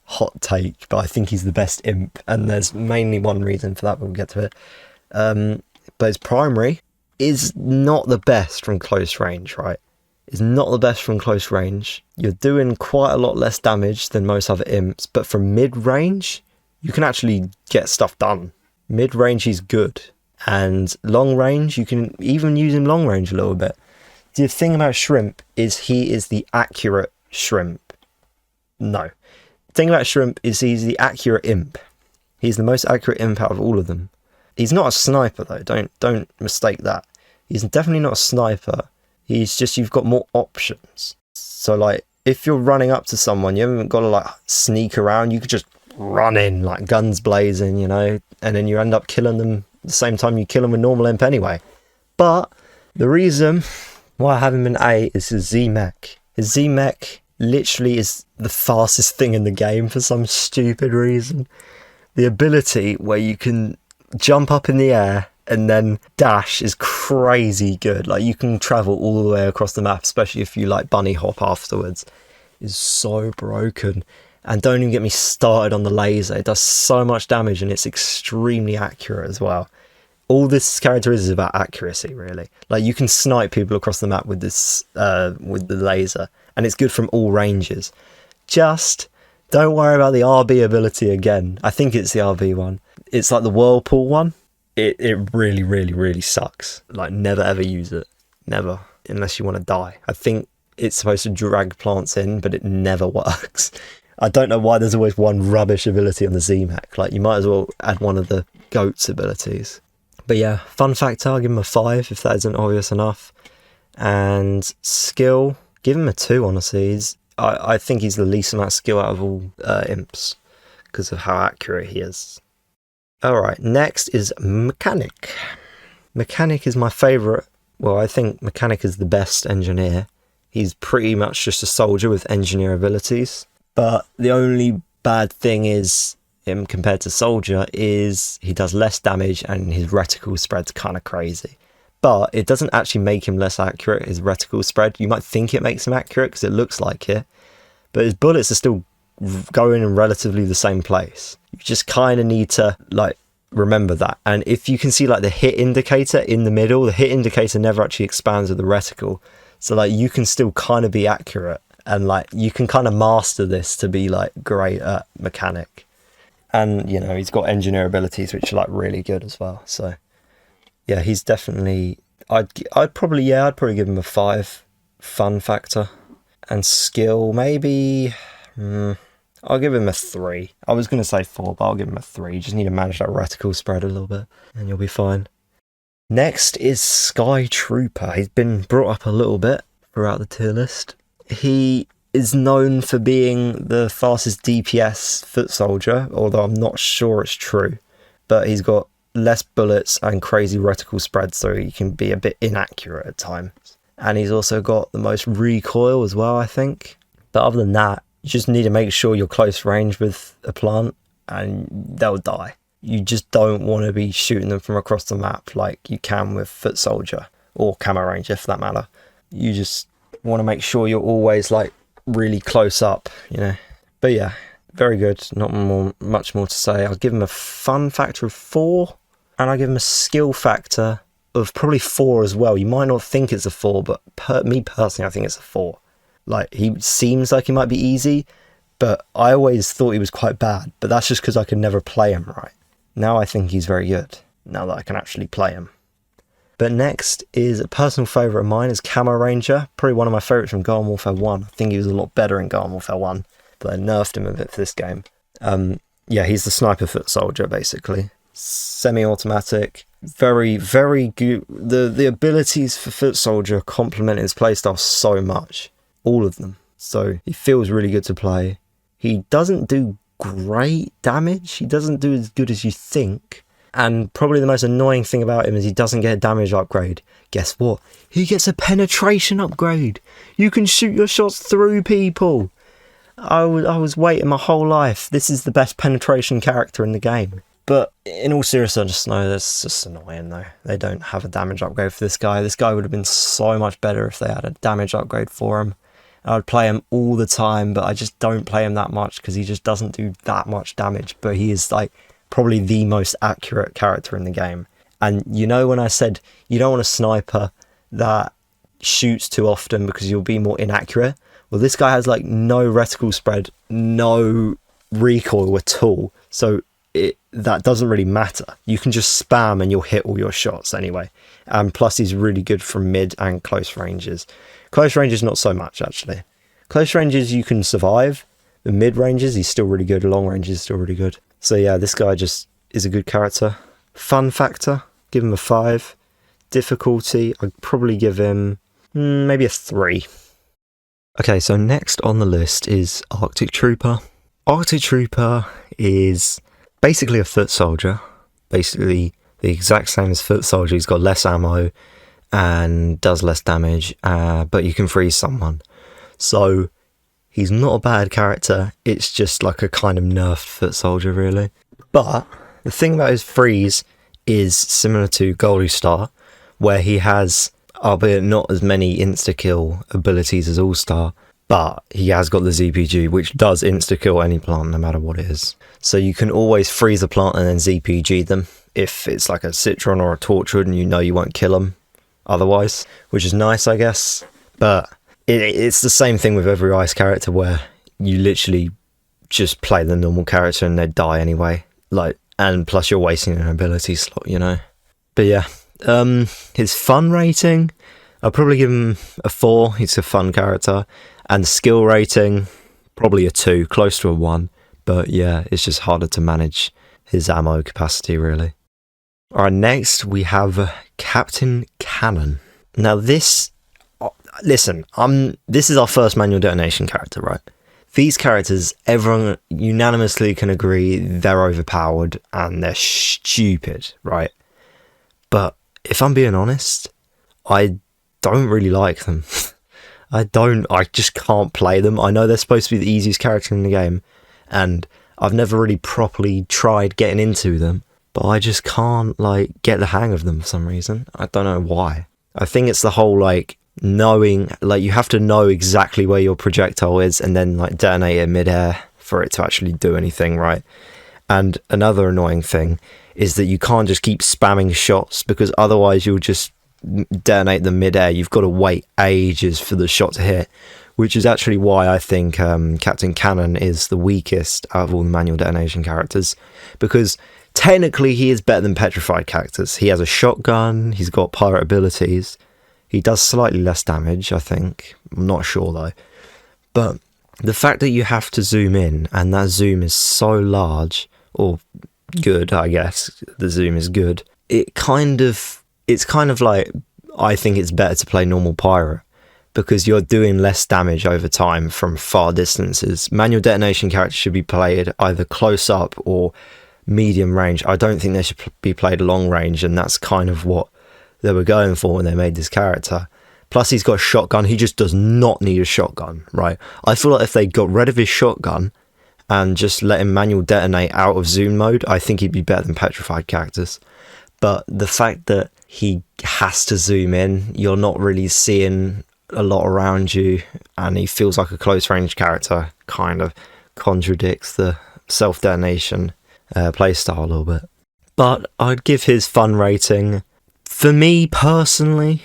hot take, but I think he's the best imp, and there's mainly one reason for that, but we'll get to it. But his primary is not the best from close range, right? It's not the best from close range. You're doing quite a lot less damage than most other imps, but from mid-range, you can actually get stuff done. Mid-range, he's good. And long-range, you can even use him long-range a little bit. The thing about Shrimp is he is the accurate Shrimp. No. The thing about Shrimp is he's the accurate imp. He's the most accurate imp out of all of them. He's not a sniper, though. Don't mistake that. He's definitely not a sniper. He's just, you've got more options. So, like, if you're running up to someone, you haven't got to, like, sneak around. You could just run in, like, guns blazing, you know, and then you end up killing them at the same time you kill them with normal imp anyway. But the reason why I have him in A is his Z-Mech. His Z-Mech literally is the fastest thing in the game for some stupid reason. The ability where you can jump up in the air and then dash is crazy good. Like, you can travel all the way across the map, especially if you like bunny hop afterwards. It's so broken. And don't even get me started on the laser. It does so much damage and it's extremely accurate as well. All this character is about accuracy, really. Like, you can snipe people across the map with this with the laser, and it's good from all ranges. Just don't worry about the RB ability again. I think it's the RB one. It's like the Whirlpool one. It really, really, really sucks. Like, never ever use it. Never. Unless you want to die. I think it's supposed to drag plants in, but it never works. I don't know why there's always one rubbish ability on the Z-Mech. Like, you might as well add one of the GOAT's abilities. But yeah, fun factor, I'll give him a 5 if that isn't obvious enough. And skill, give him a 2, honestly. I think he's the least amount of skill out of all imps because of how accurate he is. Alright, next is Mechanic. Mechanic is my favourite. Well, I think Mechanic is the best engineer. He's pretty much just a soldier with engineer abilities. But the only bad thing is him compared to soldier is he does less damage and his reticle spread's kind of crazy. But it doesn't actually make him less accurate, his reticle spread. You might think it makes him accurate because it looks like it. But his bullets are still going in relatively the same place. You just kind of need to, like, remember that. And if you can see, like, the hit indicator in the middle, the hit indicator never actually expands with the reticle. So, like, you can still kind of be accurate. And, like, you can kind of master this to be, like, great at Mechanic. And, you know, he's got engineer abilities, which are, like, really good as well. So, yeah, he's definitely... I'd probably give him a 5. Fun factor. And skill, maybe... I'll give him a 3. I was going to say 4, but I'll give him a 3. You just need to manage that reticle spread a little bit, and you'll be fine. Next is Sky Trooper. He's been brought up a little bit throughout the tier list. He is known for being the fastest DPS foot soldier, although I'm not sure it's true. But he's got less bullets and crazy reticle spread, so he can be a bit inaccurate at times. And he's also got the most recoil as well, I think. But other than that, you just need to make sure you're close range with a plant and they'll die. You just don't want to be shooting them from across the map like you can with foot soldier or camo ranger for that matter. You just want to make sure you're always like really close up, you know. But yeah, very good. Not much more to say. I'll give him a fun factor of 4, and I'll give him a skill factor of probably 4 as well. You might not think it's a 4, but me personally, I think it's a 4. Like, he seems like he might be easy, but I always thought he was quite bad. But that's just because I could never play him right. Now I think he's very good, now that I can actually play him. But next is a personal favourite of mine is Camo Ranger. Probably one of my favourites from Garden Warfare 1. I think he was a lot better in Garden Warfare 1, but I nerfed him a bit for this game. Yeah, he's the sniper foot soldier, basically. Semi-automatic, very, very good. The abilities for foot soldier complement his playstyle so much. All of them. So he feels really good to play. He doesn't do great damage. He doesn't do as good as you think. And probably the most annoying thing about him is he doesn't get a damage upgrade. Guess what? He gets a penetration upgrade. You can shoot your shots through people. I was waiting my whole life. This is the best penetration character in the game. But in all seriousness, I just know that's just annoying though. They don't have a damage upgrade for this guy. This guy would have been so much better if they had a damage upgrade for him. I would play him all the time, but I just don't play him that much because he just doesn't do that much damage. But he is like probably the most accurate character in the game. And you know when I said you don't want a sniper that shoots too often because you'll be more inaccurate? Well, this guy has like no reticle spread, no recoil at all. So that doesn't really matter. You can just spam and you'll hit all your shots anyway. And plus he's really good from mid and close ranges. Close ranges not so much actually. Close ranges you can survive. The mid ranges he's still really good. Long ranges still really good. So yeah, this guy just is a good character. Fun factor, give him a 5. Difficulty, I'd probably give him maybe a 3. Okay, so next on the list is Arctic Trooper. Arctic Trooper is basically a foot soldier. Basically the exact same as foot soldier. He's got less ammo and does less damage, but you can freeze someone. So he's not a bad character. It's just like a kind of nerfed foot soldier, really. But the thing about his freeze is similar to Goldie Star, where he has, albeit not as many insta-kill abilities as All-Star, but he has got the ZPG, which does insta-kill any plant no matter what it is. So you can always freeze a plant and then ZPG them if it's like a Citron or a Torchwood and you know you won't kill them otherwise, which is nice, I guess. But it's the same thing with every ice character where you literally just play the normal character and they die anyway. Like, and plus you're wasting an ability slot, you know. But yeah, his fun rating, I'll probably give him a 4. He's a fun character. And skill rating, probably a 2, close to a 1. But yeah, it's just harder to manage his ammo capacity, really. Alright, next we have Captain Cannon. Now this, listen, this is our first manual detonation character, right? These characters, everyone unanimously can agree they're overpowered and they're stupid, right? But if I'm being honest, I don't really like them. I just can't play them. I know they're supposed to be the easiest character in the game, and I've never really properly tried getting into them, but I just can't, like, get the hang of them for some reason. I don't know why. I think it's the whole, like, knowing, like, you have to know exactly where your projectile is and then, like, detonate it mid-air for it to actually do anything, right? And another annoying thing is that you can't just keep spamming shots, because otherwise you'll just detonate them mid-air. You've got to wait ages for the shot to hit, which is actually why I think Captain Cannon is the weakest out of all the manual detonation characters, because technically he is better than petrified characters. He has a shotgun, he's got pirate abilities, he does slightly less damage, I think. I'm not sure though. But the fact that you have to zoom in, and that zoom is so large, or good, I guess, the zoom is good, it's kind of like, I think it's better to play normal pirate, because you're doing less damage over time from far distances. Manual detonation characters should be played either close up or medium range. I don't think they should be played long range, and that's kind of what they were going for when they made this character. Plus, he's got a shotgun. He just does not need a shotgun, right? I feel like if they got rid of his shotgun and just let him manual detonate out of zoom mode, I think he'd be better than petrified characters. But the fact that he has to zoom in, you're not really seeing a lot around you, and he feels like a close range character, kind of contradicts the self-detonation playstyle a little bit. But I'd give his fun rating, for me personally,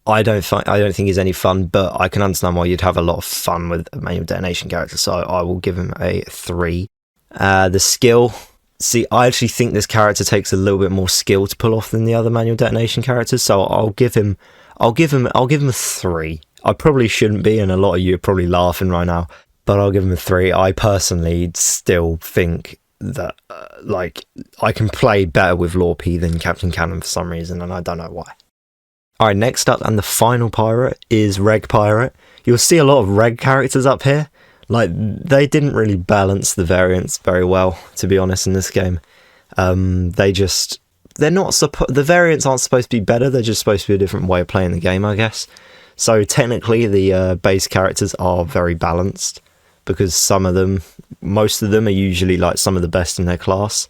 I don't think he's any fun, but I can understand why you'd have a lot of fun with a manual detonation character, so I will give him a 3. The skill, see, I actually think this character takes a little bit more skill to pull off than the other manual detonation characters, so I'll give him a 3. I probably shouldn't be, and a lot of you are probably laughing right now, but I'll give him a 3. I personally still think that I can play better with Lorpe than Captain Cannon for some reason, and I don't know why. Alright, next up, and the final pirate, is Reg Pirate. You'll see a lot of Reg characters up here. Like, they didn't really balance the variants very well, to be honest, in this game. The variants aren't supposed to be better, they're just supposed to be a different way of playing the game, I guess. So technically, the base characters are very balanced, because most of them are usually like some of the best in their class.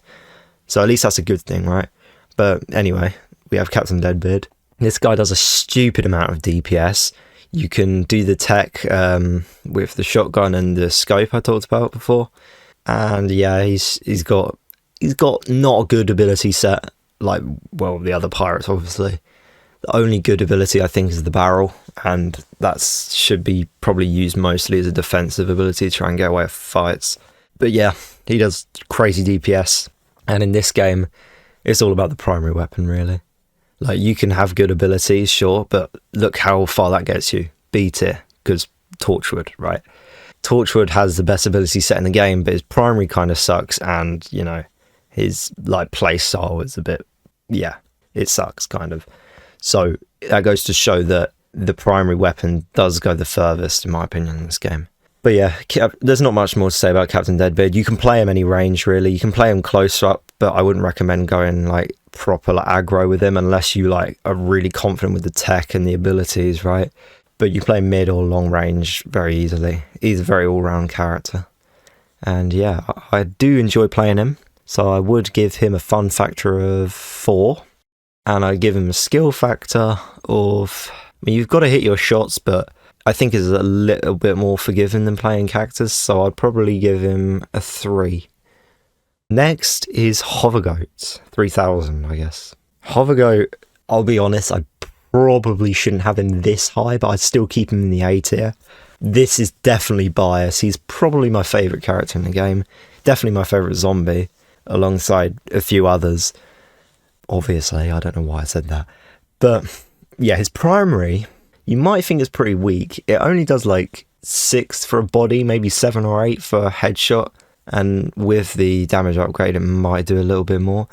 So at least that's a good thing, right? But anyway, we have Captain Deadbeard. This guy does a stupid amount of DPS. You can do the tech with the shotgun and the scope I talked about before. And yeah, he's got not a good ability set, like, well, the other pirates, obviously. The only good ability, I think, is the barrel, and that should be probably used mostly as a defensive ability to try and get away with fights. But yeah, he does crazy DPS, and in this game, it's all about the primary weapon, really. Like, you can have good abilities, sure, but look how far that gets you. B tier, because Torchwood, right? Torchwood has the best ability set in the game, but his primary kind of sucks, and, you know, his, like, play style is a bit, yeah, it sucks, kind of. So, that goes to show that the primary weapon does go the furthest, in my opinion, in this game. But yeah, there's not much more to say about Captain Deadbeard. You can play him any range, really. You can play him close up, but I wouldn't recommend going, like, proper aggro with him unless you, like, are really confident with the tech and the abilities, right? But you play mid or long range very easily. He's a very all-round character. And yeah, I do enjoy playing him, so I would give him a fun factor of 4. And I'd give him a skill factor of... I mean, you've got to hit your shots, but I think it's a little bit more forgiving than playing cactus, so I'd probably give him a 3. Next is Hovergoat, 3000, I guess. Hovergoat, I'll be honest, I probably shouldn't have him this high, but I'd still keep him in the A tier. This is definitely bias. He's probably my favourite character in the game. Definitely my favourite zombie, alongside a few others. Obviously, I don't know why I said that. But yeah, his primary, you might think is pretty weak. It only does like 6 for a body, maybe 7 or 8 for a headshot. And with the damage upgrade, it might do a little bit more.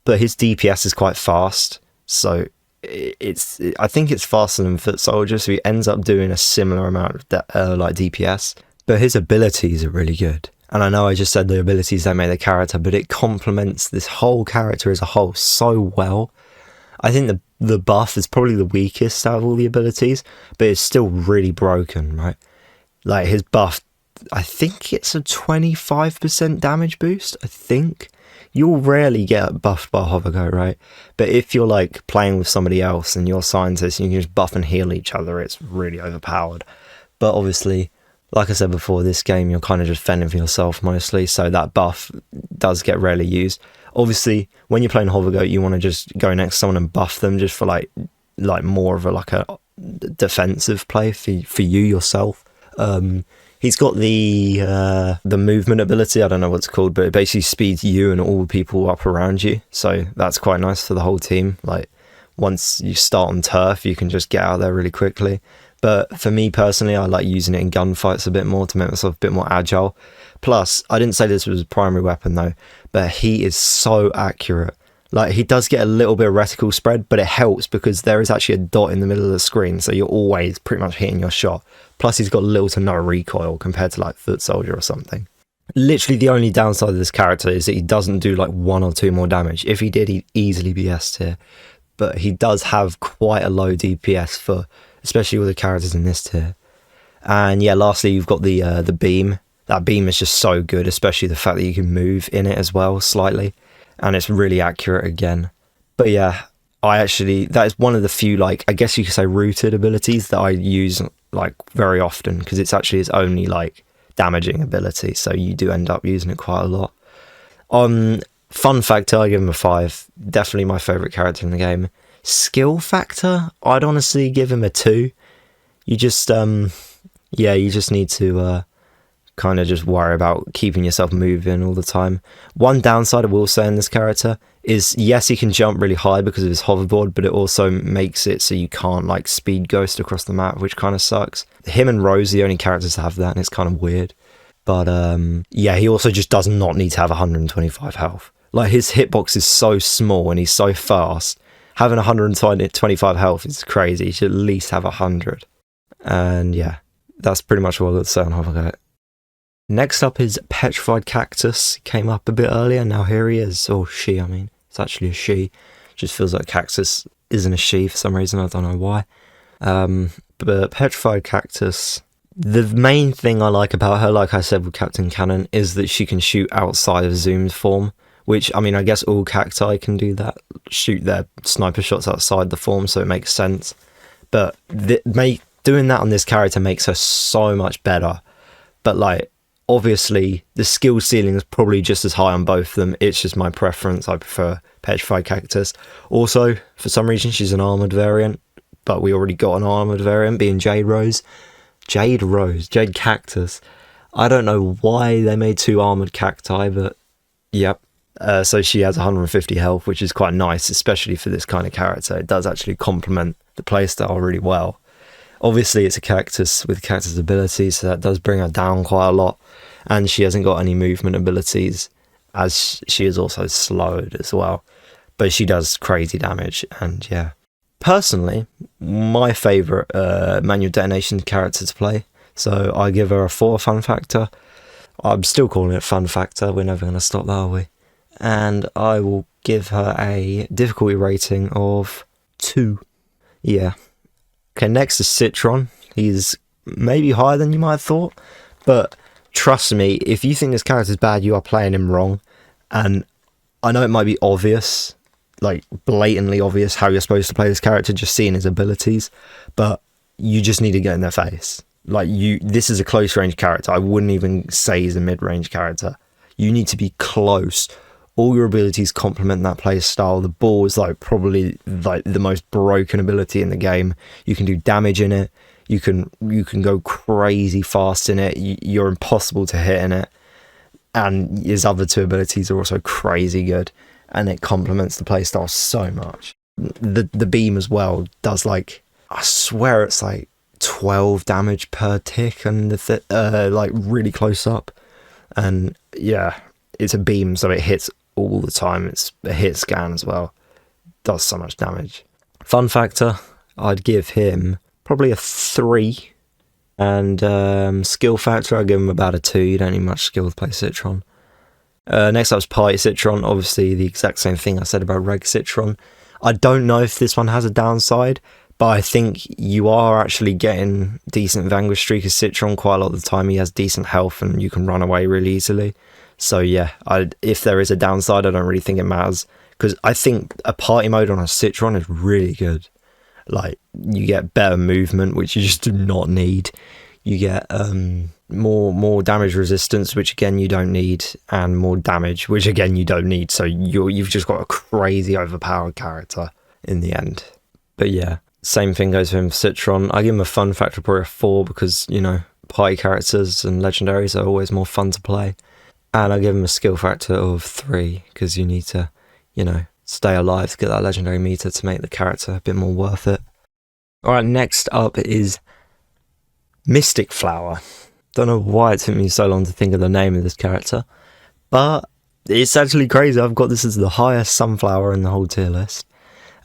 But his DPS is quite fast. So I think it's faster than Foot Soldier. So he ends up doing a similar amount of DPS. But his abilities are really good. And I know I just said the abilities don't make the character, but it complements this whole character as a whole so well. I think the buff is probably the weakest out of all the abilities, but it's still really broken, right? Like, his buff, I think it's a 25% damage boost, I think. You'll rarely get buffed by Hovergo, right? But if you're, like, playing with somebody else and you're scientists and you can just buff and heal each other, it's really overpowered. But obviously, like I said before, this game, you're kind of just fending for yourself mostly, so that buff does get rarely used. Obviously, when you're playing Hovergoat, you want to just go next to someone and buff them just for like more of a defensive play for you yourself. He's got the movement ability, I don't know what it's called, but it basically speeds you and all the people up around you, so that's quite nice for the whole team. Like, once you start on turf, you can just get out there really quickly. But for me personally, I like using it in gunfights a bit more to make myself a bit more agile. Plus, I didn't say this was a primary weapon though, but he is so accurate. Like, he does get a little bit of reticle spread, but it helps because there is actually a dot in the middle of the screen, so you're always pretty much hitting your shot. Plus, he's got little to no recoil compared to, like, Foot Soldier or something. Literally, the only downside of this character is that he doesn't do, like, 1 or 2 more damage. If he did, he'd easily be S tier. But he does have quite a low DPS for, especially with the characters in this tier. And yeah, lastly, you've got the beam. That beam is just so good, especially the fact that you can move in it as well, slightly. And it's really accurate again. But yeah, that is one of the few, like, I guess you could say rooted abilities that I use, like, very often, because it's actually its only, like, damaging ability, so you do end up using it quite a lot. Fun factor, I give him a 5. Definitely my favourite character in the game. Skill factor, I'd honestly give him a 2. You just, you just need to kind of just worry about keeping yourself moving all the time. One downside I will say in this character is, yes, he can jump really high because of his hoverboard, but it also makes it so you can't, like, speed ghost across the map, which kind of sucks. Him and Rose are the only characters that have that, and it's kind of weird. But yeah, he also just does not need to have 125 health. Like, his hitbox is so small and he's so fast. Having 125 health is crazy. He should at least have 100. And yeah, that's pretty much all I've got to say on Hovergate. Next up is Petrified Cactus. Came up a bit earlier, now here he is. Or she, I mean. It's actually a she. Just feels like Cactus isn't a she for some reason, I don't know why. But Petrified Cactus, the main thing I like about her, like I said with Captain Cannon, is that she can shoot outside of zoomed form. Which, I mean, I guess all cacti can do that. Shoot their sniper shots outside the form, so it makes sense. But doing that on this character makes her so much better. But, like, obviously, the skill ceiling is probably just as high on both of them. It's just my preference. I prefer Petrified Cactus. Also, for some reason, she's an armoured variant. But we already got an armoured variant, being Jade Rose. Jade Cactus. I don't know why they made 2 armoured cacti, but yep. So she has 150 health, which is quite nice, especially for this kind of character. It does actually complement the playstyle really well. Obviously, it's a cactus with cactus abilities, so that does bring her down quite a lot. And she hasn't got any movement abilities, as she is also slowed as well. But she does crazy damage, and yeah. Personally, my favourite manual detonation character to play, so I give her a 4 fun factor. I'm still calling it fun factor, we're never going to stop that, are we? And I will give her a difficulty rating of 2. Yeah. Okay, next is Citron. He's maybe higher than you might have thought, but trust me, if you think this character's bad, you are playing him wrong. And I know it might be obvious, like blatantly obvious, how you're supposed to play this character, just seeing his abilities, but you just need to get in their face. Like, this is a close range character. I wouldn't even say he's a mid-range character. You need to be close. All your abilities complement that play style. The ball is like probably like the most broken ability in the game. You can do damage in it. You can go crazy fast in it. You're impossible to hit in it. And his other 2 abilities are also crazy good. And it complements the playstyle so much. The beam as well does, like, I swear it's like 12 damage per tick, and like really close up. And yeah, it's a beam, so it hits all the time. It's a hit scan as well. Does so much damage. Fun factor, I'd give him probably a 3. And skill factor, I'd give him about a 2. You don't need much skill to play Citron. Next up is Party Citron. Obviously the exact same thing I said about Reg Citron. I don't know if this one has a downside, but I think you are actually getting decent Vanguard Streak as Citron quite a lot of the time. He has decent health and you can run away really easily. So yeah, if there is a downside, I don't really think it matters, because I think a party mode on a Citron is really good. Like, you get better movement, which you just do not need. You get more damage resistance, which again you don't need, and more damage, which again you don't need. So you've just got a crazy overpowered character in the end. But yeah, same thing goes for him for Citron. I give him a fun factor probably a 4, because, you know, party characters and legendaries are always more fun to play. And I give him a skill factor of 3, because you need to, you know, stay alive to get that legendary meter to make the character a bit more worth it. Alright, next up is Mystic Flower. Don't know why it took me so long to think of the name of this character, but It's actually crazy. I've got this as the highest sunflower in the whole tier list.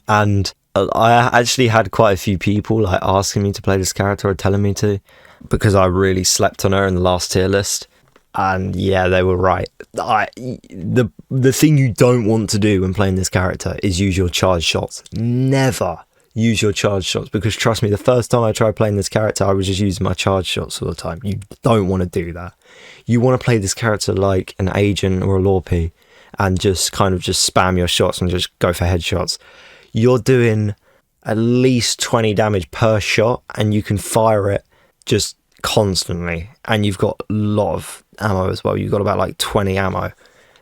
And I actually had quite a few people like asking me to play this character or telling me to, because I really slept on her in the last tier list. And yeah, they were right. The thing you don't want to do when playing this character is use your charge shots. Never use your charge shots, because trust me, the first time I tried playing this character, I was just using my charge shots all the time. You don't want to do that. You want to play this character like an agent or a Lorpy and just kind of just spam your shots and just go for headshots. You're doing at least 20 damage per shot, and you can fire it just constantly, and you've got a lot of ammo as well. You've got about like 20 ammo,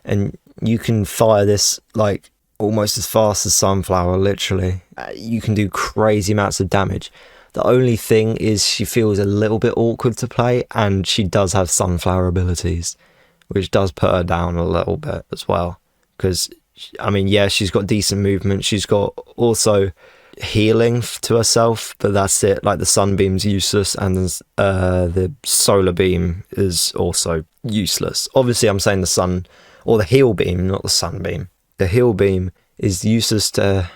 and you can fire this like almost as fast as Sunflower, literally. You can do crazy amounts of damage. The only thing is she feels a little bit awkward to play, and she does have Sunflower abilities, which does put her down a little bit as well. Because, I mean, yeah, she's got decent movement. She's got also healing to herself, but that's it. Like the Sunbeam's useless, and the Solar Beam is also useless. Obviously, I'm saying the Sun, or the Heal Beam, not the Sunbeam. The Heal Beam is useless to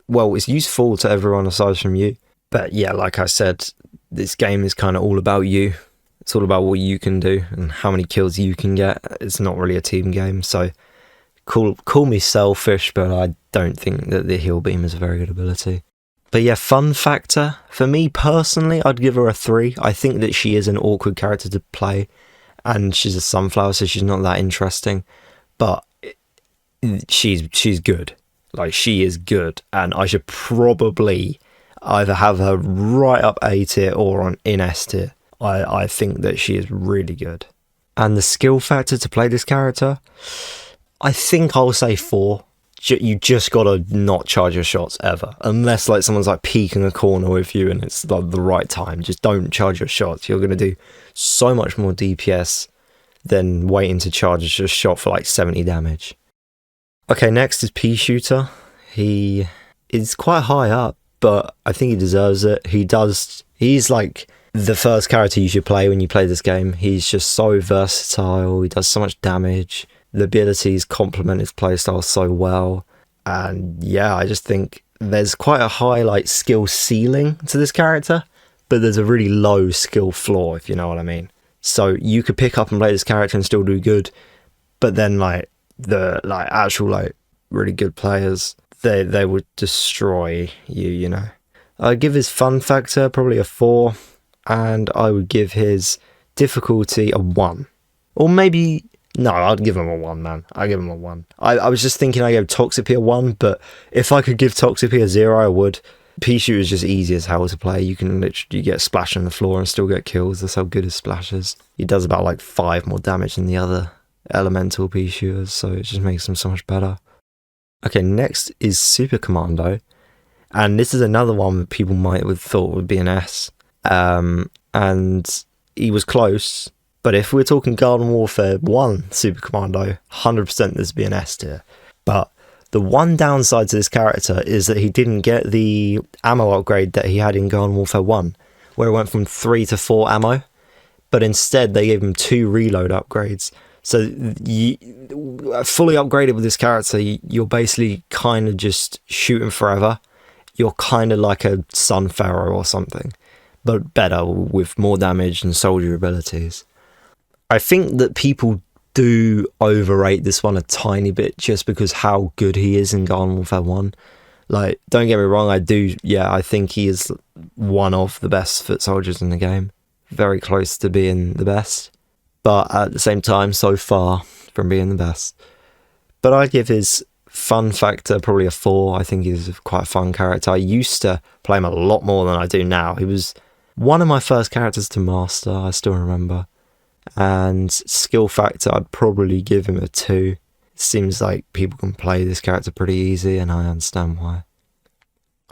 well, it's useful to everyone aside from you. But yeah, like I said, this game is kind of all about you. It's all about what you can do and how many kills you can get. It's not really a team game, so call me selfish, but I don't think that the Heal Beam is a very good ability. But yeah, fun factor, for me personally, I'd give her a 3. I think that she is an awkward character to play, and she's a Sunflower, so she's not that interesting. But she's good. Like, she is good, and I should probably either have her right up A tier or in S tier. I think that she is really good. And the skill factor to play this character, I think I'll say 4. You just gotta not charge your shots ever, unless like someone's like peeking a corner with you and it's like the right time. Just don't charge your shots. You're gonna do so much more DPS than waiting to charge your shot for like 70 damage. Okay, next is Pea Shooter. He is quite high up, but I think he deserves it. He's like the first character you should play when you play this game. He's just so versatile. He does so much damage. The abilities complement his playstyle so well. And yeah, I just think there's quite a high like skill ceiling to this character, but there's a really low skill floor, if you know what I mean. So you could pick up and play this character and still do good, but then like the like actual like really good players, they would destroy you, you know. I'd give his fun factor probably a 4, and I would give his difficulty a 1. Or maybe, no, I'd give him a 1, man. I'd give him a 1. I was just thinking I gave Toxicity a 1, but if I could give Toxicity a 0, I would. Pea Shooter is just easy as hell to play. You can literally get Splash on the floor and still get kills. That's how good his Splash is. He does about like 5 more damage than the other elemental Pea Shooters, so it just makes him so much better. Okay, next is Super Commando, and this is another one that people might have thought would be an S, and he was close, but if we're talking Garden Warfare 1 Super Commando, 100% this would be an S tier. But the one downside to this character is that he didn't get the ammo upgrade that he had in Garden Warfare 1, where it went from 3 to 4 ammo, but instead they gave him 2 reload upgrades. So fully upgraded with this character, you're basically kind of just shooting forever. You're kind of like a Sunflower or something, but better with more damage and soldier abilities. I think that people do overrate this one a tiny bit just because how good he is in Garden Warfare 1. Like, don't get me wrong, I think he is one of the best foot soldiers in the game. Very close to being the best. But at the same time, so far from being the best. But I'd give his fun factor probably a 4. I think he's quite a fun character. I used to play him a lot more than I do now. He was one of my first characters to master, I still remember. And skill factor, I'd probably give him a 2. It seems like people can play this character pretty easy, and I understand why.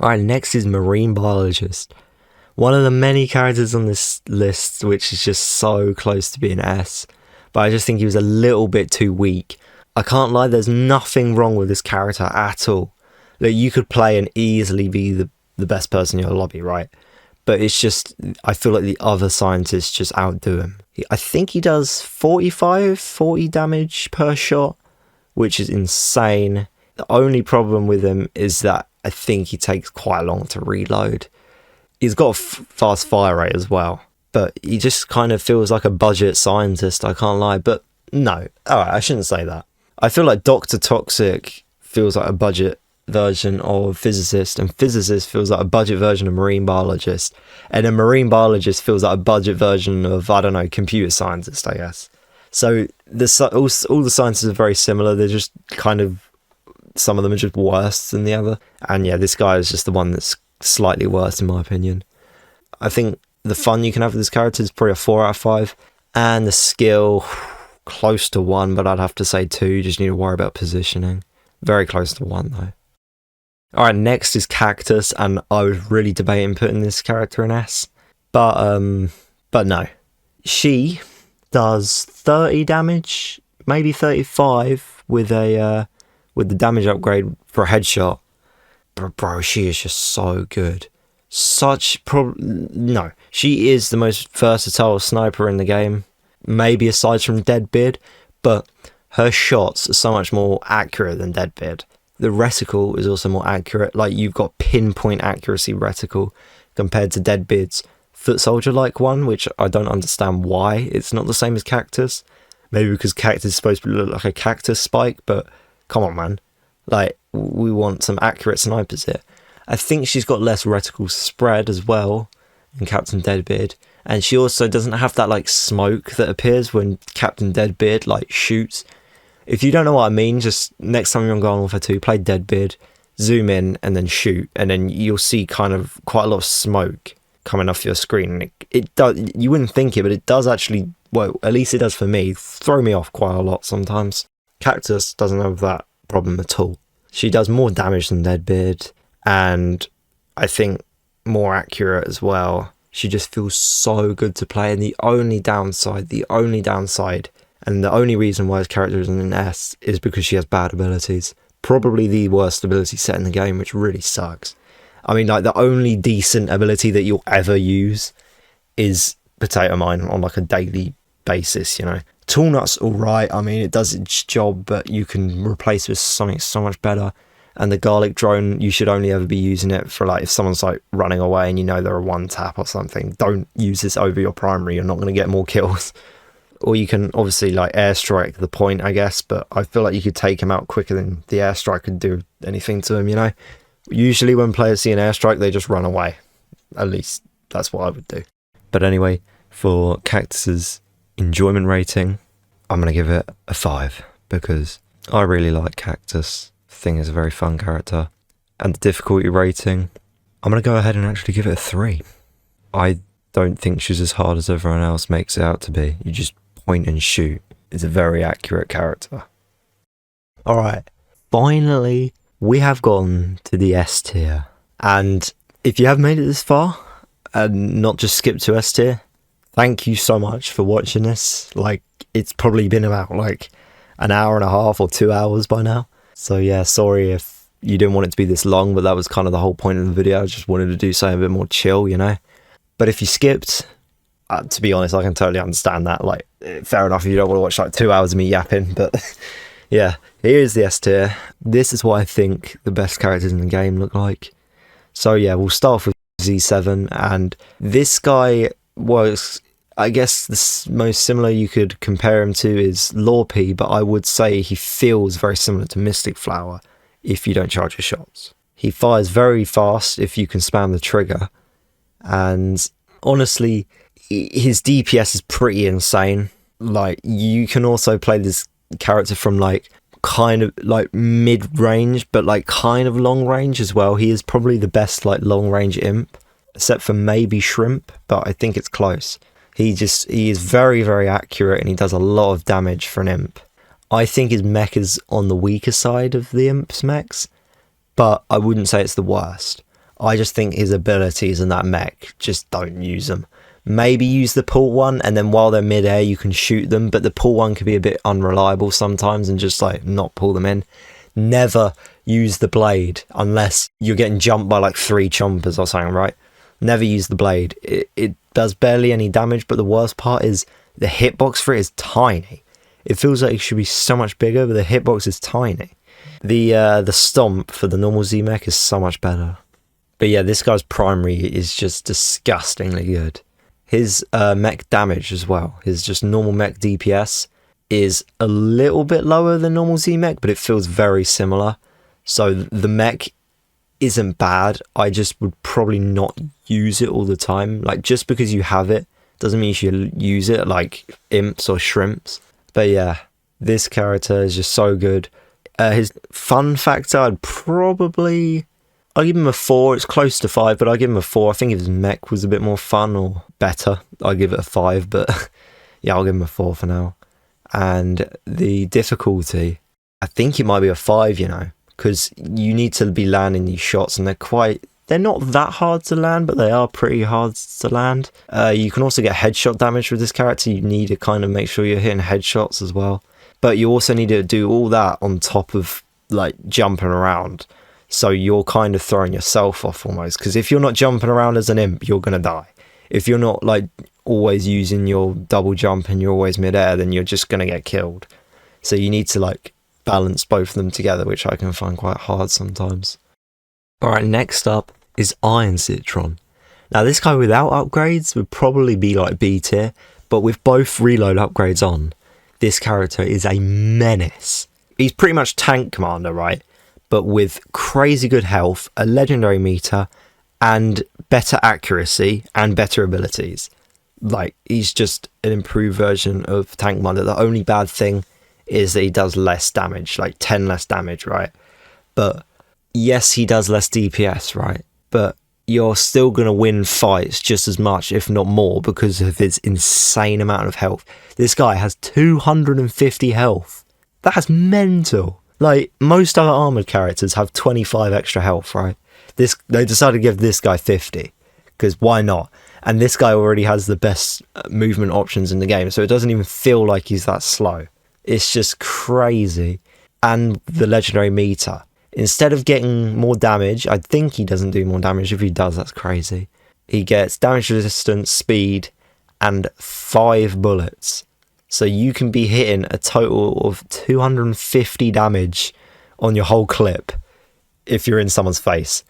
Alright, next is Marine Biologist. One of the many characters on this list which is just so close to being S, but I just think he was a little bit too weak. I can't lie, there's nothing wrong with this character at all. Like, you could play and easily be the best person in your lobby, right? But it's just, I feel like the other scientists just outdo him. I think he does 40 damage per shot, which is insane. The only problem with him is that I think he takes quite long to reload. He's got a fast fire rate as well, but he just kind of feels like a budget scientist, I can't lie. But no, alright, I shouldn't say that. I feel like Dr. Toxic feels like a budget version of physicist, and physicist feels like a budget version of marine biologist, and a marine biologist feels like a budget version of, I don't know, computer scientist, I guess. So all the sciences are very similar. They're just kind of, some of them are just worse than the other. And yeah, this guy is just the one that's slightly worse in my opinion. I think the fun you can have with this character is probably a 4 out of 5. And the skill, close to 1, but I'd have to say 2. You just need to worry about positioning. Very close to 1 though. Alright, next is Cactus, and I was really debating putting this character in S. But no. She does 30 damage, maybe 35 with the damage upgrade for a headshot. But bro, she is just so good. No, she is the most versatile sniper in the game, maybe aside from Deadbeard, but her shots are so much more accurate than Deadbeard. The reticle is also more accurate, like you've got pinpoint accuracy reticle compared to Deadbeard's foot soldier like one, which I don't understand why it's not the same as Cactus. Maybe because Cactus is supposed to look like a cactus spike, but come on man, like we want some accurate snipers here. I think she's got less reticle spread as well than Captain Deadbeard, and she also doesn't have that like smoke that appears when Captain Deadbeard like shoots. If you don't know what I mean, just next time you're on Garden Warfare 2, play Deadbeard, zoom in and then shoot, and then you'll see kind of quite a lot of smoke coming off your screen. And it does, you wouldn't think it, but it does actually, well, at least it does for me, throw me off quite a lot sometimes. Cactus doesn't have that problem at all. She does more damage than Deadbeard, and I think more accurate as well. She just feels so good to play, and the only downside, and the only reason why his character isn't an S is because she has bad abilities. Probably the worst ability set in the game, which really sucks. I mean, like, the only decent ability that you'll ever use is Potato Mine on, like, a daily basis, you know. Tool Nut's alright, I mean, it does its job, but you can replace it with something so much better. And the Garlic Drone, you should only ever be using it for, like, if someone's, like, running away and you know they're a one-tap or something. Don't use this over your primary, you're not going to get more kills. Or you can obviously like airstrike the point, I guess, but I feel like you could take him out quicker than the airstrike could do anything to him, you know? Usually when players see an airstrike, they just run away. At least that's what I would do. But anyway, for Cactus's enjoyment rating, I'm going to give it a 5 because I really like Cactus. I think it's a very fun character. And the difficulty rating, I'm going to go ahead and actually give it a 3. I don't think she's as hard as everyone else makes it out to be. You just point and shoot. It's a very accurate character. Alright, finally we have gone to the S tier, and if you have made it this far and not just skipped to S tier, thank you so much for watching this. Like, it's probably been about like an hour and a half or 2 hours by now, so yeah, sorry if you didn't want it to be this long, but that was kind of the whole point of the video. I just wanted to do something a bit more chill, you know. But if you skipped, to be honest, I can totally understand that. Like, fair enough if you don't want to watch like 2 hours of me yapping, but yeah, here's the S tier. This is what I think the best characters in the game look like. So yeah, we'll start off with Z7, and this guy was, I guess the most similar you could compare him to is Lorpy, but I would say he feels very similar to Mystic Flower if you don't charge your shots. He fires very fast if you can spam the trigger, and honestly, his DPS is pretty insane. Like, you can also play this character from like kind of like mid-range, but like kind of long range as well. He is probably the best like long range imp, except for maybe Shrimp, but I think it's close. He is very, very accurate, and he does a lot of damage for an imp. I think his mech is on the weaker side of the imp's mechs, but I wouldn't say it's the worst. I just think his abilities in that mech, just don't use them. Maybe use the pull one, and then while they're mid-air you can shoot them, but the pull one can be a bit unreliable sometimes and just like not pull them in. Never use the blade unless you're getting jumped by like 3 chompers or something, right? Never use the blade. It does barely any damage, but the worst part is the hitbox for it is tiny. It feels like it should be so much bigger, but the hitbox is tiny. The stomp for the normal Z-Mech is so much better. But yeah, this guy's primary is just disgustingly good. His mech damage as well, his just normal mech DPS is a little bit lower than normal Z-Mech, but it feels very similar. So the mech isn't bad. I just would probably not use it all the time. Like, just because you have it doesn't mean you should use it like imps or shrimps. But yeah, this character is just so good. His fun factor, I'll give him a 4. It's close to 5, but I'll give him a 4. I think if his mech was a bit more fun or better, I'll give it a 5. But yeah, I'll give him a 4 for now. And the difficulty, I think it might be a 5, you know, because you need to be landing these shots, and they're not that hard to land, but they are pretty hard to land. You can also get headshot damage with this character. You need to kind of make sure you're hitting headshots as well. But you also need to do all that on top of like jumping around. So you're kind of throwing yourself off almost, because if you're not jumping around as an imp, you're going to die. If you're not like always using your double jump and you're always midair, then you're just going to get killed. So you need to like balance both of them together, which I can find quite hard sometimes. Alright, next up is Iron Citron. Now this guy without upgrades would probably be like B tier, but with both reload upgrades on, this character is a menace. He's pretty much tank commander, right? But with crazy good health, a legendary meter, and better accuracy and better abilities. Like, he's just an improved version of tank commander. The only bad thing is that he does less damage, like 10 less damage, right? But yes, he does less DPS, right? But you're still going to win fights just as much, if not more, because of his insane amount of health. This guy has 250 health. That's mental. Like, most other armoured characters have 25 extra health, right? They decided to give this guy 50, because why not? And this guy already has the best movement options in the game, so it doesn't even feel like he's that slow. It's just crazy. And the legendary meter. Instead of getting more damage, I think he doesn't do more damage. If he does, that's crazy. He gets damage resistance, speed, and 5 bullets. So you can be hitting a total of 250 damage on your whole clip if you're in someone's face.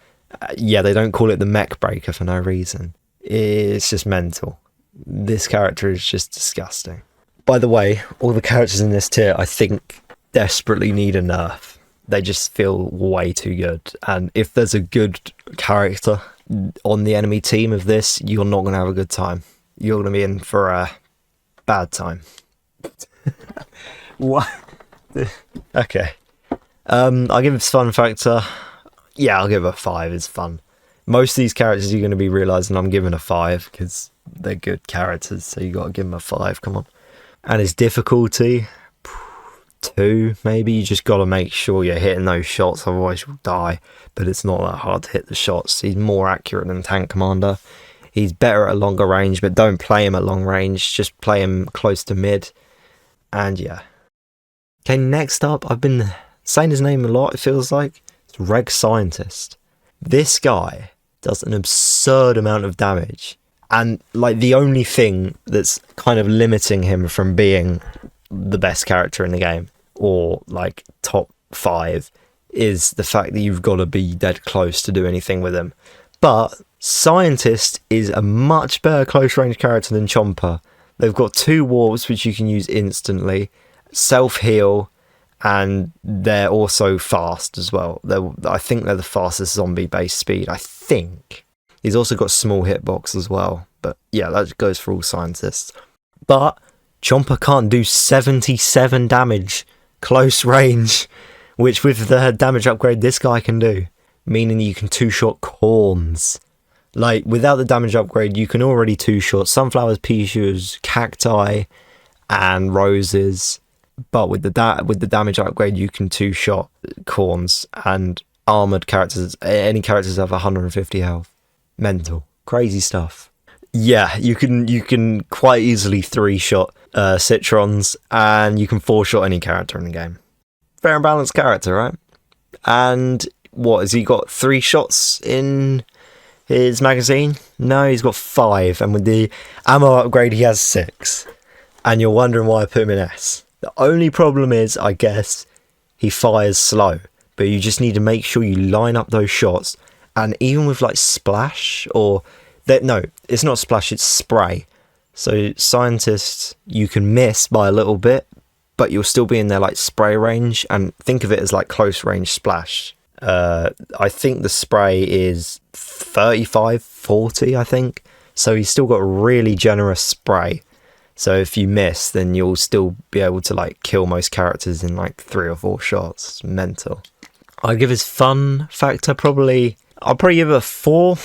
Yeah, they don't call it the mech breaker for no reason. It's just mental. This character is just disgusting. By the way, all the characters in this tier, I think, desperately need a nerf. They just feel way too good. And if there's a good character on the enemy team of this, you're not going to have a good time. You're going to be in for a bad time. What? Okay. I'll give it fun factor. Yeah, I'll give it a 5. It's fun. Most of these characters you're going to be realising I'm giving a 5 because they're good characters, so you got to give them a 5. Come on. And his difficulty, 2 maybe. You just got to make sure you're hitting those shots, otherwise you'll die. But it's not that hard to hit the shots. He's more accurate than Tank Commander. He's better at longer range, but don't play him at long range. Just play him close to mid. And yeah. Okay, next up, I've been saying his name a lot, it feels like. It's Reg Scientist. This guy does an absurd amount of damage. And like the only thing that's kind of limiting him from being the best character in the game, or like top 5, is the fact that you've got to be dead close to do anything with him. But Scientist is a much better close range character than Chomper. They've got 2 warps which you can use instantly, self-heal, and they're also fast as well. I think they're the fastest zombie-based speed, I think. He's also got small hitbox as well, but yeah, that goes for all Scientists. But Chomper can't do 77 damage close range, which with the damage upgrade this guy can do, meaning you can 2-shot corns. Like, without the damage upgrade, you can already 2-shot sunflowers, pea shoots, cacti, and roses. But with the damage upgrade, you can 2-shot corns and armored characters. Any characters have 150 health. Mental, crazy stuff. Yeah, you can quite easily 3-shot Citrons, and you can 4-shot any character in the game. Fair and balanced character, right? And what has he got? 3 shots in his magazine? No, he's got 5, and with the ammo upgrade he has 6. And you're wondering why I put him in S. The only problem is, I guess, he fires slow, but you just need to make sure you line up those shots. And even with like splash or that, no, it's not splash, it's spray. So scientists, you can miss by a little bit, but you'll still be in their like spray range, and think of it as like close range splash. I think the spray is 35, 40, I think. So he's still got a really generous spray. So if you miss, then you'll still be able to like kill most characters in like 3 or 4 shots. It's mental. I'd give his fun factor I'll probably give it a 4,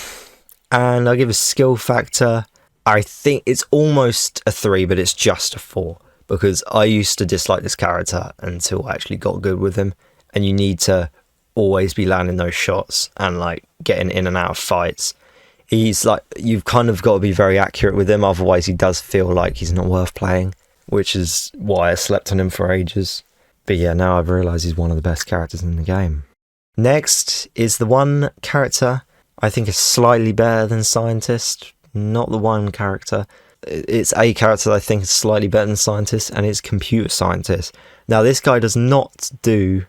and I'll give his skill factor, I think it's almost a 3, but it's just a 4, because I used to dislike this character until I actually got good with him, and you need to always be landing those shots and like getting in and out of fights. He's like, you've kind of got to be very accurate with him, otherwise he does feel like he's not worth playing, which is why I slept on him for ages. But yeah, now I've realised he's one of the best characters in the game. Next is the one character I think is slightly better than Scientist. Not the one character. It's a character that I think is slightly better than Scientist, and it's Computer Scientist. Now, this guy does not do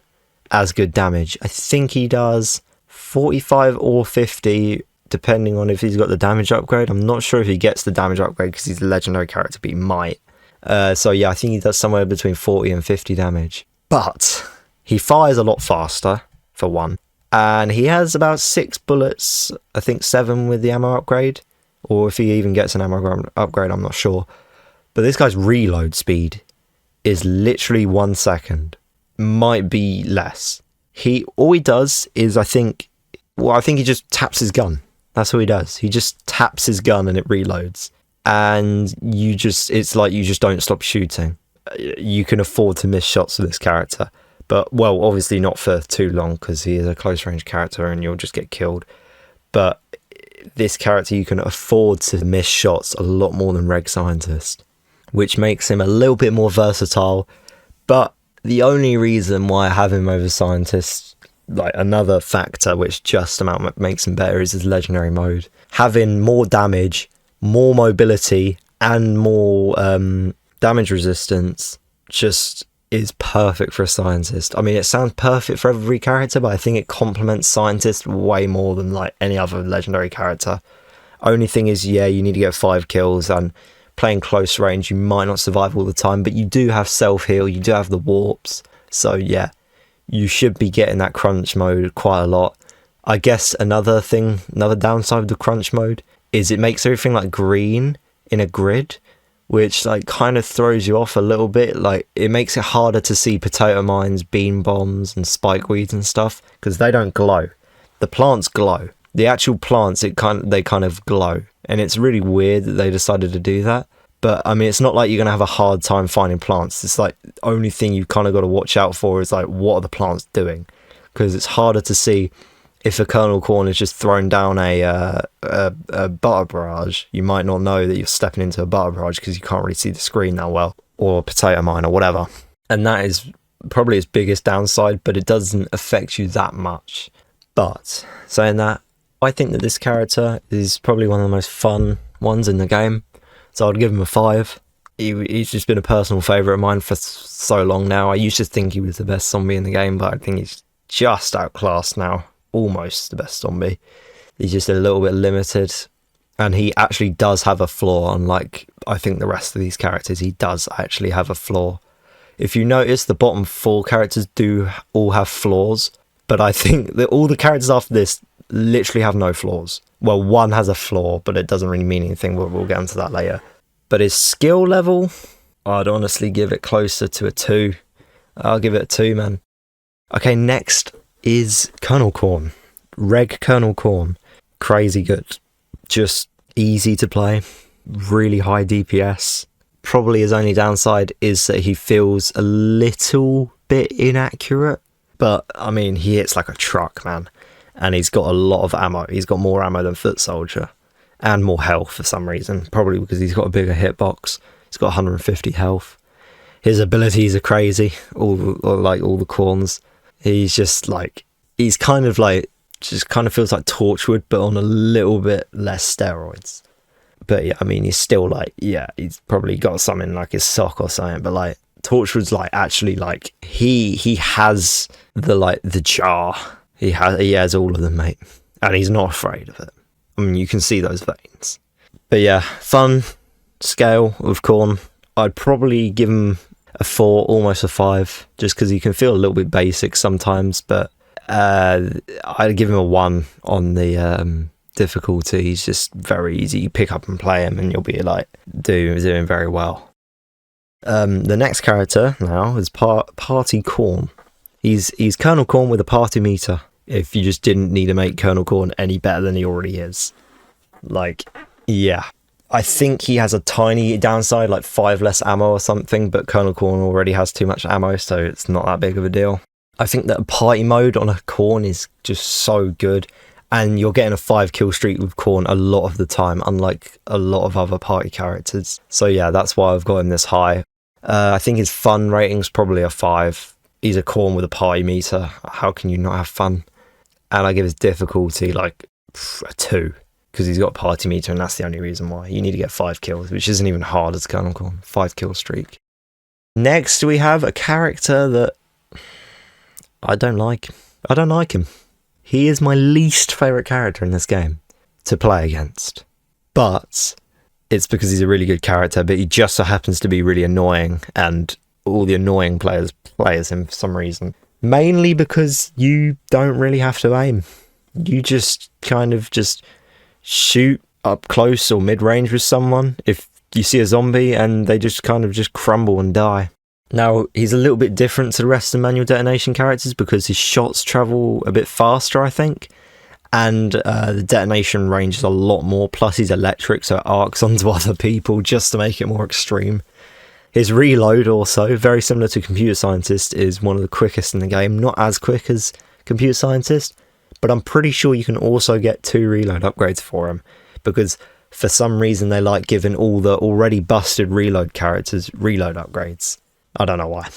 as good damage. I think he does 45 or 50, depending on if he's got the damage upgrade. I'm not sure if he gets the damage upgrade because he's a legendary character, but he might. So yeah, I think he does somewhere between 40 and 50 damage. But he fires a lot faster, for one. And he has about 6 bullets, I think 7 with the ammo upgrade. Or if he even gets an ammo upgrade, I'm not sure. But this guy's reload speed is literally 1 second. Might be less. All he does is, I think he just taps his gun. That's what he does. He just taps his gun and it reloads. And it's like you just don't stop shooting. You can afford to miss shots with this character. But, well, obviously not for too long, because he is a close range character and you'll just get killed. But this character, you can afford to miss shots a lot more than Reg Scientist, which makes him a little bit more versatile. But the only reason why I have him over Scientist, like another factor which just about makes him better, is his legendary mode. Having more damage, more mobility, and more damage resistance just is perfect for a Scientist. I mean, it sounds perfect for every character, but I think it complements Scientist way more than like any other legendary character. Only thing is, yeah, you need to get 5 kills, and playing close range, you might not survive all the time, but you do have self-heal, you do have the warps, so yeah, you should be getting that crunch mode quite a lot. I guess another downside of the crunch mode is it makes everything like green in a grid, which like kind of throws you off a little bit. Like, it makes it harder to see potato mines, bean bombs, and spike weeds and stuff, because they don't glow. The plants glow. The actual plants, they kind of glow, and it's really weird that they decided to do that. But I mean, it's not like you're gonna have a hard time finding plants. It's like the only thing you've kind of got to watch out for is like, what are the plants doing? Because it's harder to see if a kernel corn is just thrown down a butter barrage. You might not know that you're stepping into a butter barrage because you can't really see the screen that well, or a potato mine or whatever. And that is probably its biggest downside, but it doesn't affect you that much. But saying that, I think that this character is probably one of the most fun ones in the game, so I'd give him a 5. He's just been a personal favourite of mine for so long now. I used to think he was the best zombie in the game, but I think he's just outclassed now. Almost the best zombie. He's just a little bit limited, and he actually does have a flaw, unlike I think the rest of these characters. He does actually have a flaw. If you notice, the bottom 4 characters do all have flaws, but I think that all the characters after this literally have no flaws. Well, one has a flaw, but it doesn't really mean anything. We'll get into that later. But his skill level, I'd honestly give it closer to a 2. I'll give it a 2, man. Okay, next is Kernel Corn. Reg Kernel Corn. Crazy good. Just easy to play. Really high DPS. Probably his only downside is that he feels a little bit inaccurate. But, I mean, he hits like a truck, man. And he's got a lot of ammo. He's got more ammo than Foot Soldier. And more health for some reason. Probably because he's got a bigger hitbox. He's got 150 health. His abilities are crazy. All the corns. He's just like, he's kind of like, just kind of feels like Torchwood, but on a little bit less steroids. But yeah, I mean, he's still like, yeah, he's probably got something like his sock or something, but like, Torchwood's like actually like he has the jar. He has all of them, mate, and he's not afraid of it. I mean, you can see those veins. But yeah, fun scale of Khorne. I'd probably give him a 4, almost a 5, just because he can feel a little bit basic sometimes. But I'd give him a 1 on the difficulty. He's just very easy. You pick up and play him, and you'll be like doing very well. The next character now is Party Khorne. He's Colonel Khorne with a party meter. If you just didn't need to make Colonel Khorne any better than he already is. Like, yeah. I think he has a tiny downside, like 5 less ammo or something, but Colonel Khorne already has too much ammo, so it's not that big of a deal. I think that a party mode on a Khorne is just so good, and you're getting a 5 kill streak with Khorne a lot of the time, unlike a lot of other party characters. So yeah, that's why I've got him this high. I think his fun rating's probably a 5. He's a Khorne with a party meter. How can you not have fun? And I give his difficulty like a 2, because he's got a party meter, and that's the only reason why. You need to get 5 kills, which isn't even hard as Colonel Khorne. 5 kill streak. Next, we have a character that I don't like. I don't like him. He is my least favourite character in this game to play against. But it's because he's a really good character, but he just so happens to be really annoying, and all the annoying players play as him for some reason. Mainly because you don't really have to aim. You just kind of just shoot up close or mid-range with someone if you see a zombie, and they just kind of just crumble and die. Now, he's a little bit different to the rest of the manual detonation characters because his shots travel a bit faster, I think, and the detonation range is a lot more, plus he's electric, so it arcs onto other people just to make it more extreme. His reload also, very similar to Computer Scientist, is one of the quickest in the game. Not as quick as Computer Scientist, but I'm pretty sure you can also get 2 reload upgrades for him, because for some reason they like giving all the already busted reload characters reload upgrades. I don't know why.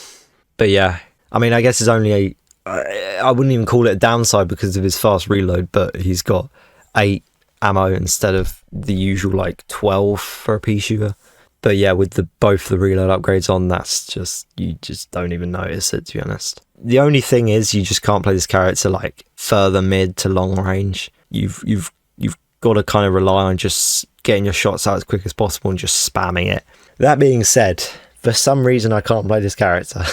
But yeah, I mean, I guess it's only I wouldn't even call it a downside because of his fast reload, but he's got 8 ammo instead of the usual like 12 for a pea shooter. But yeah, with both the reload upgrades on, that's just, you just don't even notice it, to be honest. The only thing is, you just can't play this character like further mid to long range. You've got to kind of rely on just getting your shots out as quick as possible and just spamming it. That being said, for some reason I can't play this character.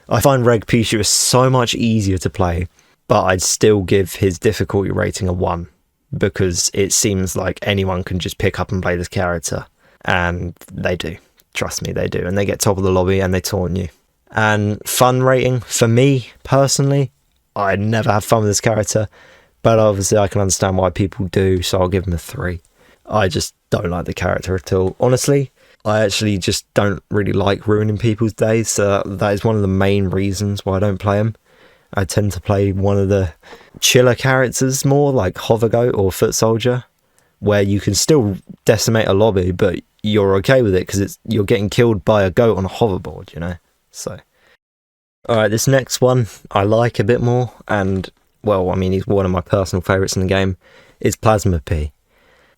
I find Reg pea shooter so much easier to play, but I'd still give his difficulty rating a 1, because it seems like anyone can just pick up and play this character. And they do. Trust me, they do. And they get top of the lobby and they taunt you. And fun rating, for me, personally, I never have fun with this character. But obviously I can understand why people do, so I'll give him a 3. I just don't like the character at all. Honestly, I actually just don't really like ruining people's days. So that is one of the main reasons why I don't play him. I tend to play one of the chiller characters more, like Hovergoat or Foot Soldier, where you can still decimate a lobby, but you're okay with it because you're getting killed by a goat on a hoverboard, you know? So, alright, this next one I like a bit more, and, well, I mean, he's one of my personal favourites in the game, is Plasma P.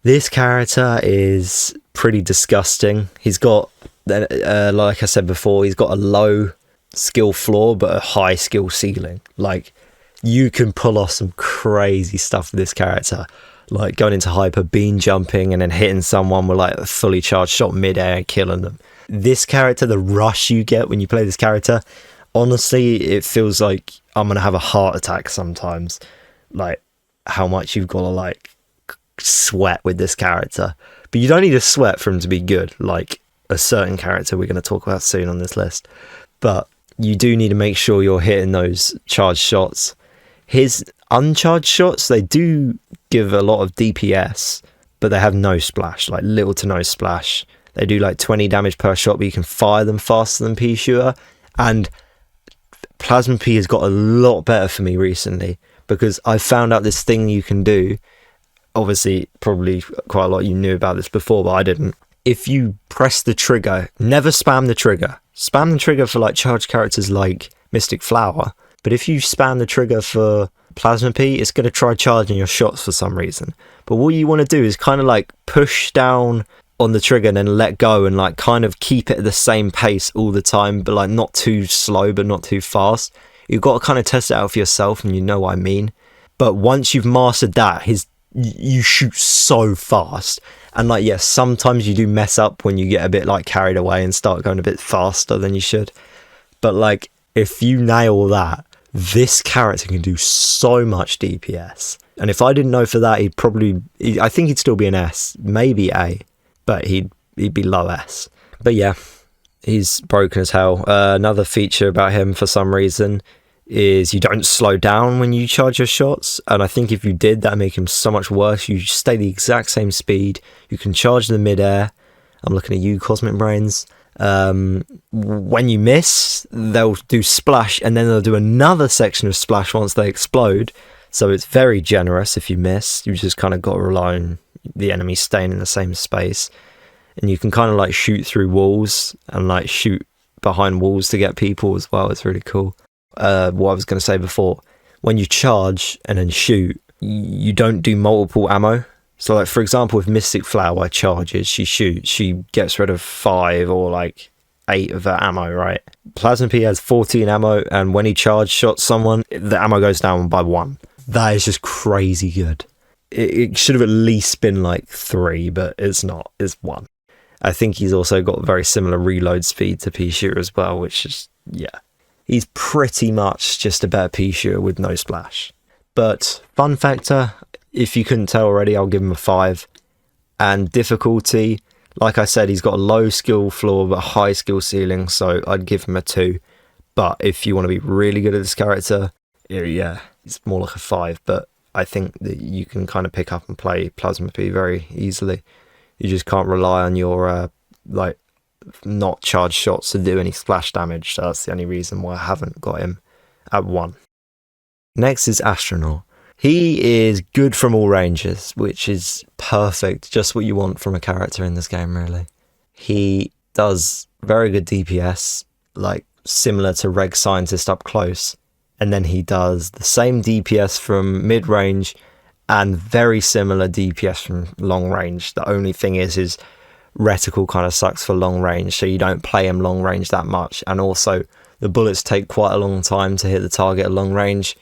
This character is pretty disgusting. He's got, like I said before, he's got a low skill floor, but a high skill ceiling. Like, you can pull off some crazy stuff with this character, like going into hyper, beam jumping, and then hitting someone with like a fully charged shot mid-air and killing them. This character, the rush you get when you play this character, honestly, it feels like I'm going to have a heart attack sometimes. Like, how much you've got to like sweat with this character. But you don't need to sweat for him to be good, like a certain character we're going to talk about soon on this list. But you do need to make sure you're hitting those charged shots. His uncharged shots, they do give a lot of DPS, but they have no splash, like little to no splash. They do like 20 damage per shot, but you can fire them faster than pea shooter. And Plasma P has got a lot better for me recently, because I found out this thing you can do. Obviously, probably quite a lot you knew about this before, but I didn't. If you press the trigger, never spam the trigger. Spam the trigger for like charged characters like Mystic Flower, but if you spam the trigger for Plasma P, it's going to try charging your shots for some reason. But what you want to do is kind of like push down on the trigger and then let go and like kind of keep it at the same pace all the time, but like not too slow but not too fast. You've got to kind of test it out for yourself, and you know what I mean. But once you've mastered that, you shoot so fast. And like, yes, sometimes you do mess up when you get a bit like carried away and start going a bit faster than you should. But like, if you nail that, this character can do so much DPS. And if I didn't know for that, I think he'd still be an S, maybe A, but he'd be low S. But yeah, he's broken as hell. Another feature about him for some reason is you don't slow down when you charge your shots, and I think if you did, that'd make him so much worse. You stay the exact same speed, you can charge the mid-air. I'm looking at you, Cosmic Brains. When you miss, they'll do splash, and then they'll do another section of splash once they explode, so it's very generous. If you miss, you just kind of got to rely on the enemy staying in the same space, and you can kind of like shoot through walls and like shoot behind walls to get people as well. It's really cool. What I was going to say before, when you charge and then shoot, you don't do multiple ammo. So like, for example, with Mystic Flower charges, she shoots, she gets rid of 5 or like 8 of her ammo, right? Plasma P has 14 ammo, and when he charge shots someone, the ammo goes down by 1. That is just crazy good. It should have at least been like 3, but it's not, it's 1. I think he's also got very similar reload speed to Pea Shooter as well, which is, yeah. He's pretty much just a better Pea Shooter with no splash. But fun factor, if you couldn't tell already, I'll give him a 5. And difficulty, like I said, he's got a low skill floor but a high skill ceiling, so I'd give him a 2. But if you want to be really good at this character, yeah, it's more like a 5. But I think that you can kind of pick up and play Plasma P very easily. You just can't rely on your like not charged shots to do any splash damage, so that's the only reason why I haven't got him at 1. Next is Astronaut. He is good from all ranges, which is perfect, just what you want from a character in this game, really. He does very good DPS, like similar to Reg Scientist up close, and then he does the same DPS from mid-range and very similar DPS from long range. The only thing is his reticle kind of sucks for long range, so you don't play him long range that much, and also the bullets take quite a long time to hit the target at long range.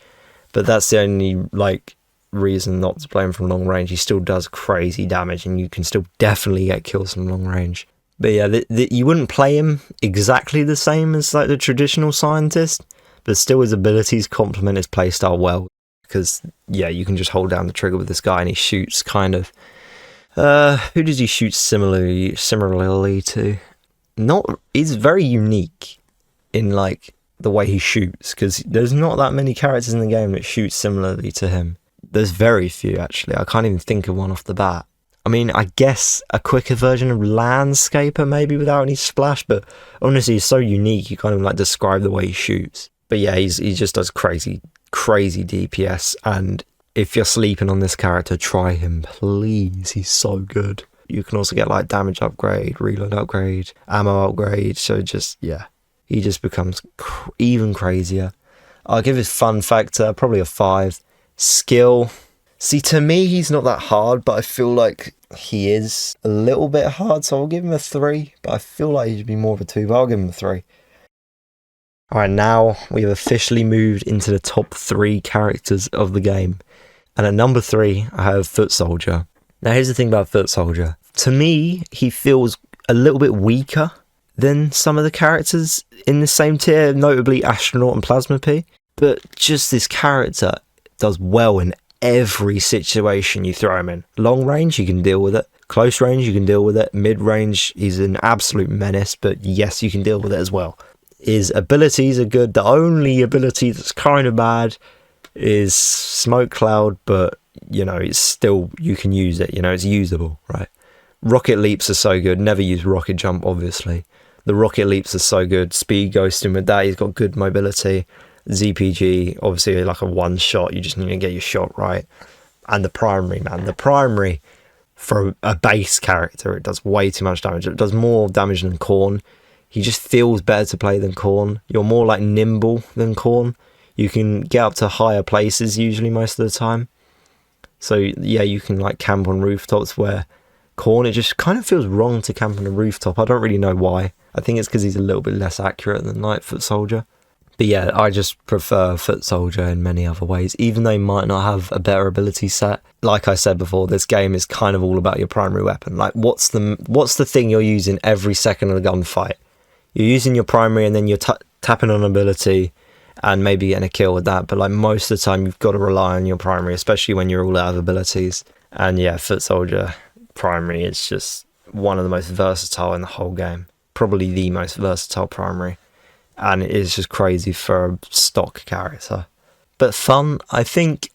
But that's the only like reason not to play him from long range. He still does crazy damage, and you can still definitely get kills from long range. But yeah, you wouldn't play him exactly the same as like the traditional Scientist, but still his abilities complement his playstyle well, because yeah, you can just hold down the trigger with this guy and he shoots kind of who does he shoot similarly to? He's very unique in like the way he shoots, because there's not that many characters in the game that shoot similarly to him. There's very few, actually. I can't even think of one off the bat. I mean, I guess a quicker version of Landscaper maybe without any splash, but honestly he's so unique you can't even like describe the way he shoots. But yeah, he just does crazy DPS, and if you're sleeping on this character, try him, please. He's so good. You can also get like damage upgrade, reload upgrade, ammo upgrade, so just, yeah. He just becomes even crazier. I'll give his fun factor probably a 5. Skill. See, to me, he's not that hard, but I feel like he is a little bit hard, so I'll give him a 3. But I feel like he should be more of a 2, but I'll give him a 3. Alright, now we've officially moved into the top 3 characters of the game. And at number 3, I have Foot Soldier. Now, here's the thing about Foot Soldier. To me, he feels a little bit weaker than some of the characters in the same tier, notably Astronaut and Plasma P. But just this character does well in every situation you throw him in. Long range, you can deal with it. Close range, you can deal with it. Mid range, he's an absolute menace, but yes, you can deal with it as well. His abilities are good. The only ability that's kind of bad is Smoke Cloud, but you know, it's still, you can use it, you know, it's usable, right? Rocket Leaps are so good. Never use Rocket Jump, obviously. The Rocket Leaps are so good. Speed Ghosting with that, he's got good mobility. ZPG, obviously like a one shot, you just need to get your shot right. And the primary, man, the primary for a base character, it does way too much damage. It does more damage than Korn. He just feels better to play than Korn. You're more like nimble than Korn. You can get up to higher places usually most of the time. So yeah, you can like camp on rooftops where corn. It just kind of feels wrong to camp on a rooftop. I don't really know why. I think it's because he's a little bit less accurate than Foot Soldier. But yeah, I just prefer Foot Soldier in many other ways, even though he might not have a better ability set. Like I said before, this game is kind of all about your primary weapon. Like, what's the thing you're using every second of the gunfight? You're using your primary, and then you're tapping on ability and maybe getting a kill with that. But like most of the time, you've got to rely on your primary, especially when you're all out of abilities. And yeah, Foot Soldier primary is just one of the most versatile in the whole game. Probably the most versatile primary. And it is just crazy for a stock character. But fun, I think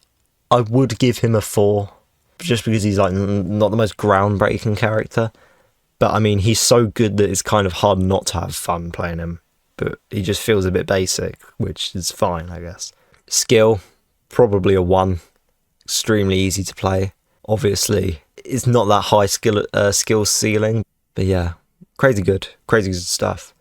I would give him a 4, just because he's like not the most groundbreaking character. But I mean, he's so good that it's kind of hard not to have fun playing him. But he just feels a bit basic, which is fine, I guess. Skill, probably a 1. Extremely easy to play. Obviously, it's not that high skill ceiling. But yeah, crazy good stuff.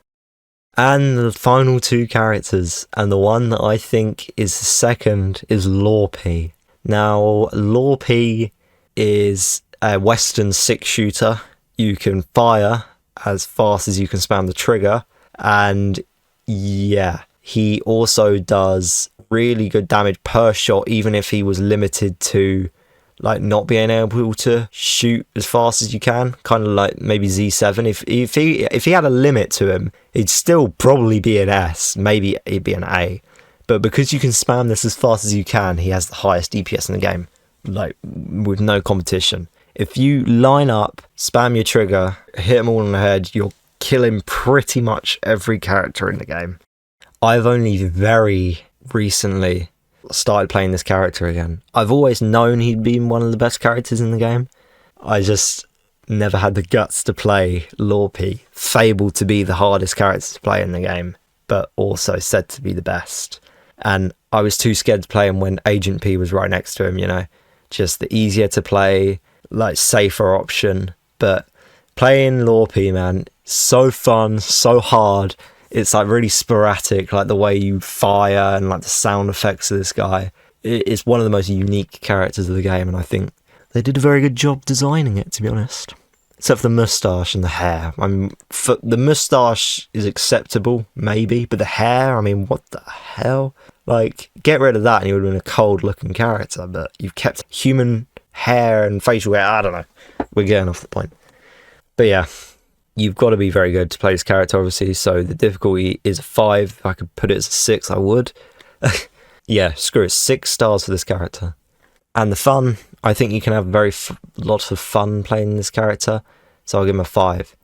And the final 2 characters, and the one that I think is second, is Lorpy. Now, Lorpy is a Western 6-shooter. You can fire as fast as you can spam the trigger, and yeah, he also does really good damage per shot, even if he was limited to like not being able to shoot as fast as you can, kind of like maybe Z7. If he had a limit to him, he'd still probably be an S, maybe he'd be an A. But because you can spam this as fast as you can, he has the highest DPS in the game, like with no competition. If you line up, spam your trigger, hit them all on the head, you're killing pretty much every character in the game. I've only very recently started playing this character again. I've always known he'd been one of the best characters in the game. I just never had the guts to play Lorpy, fabled to be the hardest character to play in the game, but also said to be the best. And I was too scared to play him when Agent P was right next to him, you know, just the easier to play, like safer option. But playing Lorpy, man, so fun, so hard. It's like really sporadic, like the way you fire and like the sound effects of this guy. It's one of the most unique characters of the game, and I think they did a very good job designing it, to be honest. Except for the moustache and the hair. I mean, for the moustache is acceptable, maybe, but the hair, I mean, what the hell? Like, get rid of that and you would have been a cold-looking character, but you've kept human hair and facial hair. I don't know. We're getting off the point. But yeah. You've got to be very good to play this character, obviously, so the difficulty is a 5. If I could put it as a 6, I would. Yeah, screw it, 6 stars for this character. And the fun, I think you can have lots of fun playing this character, so I'll give him a 5.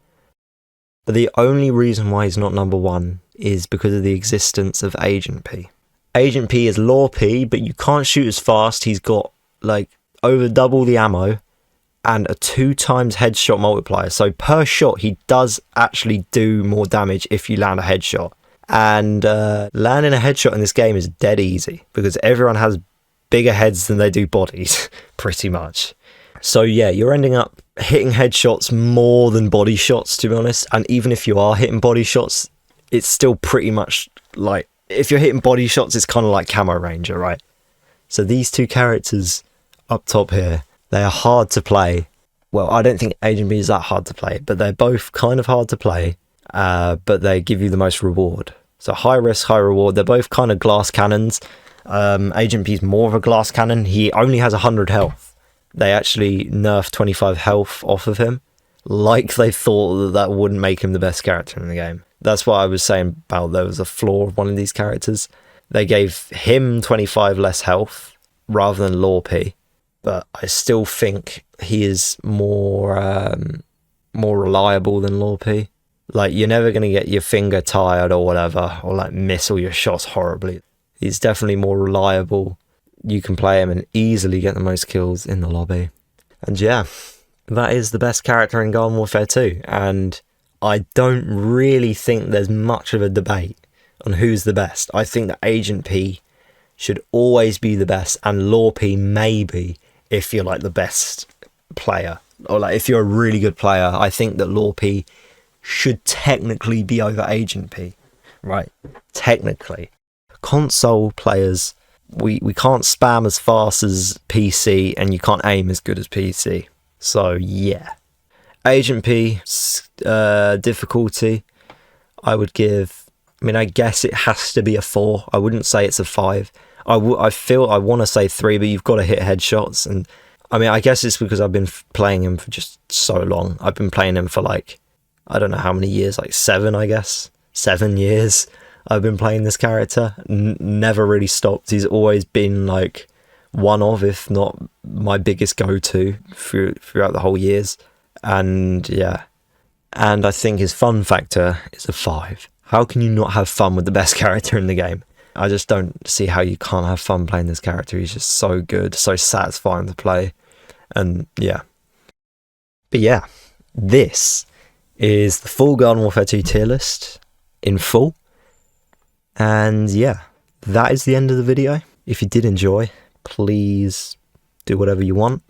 But the only reason why he's not number 1 is because of the existence of Agent P. Agent P is Lorpy, but you can't shoot as fast. He's got, like, over double the ammo, and a 2 times headshot multiplier. So per shot, he does actually do more damage if you land a headshot. And landing a headshot in this game is dead easy, because everyone has bigger heads than they do bodies, pretty much. So yeah, you're ending up hitting headshots more than body shots, to be honest. And even if you are hitting body shots, it's still pretty much like, if you're hitting body shots, it's kind of like Camo Ranger, right? So these 2 characters up top here, they are hard to play. Well, I don't think Agent B is that hard to play, but they're both kind of hard to play, but they give you the most reward. So high risk, high reward. They're both kind of glass cannons. Agent P is more of a glass cannon. He only has 100 health. They actually nerfed 25 health off of him, like they thought that wouldn't make him the best character in the game. That's what I was saying about there was a flaw of one of these characters. They gave him 25 less health rather than Lorpy. But I still think he is more reliable than Lorpy. Like, you're never going to get your finger tired or whatever, or like miss all your shots horribly. He's definitely more reliable. You can play him and easily get the most kills in the lobby. And yeah, that is the best character in Garden Warfare 2. And I don't really think there's much of a debate on who's the best. I think that Agent P should always be the best, and Lorpy maybe, if you're like the best player, or like if you're a really good player. I think that Lorpy should technically be over Agent P, right? Technically. Console players, we can't spam as fast as PC, and you can't aim as good as PC. So yeah. Agent P difficulty, I would give, I mean, I guess it has to be a 4. I wouldn't say it's a 5. I want to say 3, but you've got to hit headshots. And I mean, I guess it's because I've been playing him for just so long. I've been playing him for like, I don't know how many years, like 7, I guess. 7 years I've been playing this character. Never really stopped. He's always been like one of, if not my biggest go-to throughout the whole years. And yeah, and I think his fun factor is a 5. How can you not have fun with the best character in the game? I just don't see how you can't have fun playing this character. He's just so good, so satisfying to play. And yeah. But yeah, this is the full Garden Warfare 2 tier list in full. And yeah, that is the end of the video. If you did enjoy, please do whatever you want.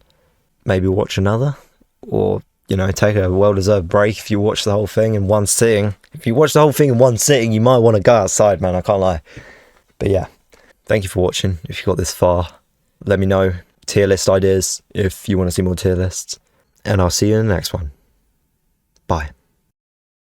Maybe watch another, or you know, take a well-deserved break if you watch the whole thing in one sitting. If you watch the whole thing in one sitting, you might want to go outside, man, I can't lie. But yeah, thank you for watching. If you got this far, let me know tier list ideas if you want to see more tier lists. And I'll see you in the next one. Bye.